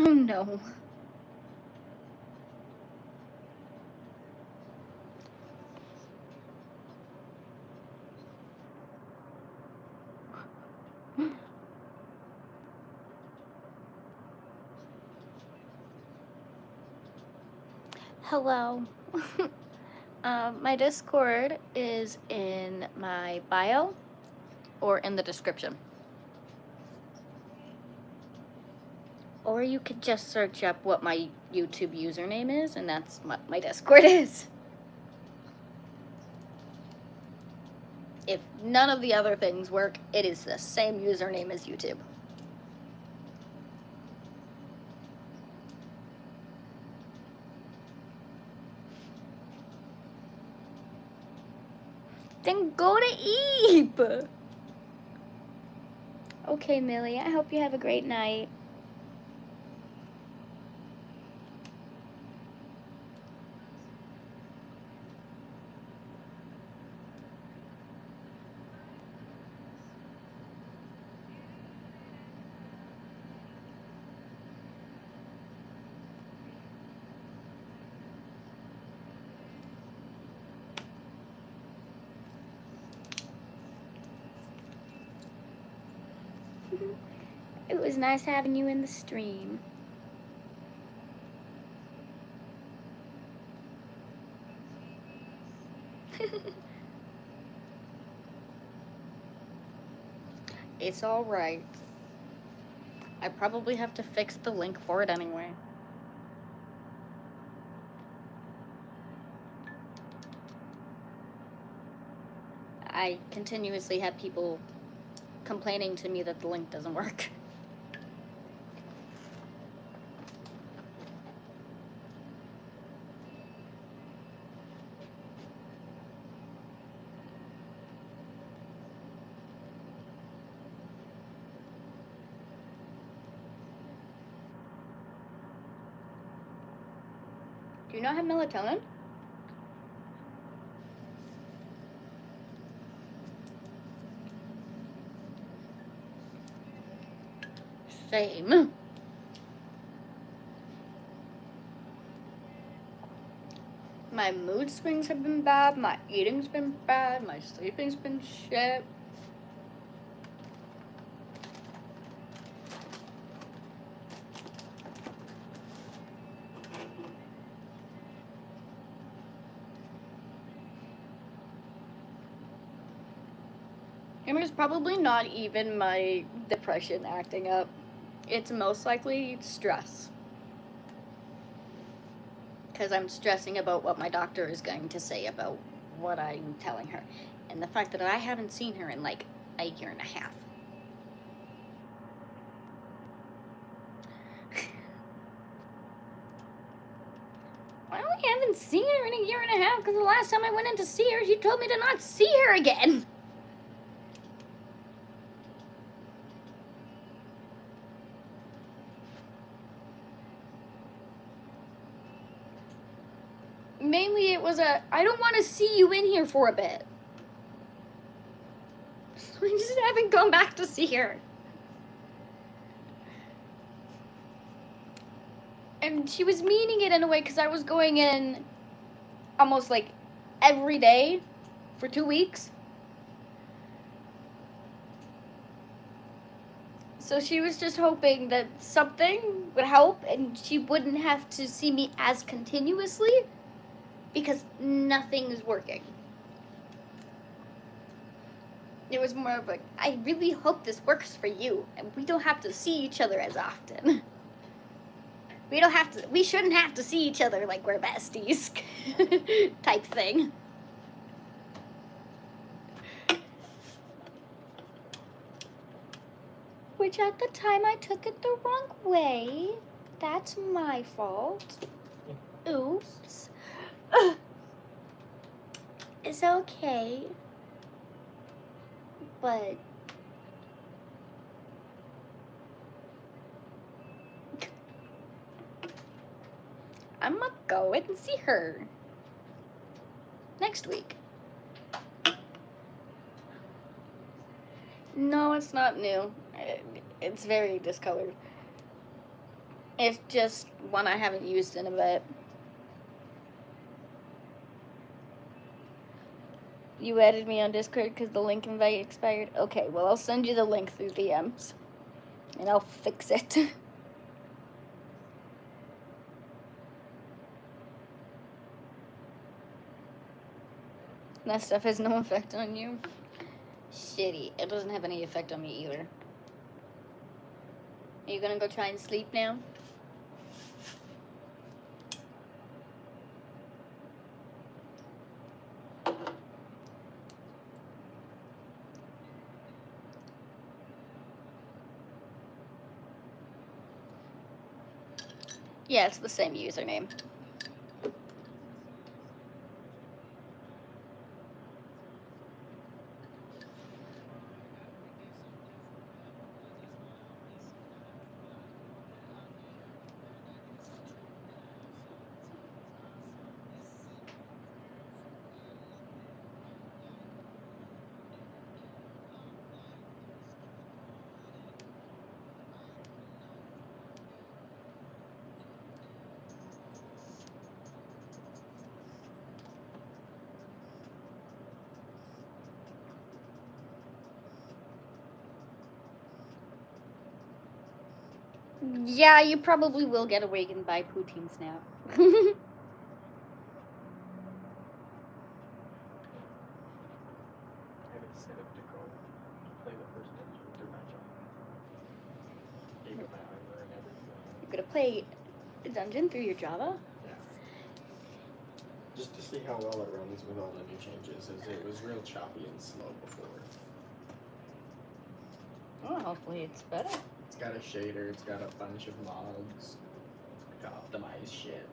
Speaker 1: Oh no. Hello. My Discord is in my bio or in the description. Or you could just search up what my YouTube username is, and that's what my Discord is. If none of the other things work, it is the same username as YouTube. Then go to Eep! Okay, Millie, I hope you have a great night. It was nice having you in the stream. It's alright. I probably have to fix the link for it anyway. I continuously have people complaining to me that the link doesn't work. Do you not have melatonin? Same. My mood swings have been bad, my eating's been bad, my sleeping's been shit. And it's probably not even my depression acting up. It's most likely stress. Because I'm stressing about what my doctor is going to say about what I'm telling her. And the fact that I haven't seen her in like a year and a half. I only haven't seen her in a year and a half because the last time I went in to see her, she told me to not see her again. Mainly it was I don't want to see you in here for a bit. I just haven't gone back to see her. And she was meaning it in a way because I was going in almost like every day for 2 weeks. So she was just hoping that something would help and she wouldn't have to see me as continuously because nothing is working. It was more of like, I really hope this works for you and we don't have to see each other as often. We shouldn't have to see each other like we're besties type thing. Which at the time I took it the wrong way. That's my fault. Oops. It's okay. But I'm gonna go and see her next week. No, it's not new. It's very discolored. It's just one I haven't used in a bit. You added me on Discord because the link invite expired? Okay, well, I'll send you the link through DMs. And I'll fix it. That stuff has no effect on you. Shitty. It doesn't have any effect on me either. Are you gonna go try and sleep now? Yeah, it's the same username. Yeah, you probably will get awakened by Poutine Snap.
Speaker 2: I decided to go play the first dungeon through my job. Gave it my armor and everything.
Speaker 1: You're gonna play a dungeon through your Java?
Speaker 2: Yeah. Just to see how well it runs with all the new changes, as it was real choppy and slow before.
Speaker 1: Oh, hopefully it's better.
Speaker 2: It's got a shader, it's got a bunch of mods to optimize shit.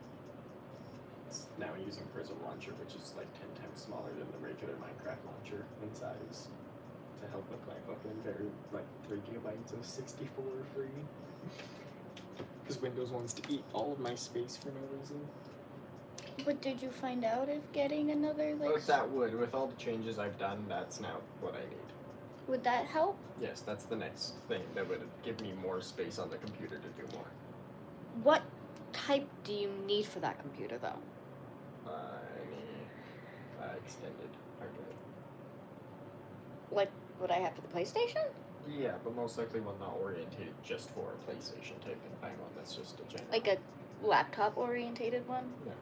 Speaker 2: It's now using Prism Launcher, which is like 10 times smaller than the regular Minecraft launcher in size. To help with my fucking very, like, 3 gigabytes of 64 free. Because Windows wants to eat all of my space for no reason.
Speaker 1: But did you find out if getting another, like...
Speaker 2: But that would, with all the changes I've done, that's now what I need.
Speaker 1: Would that help?
Speaker 2: Yes, that's the next thing that would give me more space on the computer to do more.
Speaker 1: What type do you need for that computer, though?
Speaker 2: Extended hard drive.
Speaker 1: Like what I have for the PlayStation?
Speaker 2: Yeah, but most likely one not orientated just for a PlayStation type, and find one that's just a general.
Speaker 1: Like a laptop-orientated one?
Speaker 2: Yeah.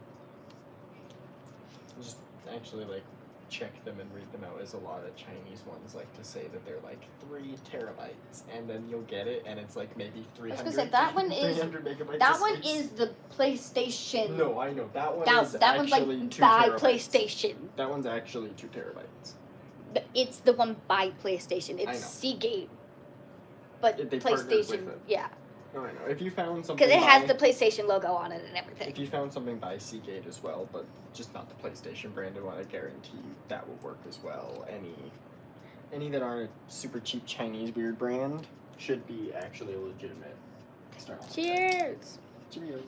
Speaker 2: Just actually, like, check them and read them out, as a lot of Chinese ones like to say that they're like 3 terabytes, and then you'll get it and it's like maybe 300.
Speaker 1: I was gonna say, that one is
Speaker 2: 300 megabytes.
Speaker 1: That
Speaker 2: of
Speaker 1: one
Speaker 2: space.
Speaker 1: is the PlayStation.
Speaker 2: No, I know that one is
Speaker 1: that one's
Speaker 2: actually
Speaker 1: like
Speaker 2: 2
Speaker 1: by
Speaker 2: terabytes.
Speaker 1: PlayStation.
Speaker 2: That one's actually 2 terabytes.
Speaker 1: It's the one by PlayStation. It's
Speaker 2: I know.
Speaker 1: Seagate, but
Speaker 2: They partnered with
Speaker 1: PlayStation.
Speaker 2: it.
Speaker 1: Yeah,
Speaker 2: No, I know. If you found something,
Speaker 1: because it has the PlayStation logo on it and everything.
Speaker 2: If you found something by Seagate as well, but just not the PlayStation branded one, I guarantee you that will work as well. Any that aren't a super cheap Chinese weird brand should be actually a legitimate external.
Speaker 1: Cheers.
Speaker 2: Cheers.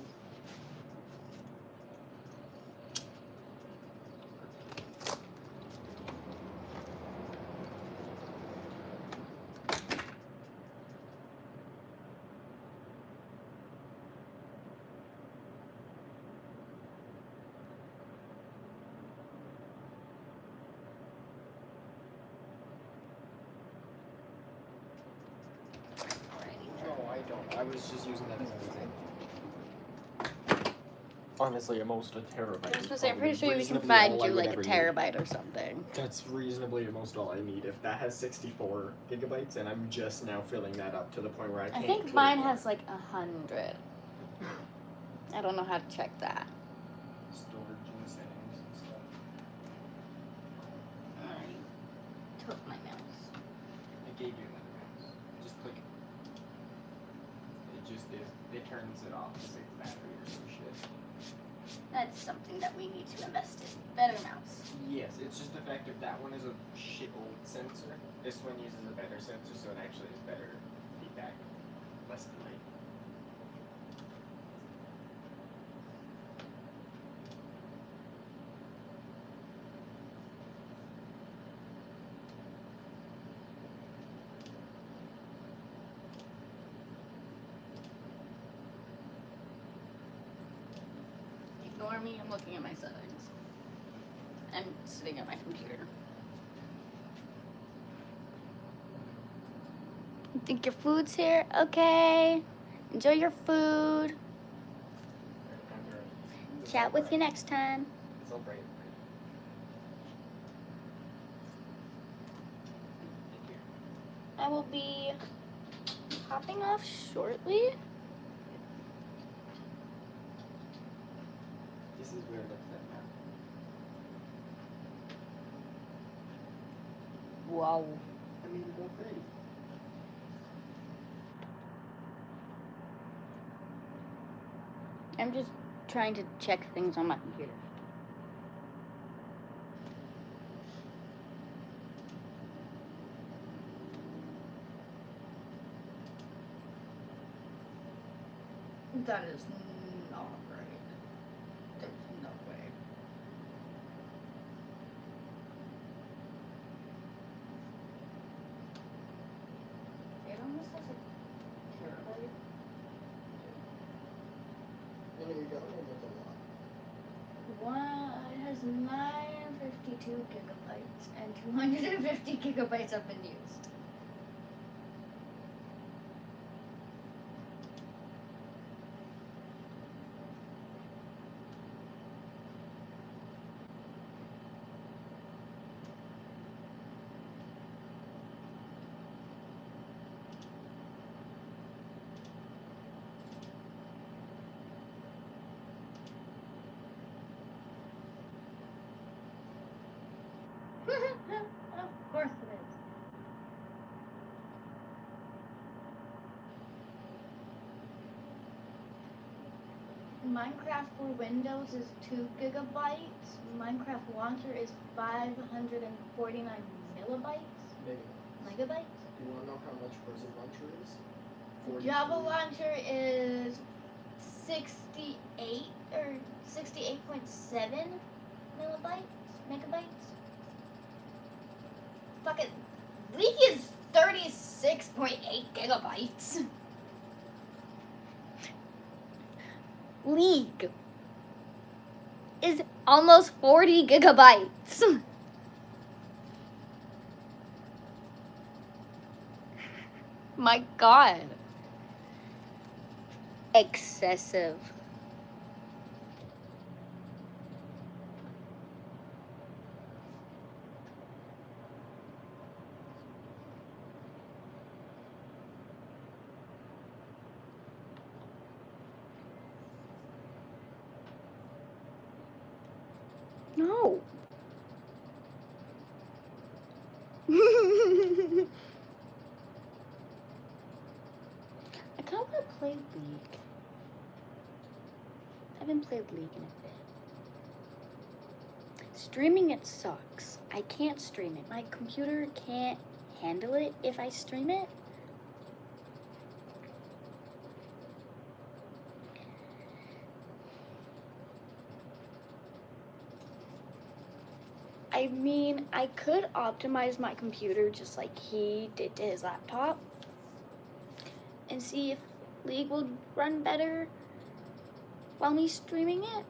Speaker 2: No, I don't. I was just using that as an example. Honestly, at most a terabyte.
Speaker 1: I was
Speaker 2: is
Speaker 1: gonna say, I'm
Speaker 2: probably
Speaker 1: pretty sure we can
Speaker 2: reasonably
Speaker 1: find
Speaker 2: all I
Speaker 1: you
Speaker 2: would
Speaker 1: like a
Speaker 2: ever need.
Speaker 1: terabyte or something.
Speaker 2: That's reasonably almost all I need. If that has 64 gigabytes, and I'm just now filling that up to the point where I can't.
Speaker 1: I think
Speaker 2: clear
Speaker 1: mine
Speaker 2: it.
Speaker 1: has like 100. I don't know how to check that.
Speaker 2: Storage and settings and stuff.
Speaker 1: I took my mouse.
Speaker 2: I gave you another mouse. Just click it. It turns it off to save the battery or some shit.
Speaker 1: That's something that we need to invest in. Better mouse.
Speaker 2: Yes, it's just the fact that that one is a shit old sensor. This one uses a better sensor, so it actually is better feedback, less delay.
Speaker 1: ignore me. I'm looking at my settings. I'm sitting at my computer. You think your food's here? Okay. Enjoy your food. Chat with you next time.
Speaker 2: It's all bright.
Speaker 1: I will be hopping off shortly.
Speaker 2: This is where it looks like now.
Speaker 1: Wow.
Speaker 2: I mean, go pretty.
Speaker 1: I'm just trying to check things on my computer. That is not right. There's no way. It almost has a terabyte.
Speaker 2: I mean, you got almost a lot.
Speaker 1: It has 952 gigabytes and 250 gigabytes have been used. Of course it is. Minecraft for Windows is 2 gigabytes. Minecraft Launcher is 549 millibytes. Megabytes?
Speaker 2: You want to know how much Frozen Launcher is?
Speaker 1: Java Launcher is 68 or 68.7 megabytes. Fucking Leak is 36.8 gigabytes. League is almost 40 gigabytes. My God. Excessive. No. I kind of want to play League. I haven't played League in a bit. Streaming it sucks. I can't stream it. My computer can't handle it if I stream it. I mean, I could optimize my computer just like he did to his laptop and see if League will run better while me streaming it.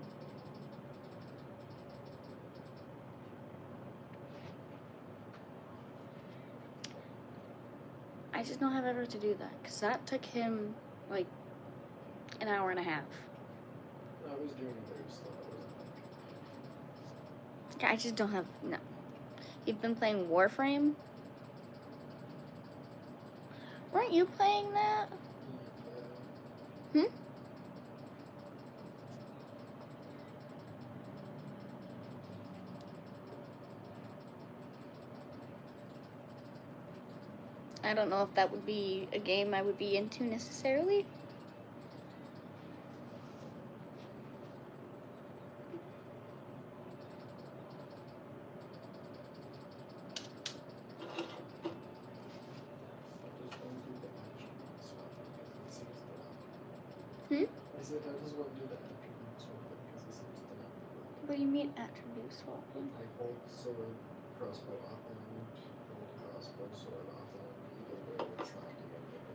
Speaker 1: I just don't have ever to do that because that took him like an hour and a half.
Speaker 2: I was doing it very slow.
Speaker 1: I just don't have, no. You've been playing Warframe? Weren't you playing that? I don't know if that would be a game I would be into necessarily.
Speaker 2: I said I just want to do the attribute swapping because it seems to not be working.
Speaker 1: What do you mean attribute swapping?
Speaker 2: Like hold sword, crossbow off and hold crossbow, sword off and either way it's not doing it.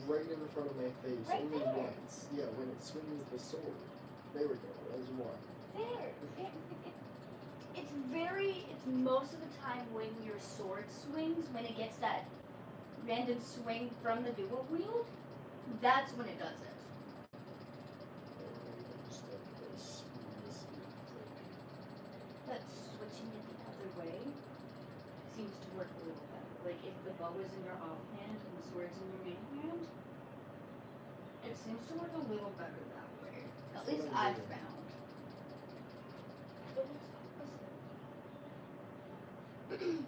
Speaker 2: right in front of my face,
Speaker 1: Right
Speaker 2: only
Speaker 1: there.
Speaker 2: once. Yeah, when it swings the sword. There we go, there's one.
Speaker 1: There. It's most of the time when your sword swings, when it gets that random swing from the dual wield, that's when it does it. But switching it the other way seems to work a little better. Like if the bow is in your offhand and the sword's in your main hand, it seems to work a little better that way. At least I've found. But it's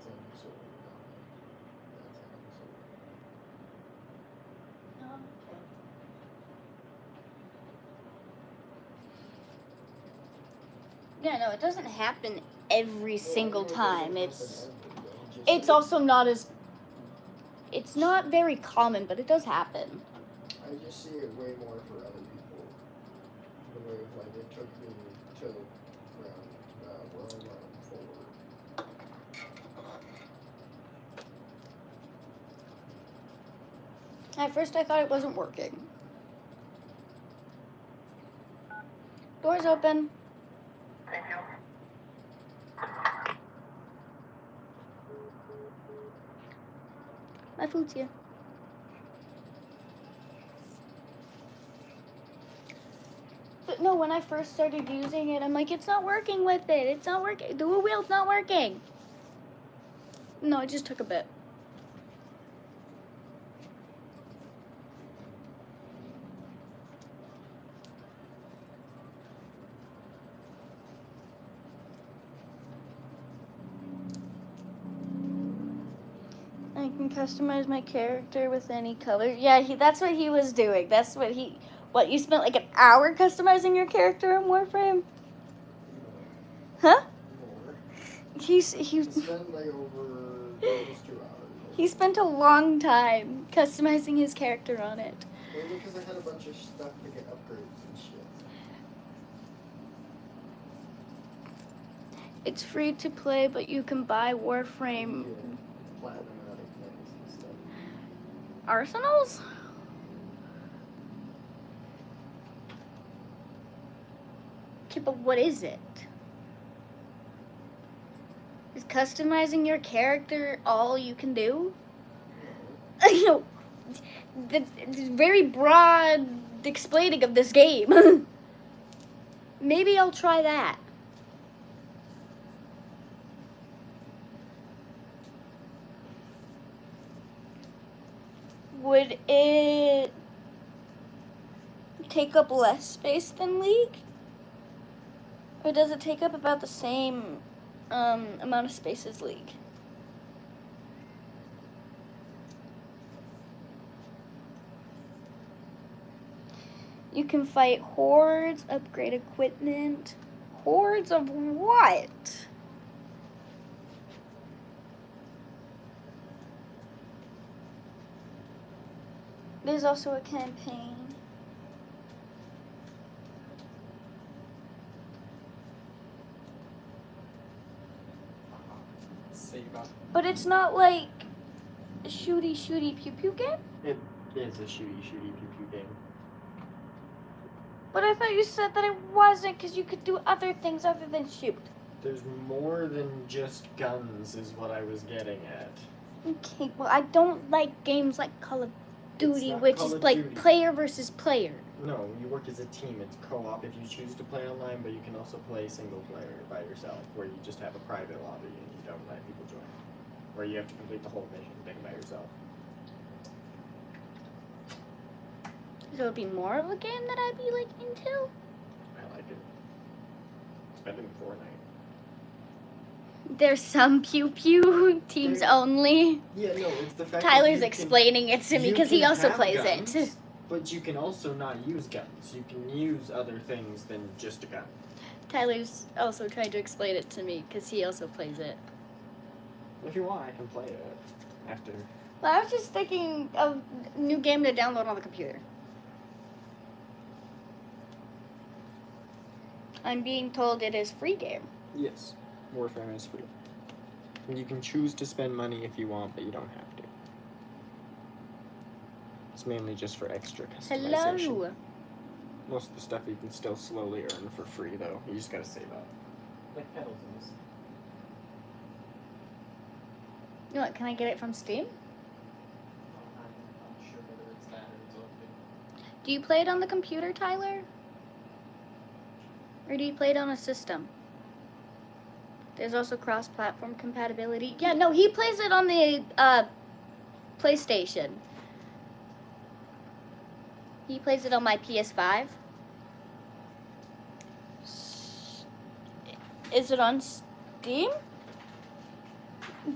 Speaker 1: opposite. Okay. Yeah, no, it doesn't happen every single time. It's also not as, it's not very common, but it does happen.
Speaker 2: I just see it way more for other people. The way of like it took me to round forward.
Speaker 1: At first I thought it wasn't working. Doors open.
Speaker 3: Thank you.
Speaker 1: My food's here. But no, when I first started using it, I'm like, it's not working with it. It's not working. The wheel's not working. No, it just took a bit. I can customize my character with any color. Yeah, that's what he was doing. That's what you spent like an hour customizing your character in Warframe? Huh?
Speaker 2: More.
Speaker 1: He
Speaker 2: spent like over almost 2 hours.
Speaker 1: He spent a long time customizing his character on it.
Speaker 2: Well, because I had a bunch of stuff to get upgrades and shit.
Speaker 1: It's free to play, but you can buy Warframe
Speaker 2: Platinum and other things and stuff.
Speaker 1: arsenals? Okay, but what is it? Is customizing your character all you can do? You know, it's very broad explaining of this game. Maybe I'll try that. Would it take up less space than League? Or does it take up about the same amount of space as League? You can fight hordes, upgrade equipment. Hordes of what? There's also a campaign.
Speaker 2: Save up.
Speaker 1: But it's not like a shooty pew pew game?
Speaker 2: It is a shooty pew pew game.
Speaker 1: But I thought you said that it wasn't because you could do other things other than shoot.
Speaker 2: There's more than just guns is what I was getting at.
Speaker 1: Okay, well I don't like games like Call of Duty,
Speaker 2: not
Speaker 1: which
Speaker 2: Call
Speaker 1: is
Speaker 2: of
Speaker 1: like
Speaker 2: Duty.
Speaker 1: player versus player.
Speaker 2: No, you work as a team. It's co-op if you choose to play online, but you can also play single player by yourself, where you just have a private lobby and you don't let people join. Where you have to complete the whole mission thing by yourself.
Speaker 1: So it would be more of a game that I'd be like into?
Speaker 2: I like it. It's better than Fortnite.
Speaker 1: There's some pew pew teams only.
Speaker 2: Yeah, no, it's the fact
Speaker 1: Tyler's
Speaker 2: that
Speaker 1: explaining it to me because he also plays
Speaker 2: guns,
Speaker 1: it.
Speaker 2: But you can also not use guns. You can use other things than just a gun.
Speaker 1: Tyler's also trying to explain it to me because he also plays it.
Speaker 2: If you want, I can play it after.
Speaker 1: Well, I was just thinking of a new game to download on the computer. I'm being told it is free game.
Speaker 2: Yes, Warframe is free. And you can choose to spend money if you want, but you don't have to. It's mainly just for extra customization.
Speaker 1: Hello.
Speaker 2: Most of the stuff you can still slowly earn for free, though. You just gotta save up. Like pedals in this.
Speaker 1: You know what? Can I get it from Steam?
Speaker 2: I'm not sure whether it's that or it's open.
Speaker 1: Do you play it on the computer, Tyler? Or do you play it on a system? There's also cross-platform compatibility. Yeah, no, he plays it on the PlayStation. He plays it on my PS5. Is it on Steam?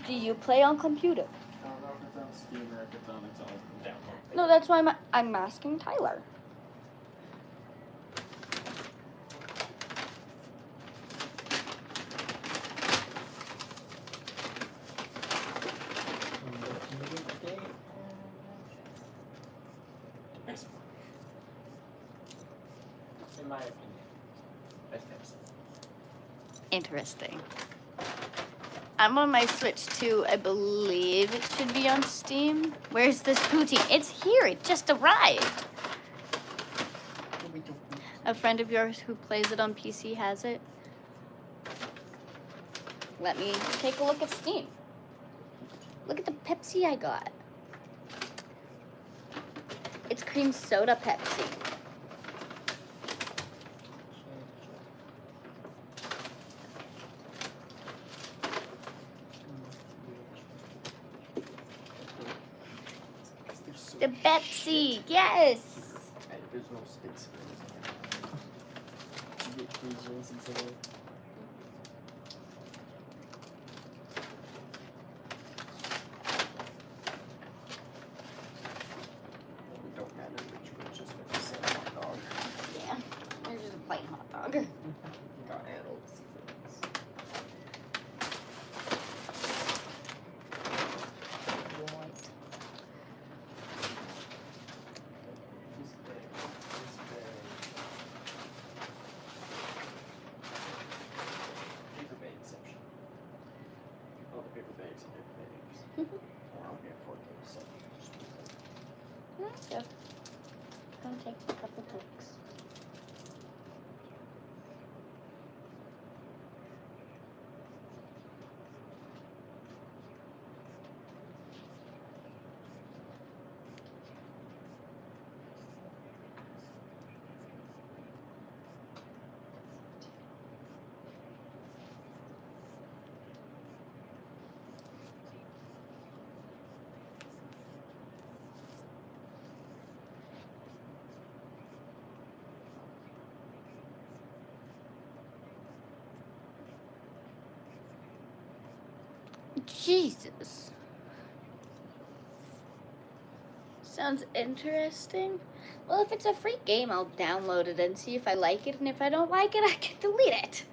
Speaker 1: Do you play on computer?
Speaker 2: I don't know if it's on Steam or if it's on its own download.
Speaker 1: No, that's why I'm asking Tyler.
Speaker 2: In my opinion. Best episode.
Speaker 1: Interesting. I'm on my Switch too. I believe it should be on Steam. Where's this poutine? It's here. It just arrived. A friend of yours who plays it on PC has it. Let me take a look at Steam. Look at the Pepsi I got. It's cream soda Pepsi. The Pepsi, yes.
Speaker 2: There's no space for it. You get free drinks and stuff. It don't matter which is the same hot dog.
Speaker 1: Yeah, there's just a plain hot dog.
Speaker 2: Got adults.
Speaker 1: So, gonna take a couple clicks. Jesus. Sounds interesting. Well, if it's a free game, I'll download it and see if I like it, and if I don't like it, I can delete it.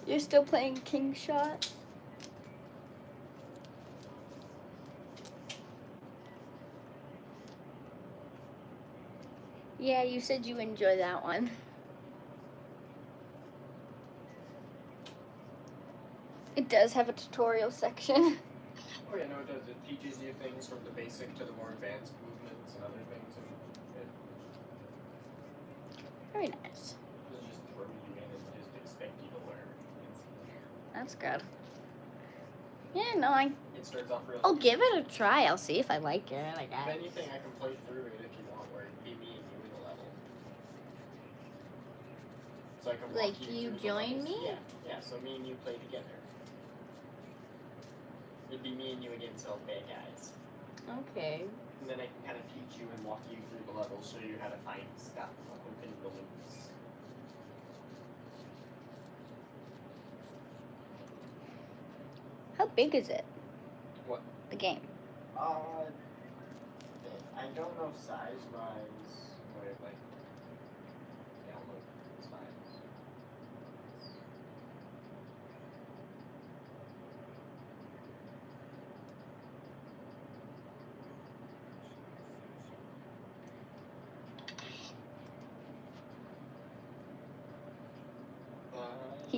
Speaker 1: You're still playing King Shot? Yeah, you said you enjoy that one. It does have a tutorial section.
Speaker 2: Oh yeah, no, it does. It teaches you things from the basic to the more advanced movements and other things, and
Speaker 1: Very nice.
Speaker 2: it just throw you in and just expect you to learn.
Speaker 1: That's good. Yeah, no,
Speaker 2: It starts off real.
Speaker 1: I'll give it a try. I'll see if I like it, I guess.
Speaker 2: If anything, I can play through it if you want, where it'd be me and you in a level. So I can walk
Speaker 1: Like,
Speaker 2: you
Speaker 1: you
Speaker 2: through the
Speaker 1: join
Speaker 2: levels.
Speaker 1: me?
Speaker 2: Yeah, so me and you play together. It'd be me and you against all bad guys.
Speaker 1: Okay.
Speaker 2: And then I can kind of teach you and walk you through the levels, show you how to find stuff, open balloons.
Speaker 1: How big is it?
Speaker 2: What?
Speaker 1: The game.
Speaker 2: I don't know size-wise, what like download size.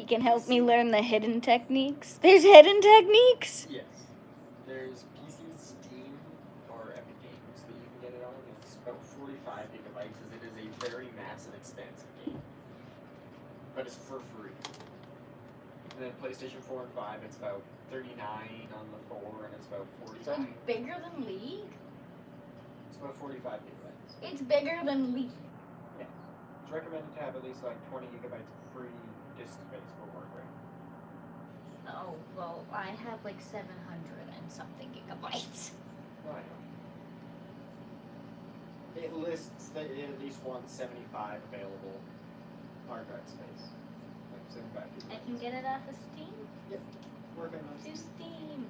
Speaker 1: He can help me learn the hidden techniques. There's hidden techniques?
Speaker 2: Yes. There's PC, Steam, or Epic Games that you can get it on. It's about 45 gigabytes, as it is a very massive, expansive game. But it's for free. And then PlayStation 4 and 5, it's about 39 on the 4, and it's about 49.
Speaker 1: So it's bigger than League?
Speaker 2: It's about 45 gigabytes.
Speaker 1: It's bigger than League.
Speaker 2: Yeah. It's recommended to have at least like 20 gigabytes of free disk space for work right now.
Speaker 1: Oh, well, I have like 700 and something gigabytes.
Speaker 2: Oh, I know. It lists that it at least wants 75 available hard drive space. Like 75 gigabytes.
Speaker 1: I can get it off of Steam?
Speaker 2: Yep. Working on
Speaker 1: To Steam.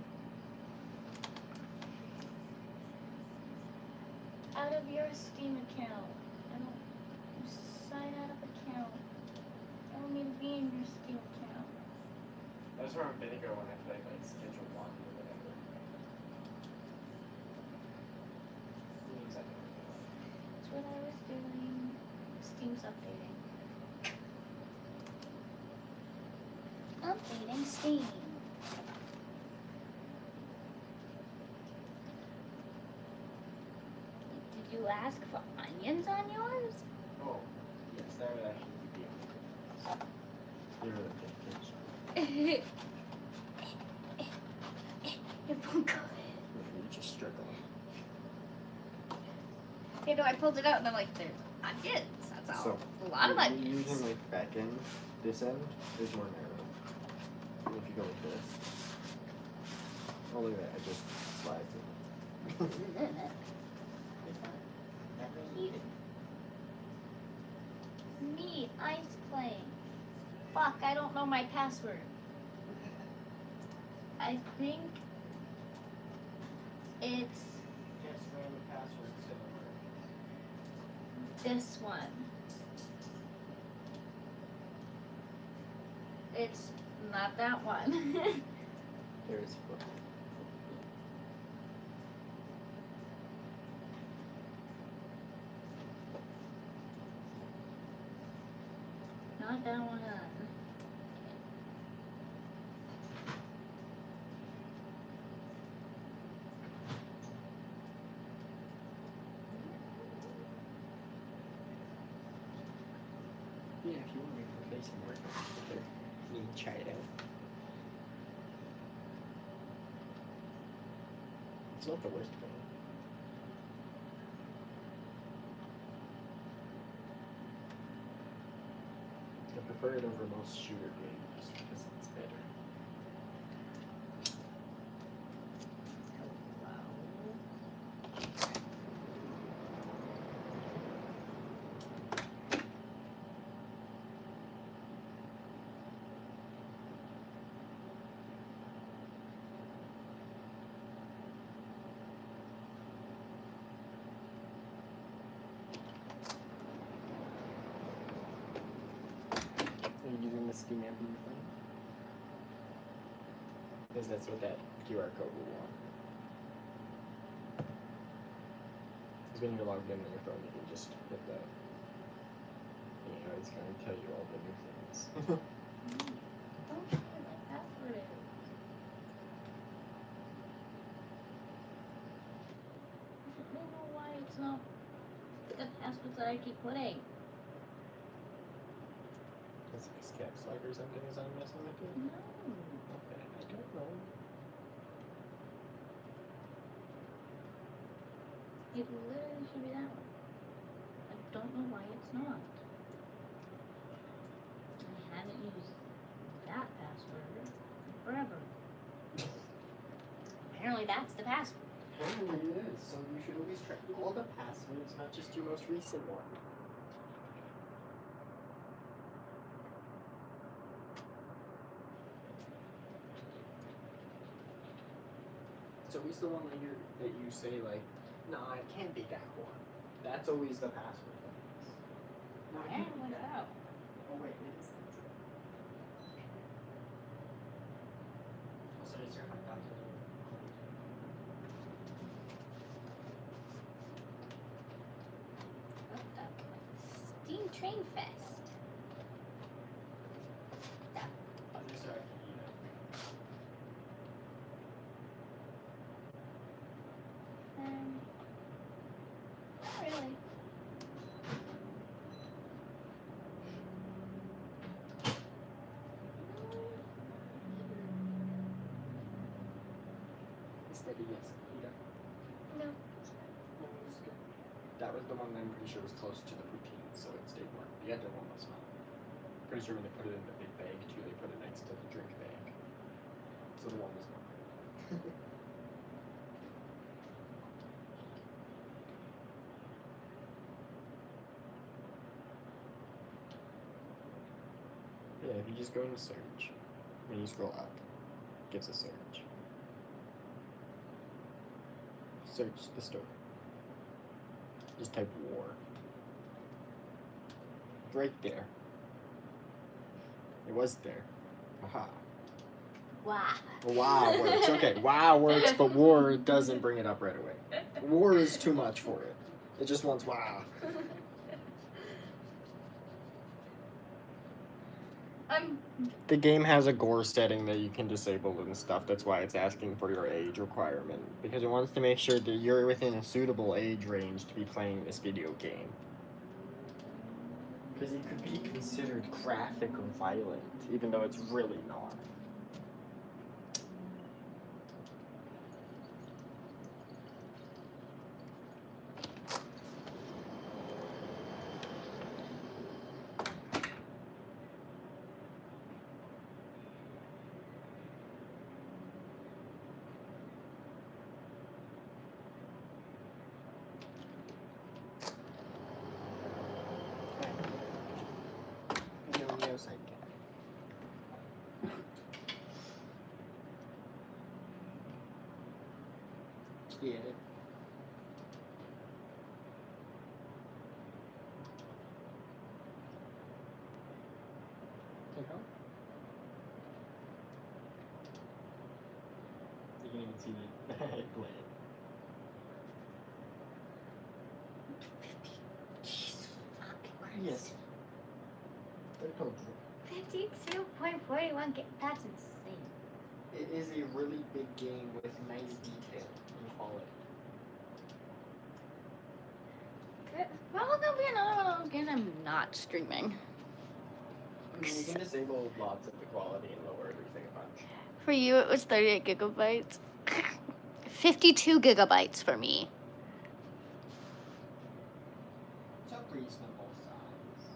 Speaker 1: Out of your Steam account. I don't sign out of account. I don't need to be in your Steam account.
Speaker 2: That's where I'm gonna go when I play like Schedule 1 or whatever.
Speaker 1: That's what I was doing. Steam's updating. Updating Steam. Did you ask for onions on yours?
Speaker 2: Oh, yes, that would actually be on. You're really good.
Speaker 1: It won't go
Speaker 2: You're just struggling.
Speaker 1: in. I pulled it out and I'm like, there's onions. That's all.
Speaker 2: So,
Speaker 1: A lot of
Speaker 2: You're
Speaker 1: onions.
Speaker 2: using like back end, this end is more narrow. And if you go with this, oh look at that, I just slide it.
Speaker 1: Me, ice playing. Fuck, I don't know my password. I think it's
Speaker 2: Just ran the password
Speaker 1: this one. It's not that one.
Speaker 2: There's
Speaker 1: Not that one.
Speaker 2: Yeah, if you want me to play some more, there. You can try it out. It's not the worst thing. I prefer it over most shooter games because it's better. Are you using the Steam app on your phone? Because that's what that QR code will want. Because when you're logged in on your phone, you can just hit that. You know, it's going to tell you all the new things.
Speaker 1: Don't tell me my password is. I don't know why it's not the passwords that I keep putting.
Speaker 2: Is it caps lock or something is I'm messing with it?
Speaker 1: No.
Speaker 2: Okay, I don't know.
Speaker 1: It literally should be that one. I don't know why it's not. I haven't used that password in forever. Apparently that's the password.
Speaker 2: Apparently it is, so you should always track all the passwords, not just your most recent one. It's always the one that you say like, nah, it can't be that one. That's always the password. No, it can't be that. Oh wait, it is. Also, it's your hot dog.
Speaker 1: What the? Steam Train Fest.
Speaker 2: said a yes. Yeah.
Speaker 1: No.
Speaker 2: No, it was good. That was the one I'm pretty sure was close to the poutine, so it stayed warm. The other one was not. Pretty sure when they put it in the big bag too, they put it next to the drink bag. So the one was warm. Yeah, if you just go into search, when you scroll up, it gives a search. Search the store. Just type war. Right there. It was there. Aha.
Speaker 1: Wow.
Speaker 2: Wow works. Okay, wow works, but war doesn't bring it up right away. War is too much for it. It just wants wow. The game has a gore setting that you can disable and stuff. That's why it's asking for your age requirement. Because it wants to make sure that you're within a suitable age range to be playing this video game. Because it could be considered graphic or violent, even though it's really not. Outside cat. Get it. Can help. You can even see the eggplant.
Speaker 1: Jesus fucking Christ.
Speaker 2: Yes.
Speaker 1: 52.41. That's insane.
Speaker 2: It is a really big game with nice detail and quality.
Speaker 1: Probably gonna be another one of those games I'm not streaming.
Speaker 2: I mean, you can disable lots of the quality and lower everything a bunch.
Speaker 1: For you, it was 38 gigabytes. 52 gigabytes for me.
Speaker 2: It's a reasonable size.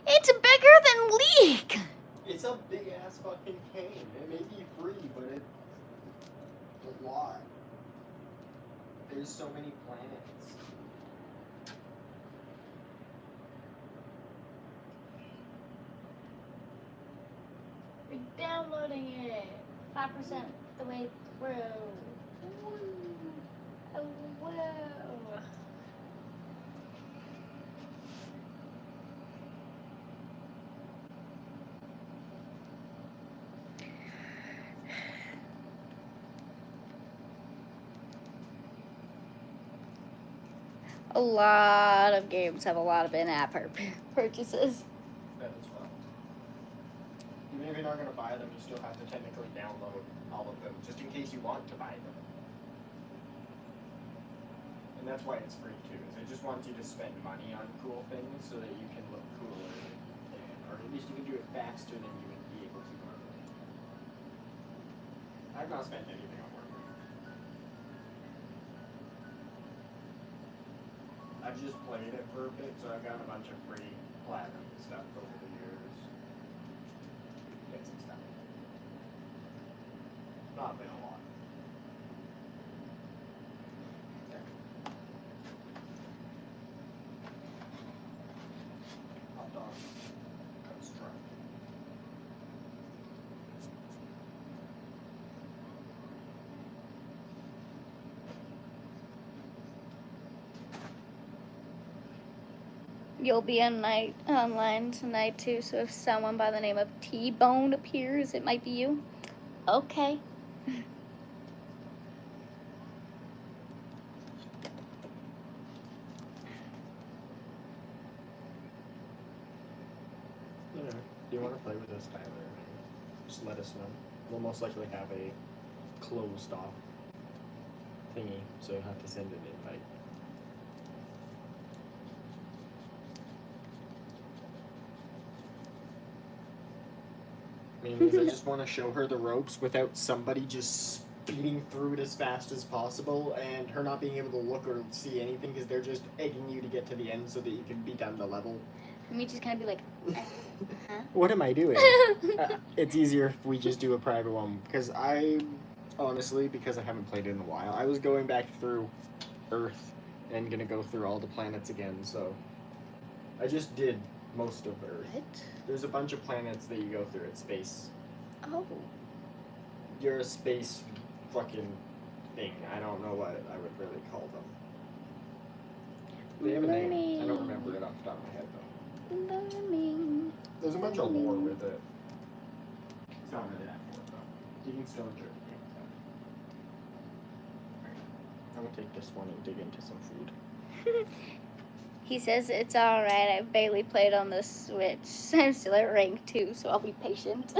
Speaker 1: It's bigger than League.
Speaker 2: It's a big ass fucking game. It may be free, but it's a lot. There's so many planets.
Speaker 1: We're downloading it. 5% the way through. Oh, whoa. A lot of games have a lot of in-app purchases.
Speaker 2: That is fun. Even if you're not going to buy them, you still have to technically download all of them, just in case you want to buy them. And that's why it's free too, is it just wants you to spend money on cool things so that you can look cooler, or at least you can do it faster than you would be able to normally. I've not spent anything on work. I've just played it for a bit, so I've got a bunch of free platinum stuff over the years. Get some stuff. Not been a lot. Hot dog. Construct.
Speaker 1: You'll be online tonight too, so if someone by the name of T-Bone appears, it might be you. Okay.
Speaker 2: Yeah. If you want to play with us, Tyler, just let us know. We'll most likely have a closed off thingy, so you'll have to send an invite. I mean, I just want to show her the ropes without somebody just beating through it as fast as possible, and her not being able to look or see anything because they're just egging you to get to the end so that you can beat down the level.
Speaker 1: And we just kind of be like, huh?
Speaker 2: What am I doing? It's easier if we just do a private one, because honestly, because I haven't played it in a while, I was going back through Earth and gonna go through all the planets again, so I just did most of Earth.
Speaker 1: What?
Speaker 2: There's a bunch of planets that you go through. It's space.
Speaker 1: Oh.
Speaker 2: You're a space fucking thing. I don't know what I would really call them. They have a name. I don't remember it off the top of my head, though.
Speaker 1: Learning.
Speaker 2: There's a bunch of lore with it. It's not really that important, though. You can still enjoy the game. I'm gonna take this one and dig into some food.
Speaker 1: He says it's alright. I barely played on the Switch. I'm still at rank 2, so I'll be patient.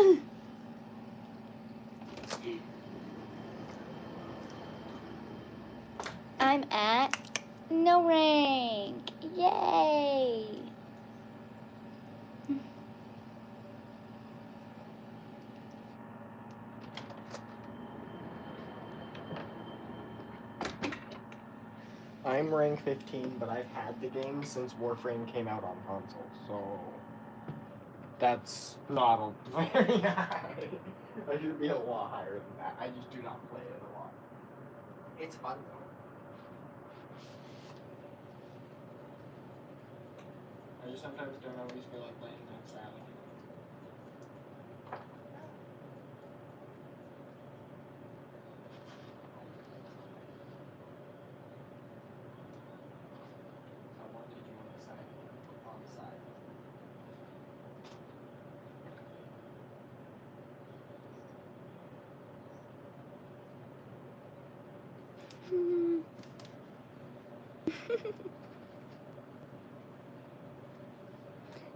Speaker 1: I'm at no rank. Yay!
Speaker 2: I'm rank 15, but I've had the game since Warframe came out on console, so that's not very high. I should be a lot higher than that. I just do not play it a lot. It's fun though. I just sometimes don't always feel like playing that style of game.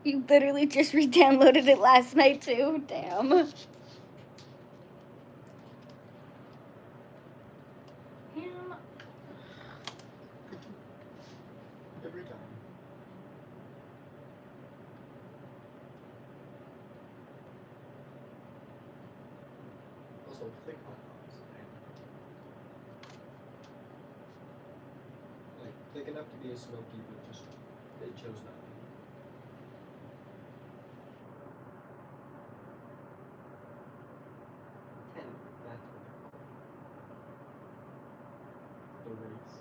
Speaker 1: You literally just re-downloaded it last night too. Damn.
Speaker 2: Every time. Also, thick hot dogs. Like, thick enough to be a smoky, but just, they chose not to. That's what they're called. The race.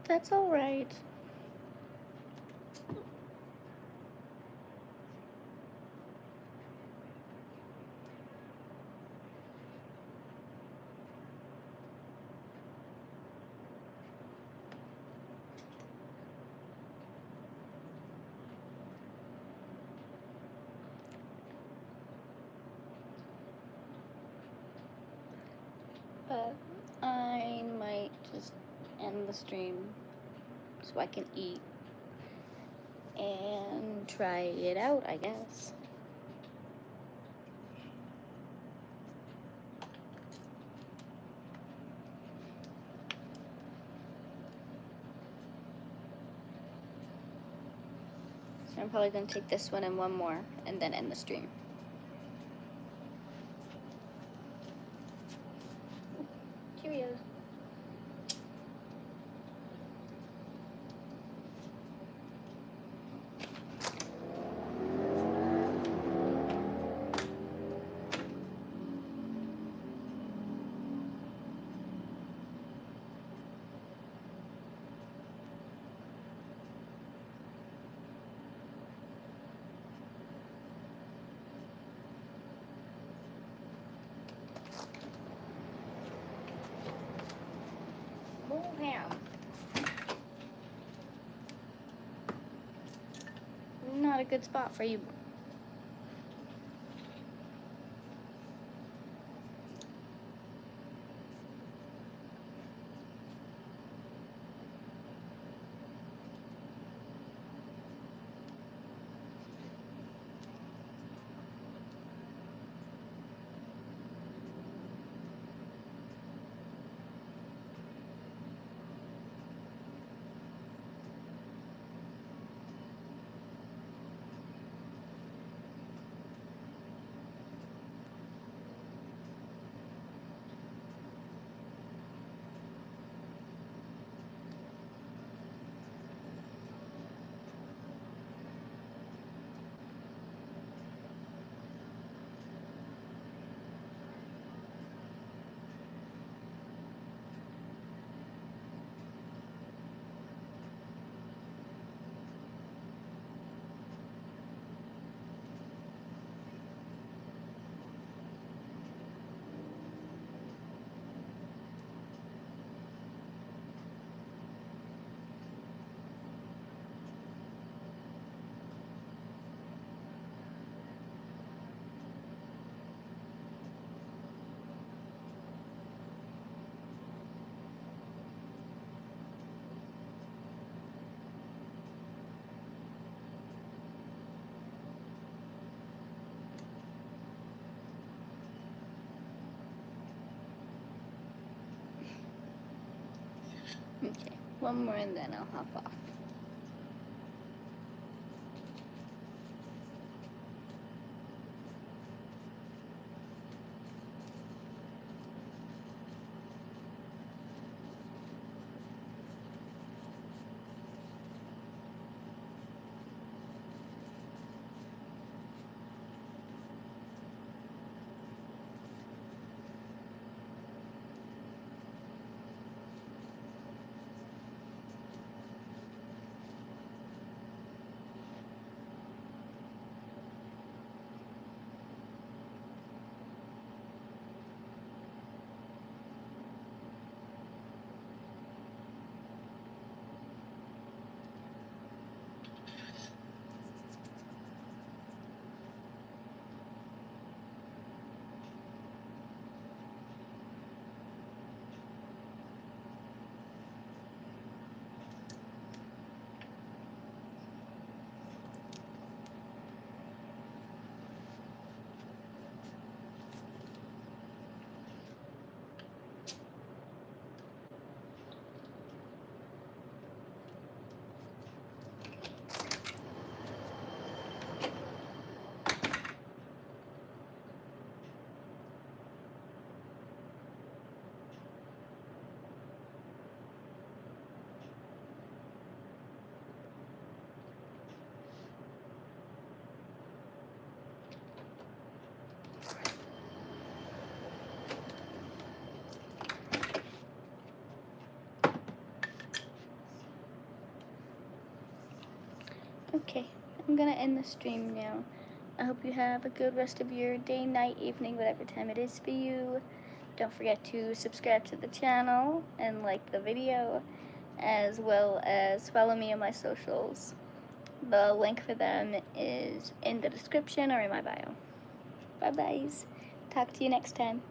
Speaker 1: That's all right. But I might just end the stream so I can eat and try it out, I guess. So I'm probably going to take this one and one more and then end the stream. Cheerios. Oh, ham. Not a good spot for you. Okay, one more and then I'll hop off. Okay, I'm gonna end the stream now. I hope you have a good rest of your day, night, evening, whatever time it is for you. Don't forget to subscribe to the channel and like the video, as well as follow me on my socials. The link for them is in the description or in my bio. Bye-byes. Talk to you next time.